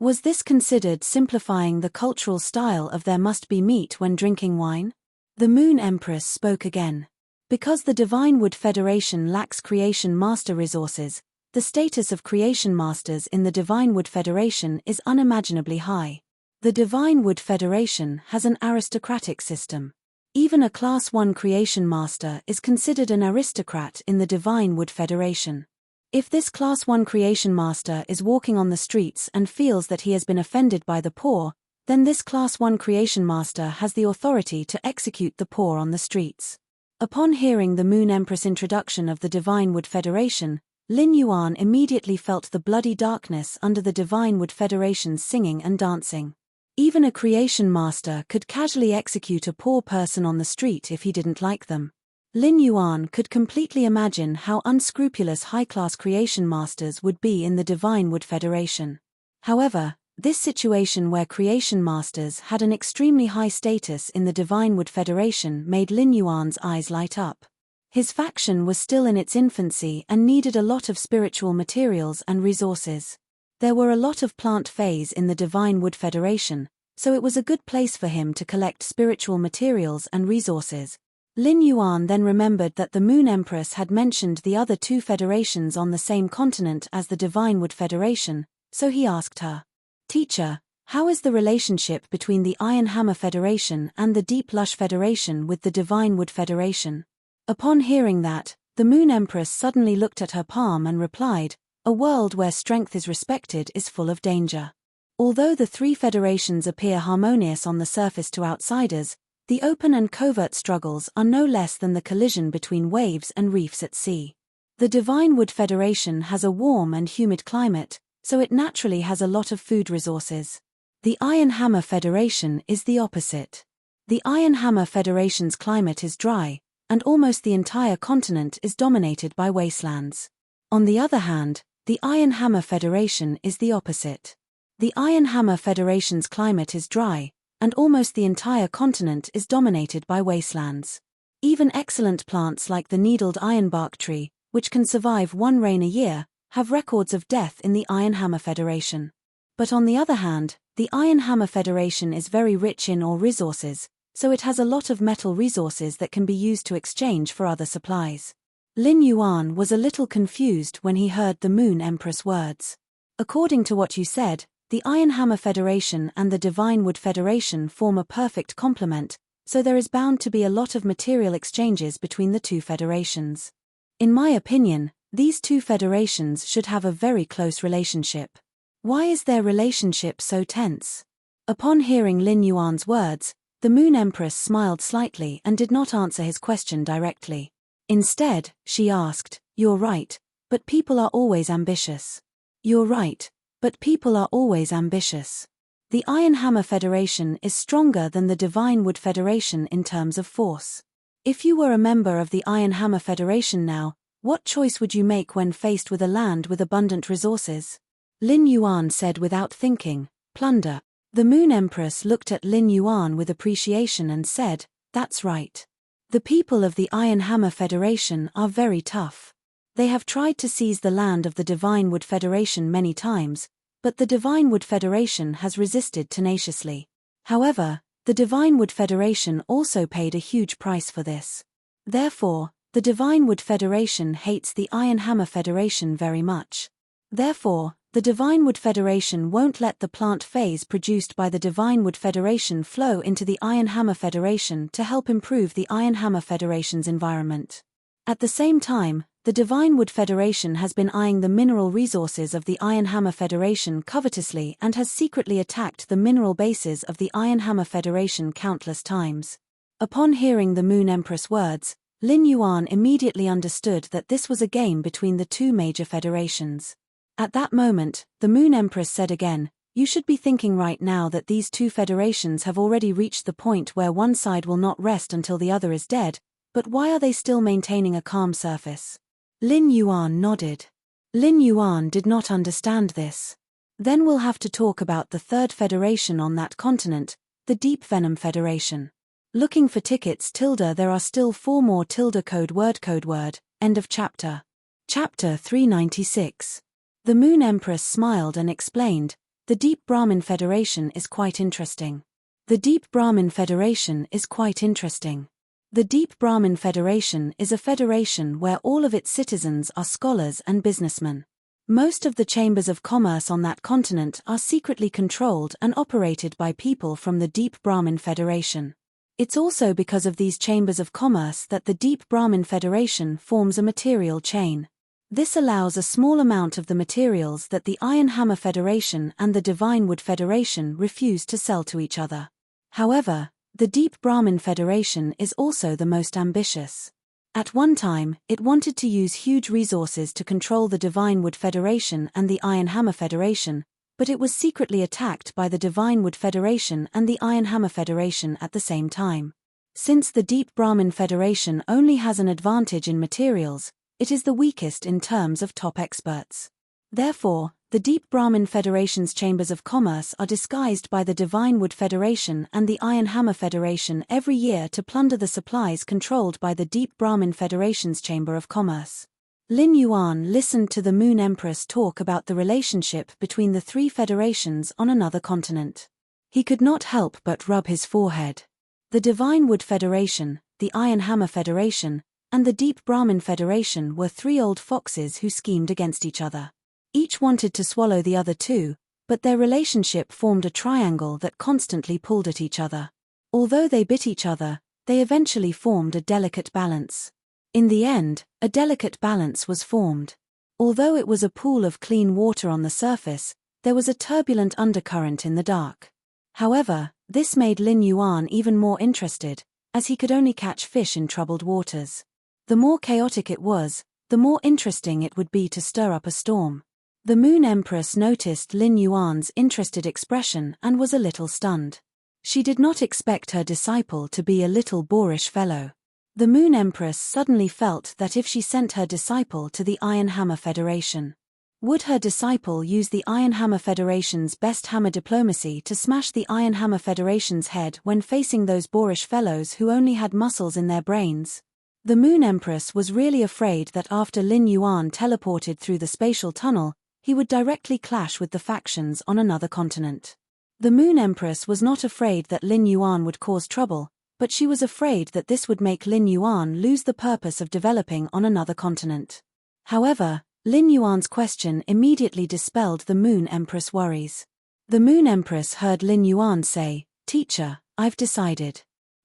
Was this considered simplifying the cultural style of there must be meat when drinking wine? The Moon Empress spoke again. Because the Divine Wood Federation lacks creation master resources, the status of creation masters in the Divine Wood Federation is unimaginably high. The Divine Wood Federation has an aristocratic system. Even a Class 1 creation master is considered an aristocrat in the Divine Wood Federation. If this Class 1 creation master is walking on the streets and feels that he has been offended by the poor, then this Class 1 creation master has the authority to execute the poor on the streets. Upon hearing the Moon Empress introduction of the Divine Wood Federation, Lin Yuan immediately felt the bloody darkness under the Divine Wood Federation's singing and dancing. Even a creation master could casually execute a poor person on the street if he didn't like them. Lin Yuan could completely imagine how unscrupulous high-class creation masters would be in the Divine Wood Federation. However, this situation where creation masters had an extremely high status in the Divine Wood Federation made Lin Yuan's eyes light up. His faction was still in its infancy and needed a lot of spiritual materials and resources. There were a lot of plant phase in the Divine Wood Federation, so it was a good place for him to collect spiritual materials and resources. Lin Yuan then remembered that the Moon Empress had mentioned the other 2 federations on the same continent as the Divine Wood Federation, so he asked her, "Teacher, how is the relationship between the Iron Hammer Federation and the Deep Lush Federation with the Divine Wood Federation?" Upon hearing that, the Moon Empress suddenly looked at her palm and replied, "A world where strength is respected is full of danger." Although the 3 federations appear harmonious on the surface to outsiders, the open and covert struggles are no less than the collision between waves and reefs at sea. The Divine Wood Federation has a warm and humid climate, so it naturally has a lot of food resources. The Iron Hammer Federation is the opposite. The Iron Hammer Federation's climate is dry, and almost the entire continent is dominated by wastelands. On the other hand, the Iron Hammer Federation is the opposite. The Iron Hammer Federation's climate is dry, and almost the entire continent is dominated by wastelands. Even excellent plants like the needled ironbark tree, which can survive 1 rain a year, have records of death in the Iron Hammer Federation. But on the other hand, the Iron Hammer Federation is very rich in ore resources, so it has a lot of metal resources that can be used to exchange for other supplies. Lin Yuan was a little confused when he heard the Moon Empress words. According to what you said, The Iron Hammer Federation and the Divine Wood Federation form a perfect complement, so there is bound to be a lot of material exchanges between the two federations. In my opinion, these two federations should have a very close relationship. Why is their relationship so tense? Upon hearing Lin Yuan's words, the Moon Empress smiled slightly and did not answer his question directly. Instead, she asked, "You're right, but people are always ambitious." "You're right, but people are always ambitious. The Iron Hammer Federation is stronger than the Divine Wood Federation in terms of force. If you were a member of the Iron Hammer Federation now, what choice would you make when faced with a land with abundant resources?" Lin Yuan said without thinking, "Plunder." The Moon Empress looked at Lin Yuan with appreciation and said, "That's right. The people of the Iron Hammer Federation are very tough. They have tried to seize the land of the Divine Wood Federation many times, but the Divine Wood Federation has resisted tenaciously. However, the Divine Wood Federation also paid a huge price for this. Therefore, the Divine Wood Federation hates the Iron Hammer Federation very much. Therefore, the Divine Wood Federation won't let the plant phase produced by the Divine Wood Federation flow into the Iron Hammer Federation to help improve the Iron Hammer Federation's environment. At the same time, the Divine Wood Federation has been eyeing the mineral resources of the Iron Hammer Federation covetously and has secretly attacked the mineral bases of the Iron Hammer Federation countless times." Upon hearing the Moon Empress' words, Lin Yuan immediately understood that this was a game between the two major federations. At that moment, the Moon Empress said again, "You should be thinking right now that these two federations have already reached the point where one side will not rest until the other is dead, but why are they still maintaining a calm surface?" Lin Yuan nodded. Lin Yuan did not understand this. "Then we'll have to talk about the third federation on that continent, the Deep Venom Federation. Looking for tickets there are still 4 more code word, end of chapter." Chapter 396. The Moon Empress smiled and explained, "The Deep Brahmin Federation is quite interesting. The Deep Brahmin Federation is quite interesting. The Deep Brahmin Federation is a federation where all of its citizens are scholars and businessmen. Most of the chambers of commerce on that continent are secretly controlled and operated by people from the Deep Brahmin Federation. It's also because of these chambers of commerce that the Deep Brahmin Federation forms a material chain. This allows a small amount of the materials that the Iron Hammer Federation and the Divine Wood Federation refuse to sell to each other. However, the Deep Brahmin Federation is also the most ambitious. At one time, it wanted to use huge resources to control the Divine Wood Federation and the Iron Hammer Federation, but it was secretly attacked by the Divine Wood Federation and the Iron Hammer Federation at the same time. Since the Deep Brahmin Federation only has an advantage in materials, it is the weakest in terms of top experts. Therefore, the Deep Brahmin Federation's chambers of commerce are disguised by the Divine Wood Federation and the Iron Hammer Federation every year to plunder the supplies controlled by the Deep Brahmin Federation's chamber of commerce. Lin Yuan listened to the Moon Empress talk about the relationship between the three federations on another continent. He could not help but rub his forehead. The Divine Wood Federation, the Iron Hammer Federation, and the Deep Brahmin Federation were 3 old foxes who schemed against each other. Each wanted to swallow the other 2, but their relationship formed a triangle that constantly pulled at each other. Although they bit each other, they eventually formed a delicate balance. In the end, a delicate balance was formed. Although it was a pool of clean water on the surface, there was a turbulent undercurrent in the dark. However, this made Lin Yuan even more interested, as he could only catch fish in troubled waters. The more chaotic it was, the more interesting it would be to stir up a storm. The Moon Empress noticed Lin Yuan's interested expression and was a little stunned. She did not expect her disciple to be a little boorish fellow. The Moon Empress suddenly felt that if she sent her disciple to the Iron Hammer Federation, would her disciple use the Iron Hammer Federation's best hammer diplomacy to smash the Iron Hammer Federation's head when facing those boorish fellows who only had muscles in their brains? The Moon Empress was really afraid that after Lin Yuan teleported through the spatial tunnel, he would directly clash with the factions on another continent. The Moon Empress was not afraid that Lin Yuan would cause trouble, but she was afraid that this would make Lin Yuan lose the purpose of developing on another continent. However, Lin Yuan's question immediately dispelled the Moon Empress' worries. The Moon Empress heard Lin Yuan say, "Teacher, I've decided.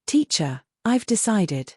Teacher, I've decided.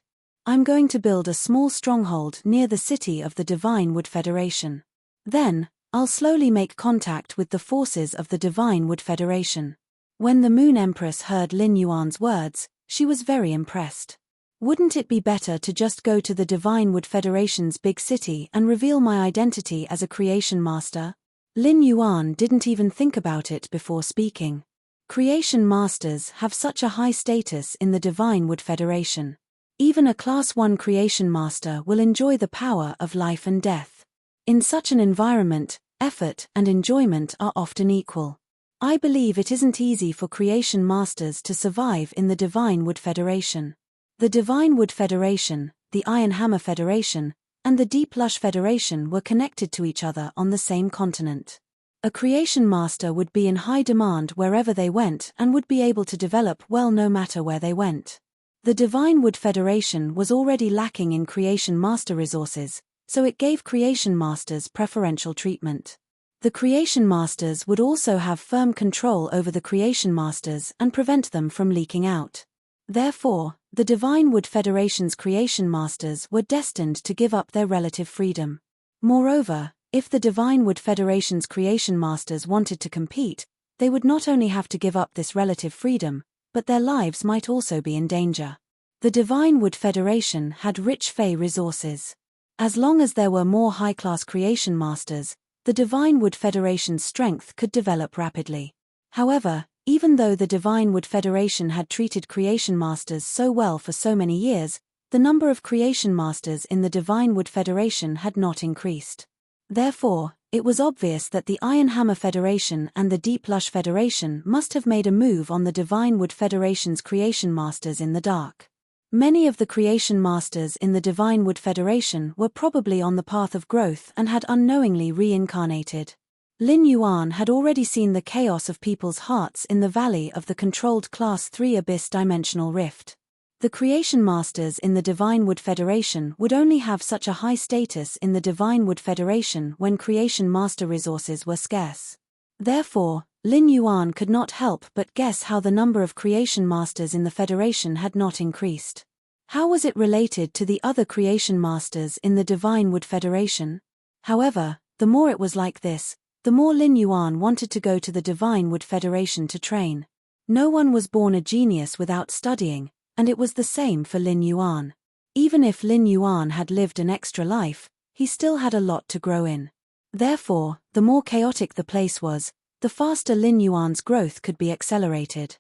I'm going to build a small stronghold near the city of the Divine Wood Federation. Then, I'll slowly make contact with the forces of the Divine Wood Federation." When the Moon Empress heard Lin Yuan's words, she was very impressed. "Wouldn't it be better to just go to the Divine Wood Federation's big city and reveal my identity as a creation master?" Lin Yuan didn't even think about it before speaking. Creation masters have such a high status in the Divine Wood Federation. Even a Class 1 creation master will enjoy the power of life and death. In such an environment, effort and enjoyment are often equal. I believe it isn't easy for creation masters to survive in the Divine Wood Federation. The Divine Wood Federation, the Iron Hammer Federation, and the Deep Lush Federation were connected to each other on the same continent. A creation master would be in high demand wherever they went and would be able to develop well no matter where they went. The Divine Wood Federation was already lacking in creation master resources, so it gave creation masters preferential treatment. The creation masters would also have firm control over the creation masters and prevent them from leaking out. Therefore, the Divine Wood Federation's creation masters were destined to give up their relative freedom. Moreover, if the Divine Wood Federation's creation masters wanted to compete, they would not only have to give up this relative freedom, but their lives might also be in danger. The Divine Wood Federation had rich Fey resources. As long as there were more high-class creation masters, the Divine Wood Federation's strength could develop rapidly. However, even though the Divine Wood Federation had treated creation masters so well for so many years, the number of creation masters in the Divine Wood Federation had not increased. Therefore, it was obvious that the Iron Hammer Federation and the Deep Lush Federation must have made a move on the Divine Wood Federation's creation masters in the dark. Many of the creation masters in the Divine Wood Federation were probably on the path of growth and had unknowingly reincarnated. Lin Yuan had already seen the chaos of people's hearts in the valley of the controlled Class 3 Abyss Dimensional Rift. The creation masters in the Divine Wood Federation would only have such a high status in the Divine Wood Federation when creation master resources were scarce. Therefore, Lin Yuan could not help but guess how the number of creation masters in the Federation had not increased. How was it related to the other creation masters in the Divine Wood Federation? However, the more it was like this, the more Lin Yuan wanted to go to the Divine Wood Federation to train. No one was born a genius without studying, and it was the same for Lin Yuan. Even if Lin Yuan had lived an extra life, he still had a lot to grow in. Therefore, the more chaotic the place was, the faster Lin Yuan's growth could be accelerated.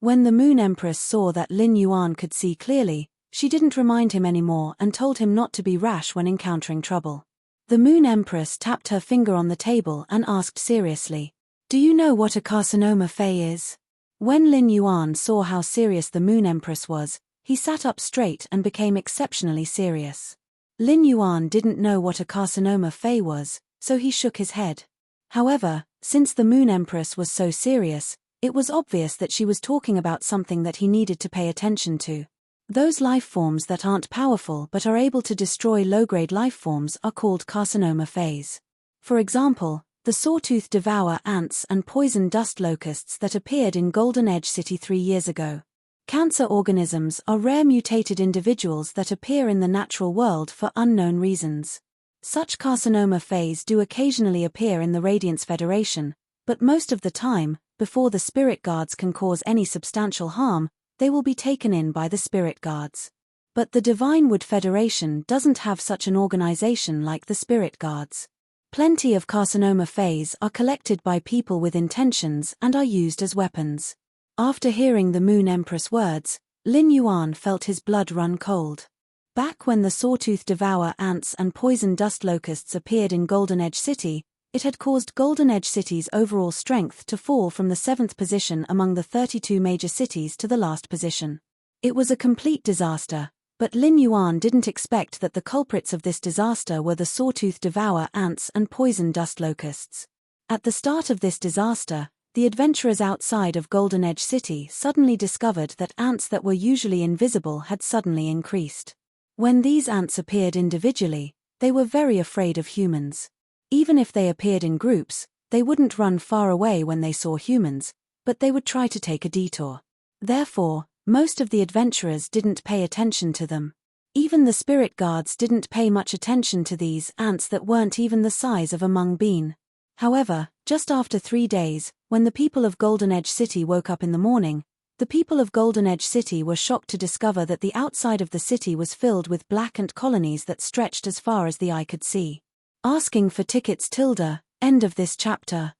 When the Moon Empress saw that Lin Yuan could see clearly, she didn't remind him anymore and told him not to be rash when encountering trouble. The Moon Empress tapped her finger on the table and asked seriously, "Do you know what a carcinoma Fey is?" When Lin Yuan saw how serious the Moon Empress was, he sat up straight and became exceptionally serious. Lin Yuan didn't know what a carcinoma Fey was, so he shook his head. However, since the Moon Empress was so serious, it was obvious that she was talking about something that he needed to pay attention to. Those life forms that aren't powerful but are able to destroy low-grade life forms are called carcinoma Feys. For example, the sawtooth devour ants and poison dust locusts that appeared in Golden Edge City 3 years ago. Cancer organisms are rare mutated individuals that appear in the natural world for unknown reasons. Such carcinoma Feys do occasionally appear in the Radiance Federation, but most of the time, before the spirit guards can cause any substantial harm, they will be taken in by the spirit guards. But the Divine Wood Federation doesn't have such an organization like the spirit guards. Plenty of carcinoma Feys are collected by people with intentions and are used as weapons. After hearing the Moon Empress words, Lin Yuan felt his blood run cold. Back when the sawtooth devour ants and poison dust locusts appeared in Golden Edge City, it had caused Golden Edge City's overall strength to fall from the 7th position among the 32 major cities to the last position. It was a complete disaster, but Lin Yuan didn't expect that the culprits of this disaster were the sawtooth devour ants and poison dust locusts. At the start of this disaster, the adventurers outside of Golden Edge City suddenly discovered that ants that were usually invisible had suddenly increased. When these ants appeared individually, they were very afraid of humans. Even if they appeared in groups, they wouldn't run far away when they saw humans, but they would try to take a detour. Therefore, most of the adventurers didn't pay attention to them. Even the spirit guards didn't pay much attention to these ants that weren't even the size of a mung bean. However, just after 3 days, when the people of Golden Edge City woke up in the morning, the people of Golden Edge City were shocked to discover that the outside of the city was filled with black ant colonies that stretched as far as the eye could see. Asking for tickets. End of this chapter.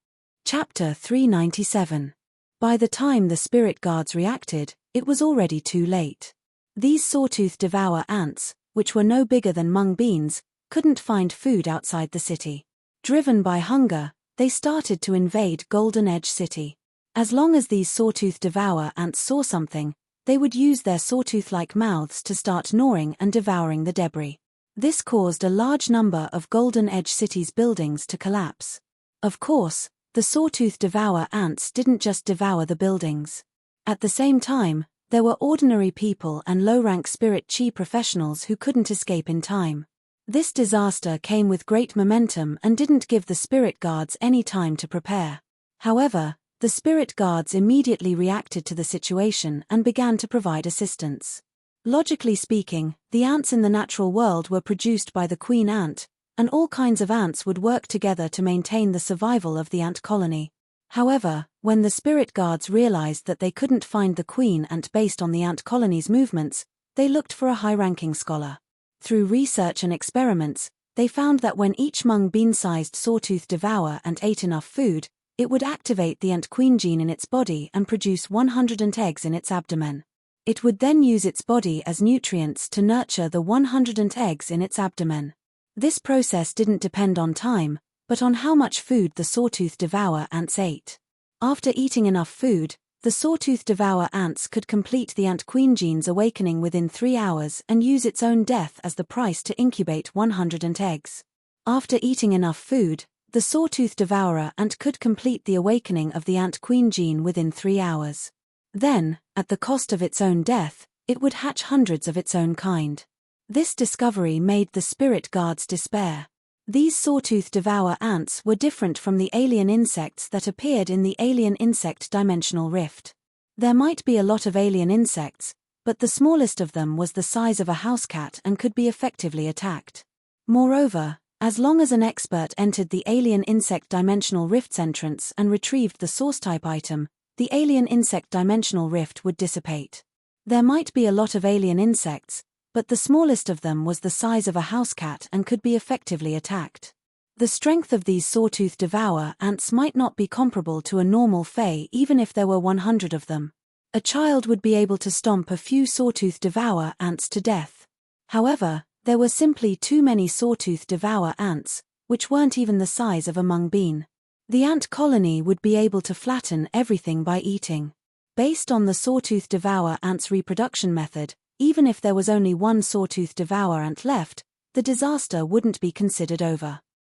Chapter 397. By the time the spirit guards reacted, it was already too late. These sawtooth devour ants, which were no bigger than mung beans, couldn't find food outside the city. Driven by hunger, they started to invade Golden Edge City. As long as these sawtooth devour ants saw something, they would use their sawtooth-like mouths to start gnawing and devouring the debris. This caused a large number of Golden Edge City's buildings to collapse. Of course, the sawtooth devour ants didn't just devour the buildings. At the same time, there were ordinary people and low-rank spirit chi professionals who couldn't escape in time. This disaster came with great momentum and didn't give the spirit guards any time to prepare. However, the spirit guards immediately reacted to the situation and began to provide assistance. Logically speaking, the ants in the natural world were produced by the queen ant, and all kinds of ants would work together to maintain the survival of the ant colony. However, when the spirit guards realized that they couldn't find the queen ant based on the ant colony's movements, they looked for a high-ranking scholar. Through research and experiments, they found that when each mung bean-sized sawtooth devour ant ate enough food, it would activate the ant queen gene in its body and produce 100 ant eggs in its abdomen. It would then use its body as nutrients to nurture the 100 ant eggs in its abdomen. This process didn't depend on time, but on how much food the sawtooth devour ants ate. After eating enough food, the sawtooth devour ants could complete the ant queen gene's awakening within 3 hours and use its own death as the price to incubate 100 ant eggs. After eating enough food, the sawtooth devourer ant could complete the awakening of the ant queen gene within 3 hours. Then, at the cost of its own death, it would hatch hundreds of its own kind. This discovery made the spirit guards despair. These sawtooth devour ants were different from the alien insects that appeared in the alien insect dimensional rift. There might be a lot of alien insects, but the smallest of them was the size of a house cat and could be effectively attacked. Moreover, as long as an expert entered the alien insect dimensional rift's entrance and retrieved the source type item, the alien insect dimensional rift would dissipate. There might be a lot of alien insects, but the smallest of them was the size of a house cat and could be effectively attacked. The strength of these sawtooth devour ants might not be comparable to a normal fae even if there were 100 of them. A child would be able to stomp a few sawtooth devour ants to death. However, there were simply too many sawtooth devour ants, which weren't even the size of a mung bean. The ant colony would be able to flatten everything by eating. Based on the sawtooth devour ant's reproduction method, even if there was only one sawtooth devour ant left, the disaster wouldn't be considered over.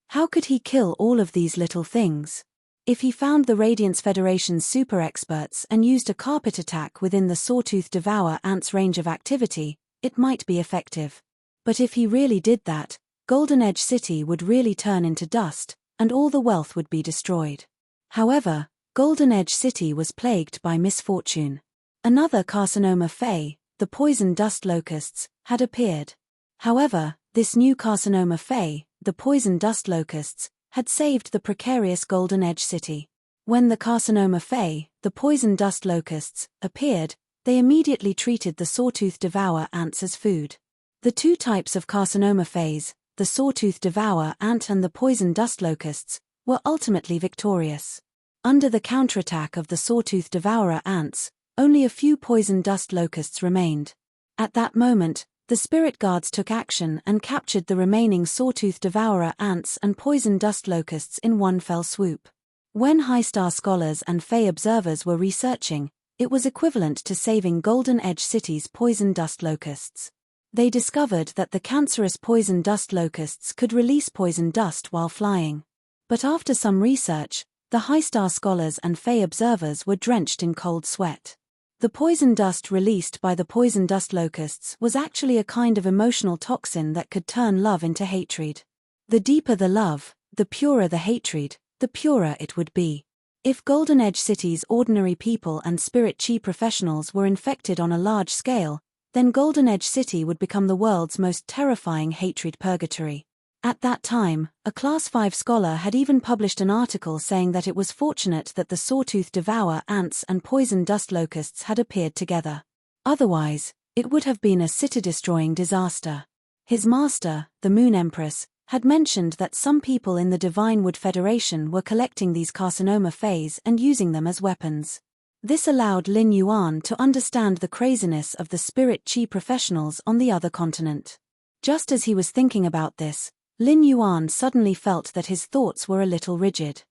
How could he kill all of these little things? If he found the Radiance Federation's super experts and used a carpet attack within the sawtooth devour ant's range of activity, it might be effective. But if he really did that, Golden Edge City would really turn into dust, and all the wealth would be destroyed. However, Golden Edge City was plagued by misfortune. Another carcinoma fae, the poison dust locusts, had appeared. However, this new carcinoma fae, the poison dust locusts, had saved the precarious Golden Edge City. When the carcinoma fae, the poison dust locusts, appeared, they immediately treated the sawtooth devour ants as food. The two types of carcinoma faes, the sawtooth devour ant and the poison dust locusts, were ultimately victorious. Under the counterattack of the sawtooth devourer ants, only a few poison dust locusts remained. At that moment, the spirit guards took action and captured the remaining sawtooth devourer ants and poison dust locusts in one fell swoop. When high-star scholars and fae observers were researching, it was equivalent to saving Golden Edge City's poison dust locusts. They discovered that the cancerous poison dust locusts could release poison dust while flying. But after some research, the high-star scholars and fae observers were drenched in cold sweat. The poison dust released by the poison dust locusts was actually a kind of emotional toxin that could turn love into hatred. The deeper the love, the purer the hatred, the purer it would be. If Golden Edge City's ordinary people and spirit chi professionals were infected on a large scale, then Golden Edge City would become the world's most terrifying hatred purgatory. At that time, a Class 5 scholar had even published an article saying that it was fortunate that the sawtooth devour ants and poison dust locusts had appeared together. Otherwise, it would have been a city-destroying disaster. His master, the Moon Empress, had mentioned that some people in the Divine Wood Federation were collecting these carcinoma phase and using them as weapons. This allowed Lin Yuan to understand the craziness of the spirit chi professionals on the other continent. Just as he was thinking about this, Lin Yuan suddenly felt that his thoughts were a little rigid.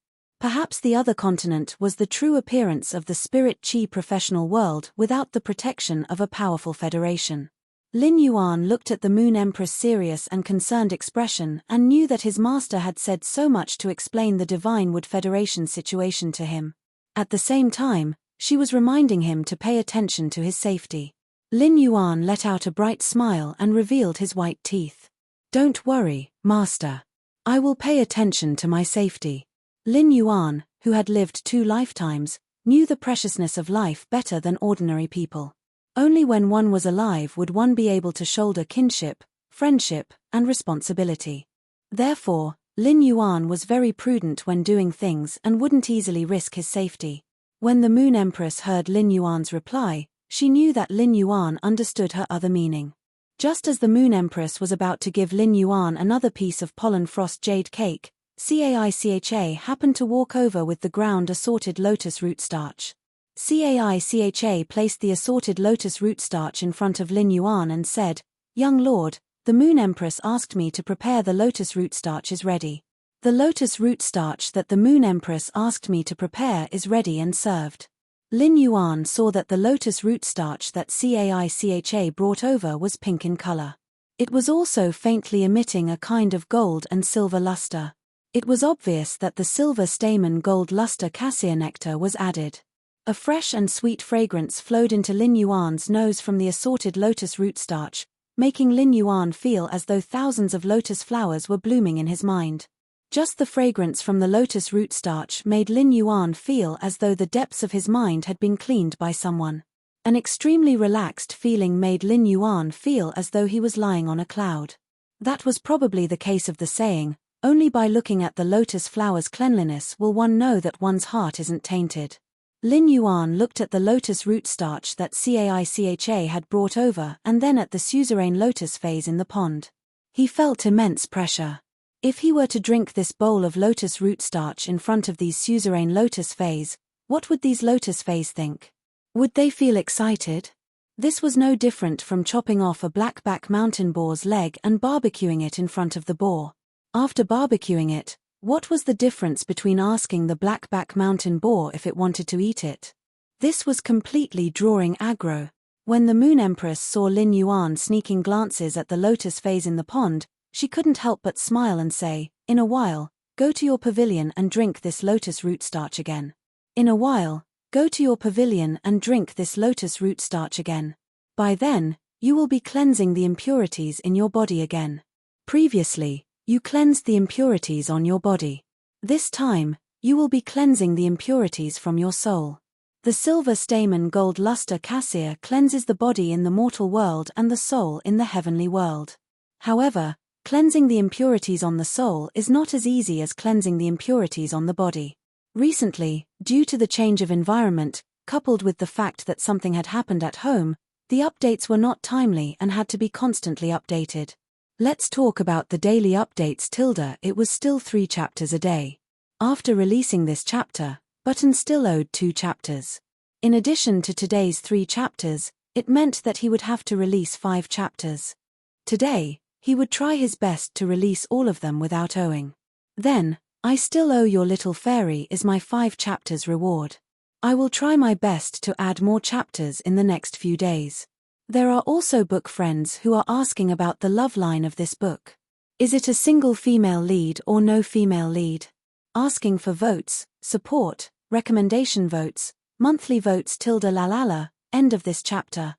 Perhaps the other continent was the true appearance of the spirit chi professional world without the protection of a powerful federation. Lin Yuan looked at the Moon Empress' serious and concerned expression and knew that his master had said so much to explain the Divine Wood Federation situation to him. At the same time, she was reminding him to pay attention to his safety. Lin Yuan let out a bright smile and revealed his white teeth. "Don't worry, master. I will pay attention to my safety." Lin Yuan, who had lived 2 lifetimes, knew the preciousness of life better than ordinary people. Only when one was alive would one be able to shoulder kinship, friendship, and responsibility. Therefore, Lin Yuan was very prudent when doing things and wouldn't easily risk his safety. When the Moon Empress heard Lin Yuan's reply, she knew that Lin Yuan understood her other meaning. Just as the Moon Empress was about to give Lin Yuan another piece of pollen frost jade cake, Caicha happened to walk over with the ground assorted lotus root starch. Caicha placed the assorted lotus root starch in front of Lin Yuan and said, "Young lord, the Moon Empress asked me to prepare the lotus root starch is ready." The lotus root starch that the Moon Empress asked me to prepare is ready and served. Lin Yuan saw that the lotus root starch that Caicha brought over was pink in color. It was also faintly emitting a kind of gold and silver luster. It was obvious that the silver stamen gold luster cassia nectar was added. A fresh and sweet fragrance flowed into Lin Yuan's nose from the assorted lotus root starch, making Lin Yuan feel as though thousands of lotus flowers were blooming in his mind. Just the fragrance from the lotus root starch made Lin Yuan feel as though the depths of his mind had been cleaned by someone. An extremely relaxed feeling made Lin Yuan feel as though he was lying on a cloud. That was probably the case of the saying, "Only by looking at the lotus flower's cleanliness will one know that one's heart isn't tainted." Lin Yuan looked at the lotus root starch that Caicha had brought over and then at the suzerain lotus phase in the pond. He felt immense pressure. If he were to drink this bowl of lotus root starch in front of these suzerain lotus phase, what would these lotus phase think? Would they feel excited? This was no different from chopping off a blackback mountain boar's leg and barbecuing it in front of the boar. After barbecuing it, what was the difference between asking the blackback mountain boar if it wanted to eat it? This was completely drawing aggro. When the Moon Empress saw Lin Yuan sneaking glances at the lotus phase in the pond, she couldn't help but smile and say, "In a while, go to your pavilion and drink this lotus root starch again. In a while, go to your pavilion and drink this lotus root starch again. By then, you will be cleansing the impurities in your body again. Previously, you cleansed the impurities on your body. This time, you will be cleansing the impurities from your soul. The silver stamen gold luster cassia cleanses the body in the mortal world and the soul in the heavenly world. However, cleansing the impurities on the soul is not as easy as cleansing the impurities on the body. Recently, due to the change of environment, coupled with the fact that something had happened at home, the updates were not timely and had to be constantly updated. Let's talk about the daily updates. It was still 3 chapters a day. After releasing this chapter, Button still owed 2 chapters. In addition to today's 3 chapters, it meant that he would have to release 5 chapters. Today, he would try his best to release all of them without owing. Then, I still owe your little fairy is my 5 chapters reward. I will try my best to add more chapters in the next few days. There are also book friends who are asking about the love line of this book. Is it a single female lead or no female lead? Asking for votes, support, recommendation votes, monthly votes. End of this chapter.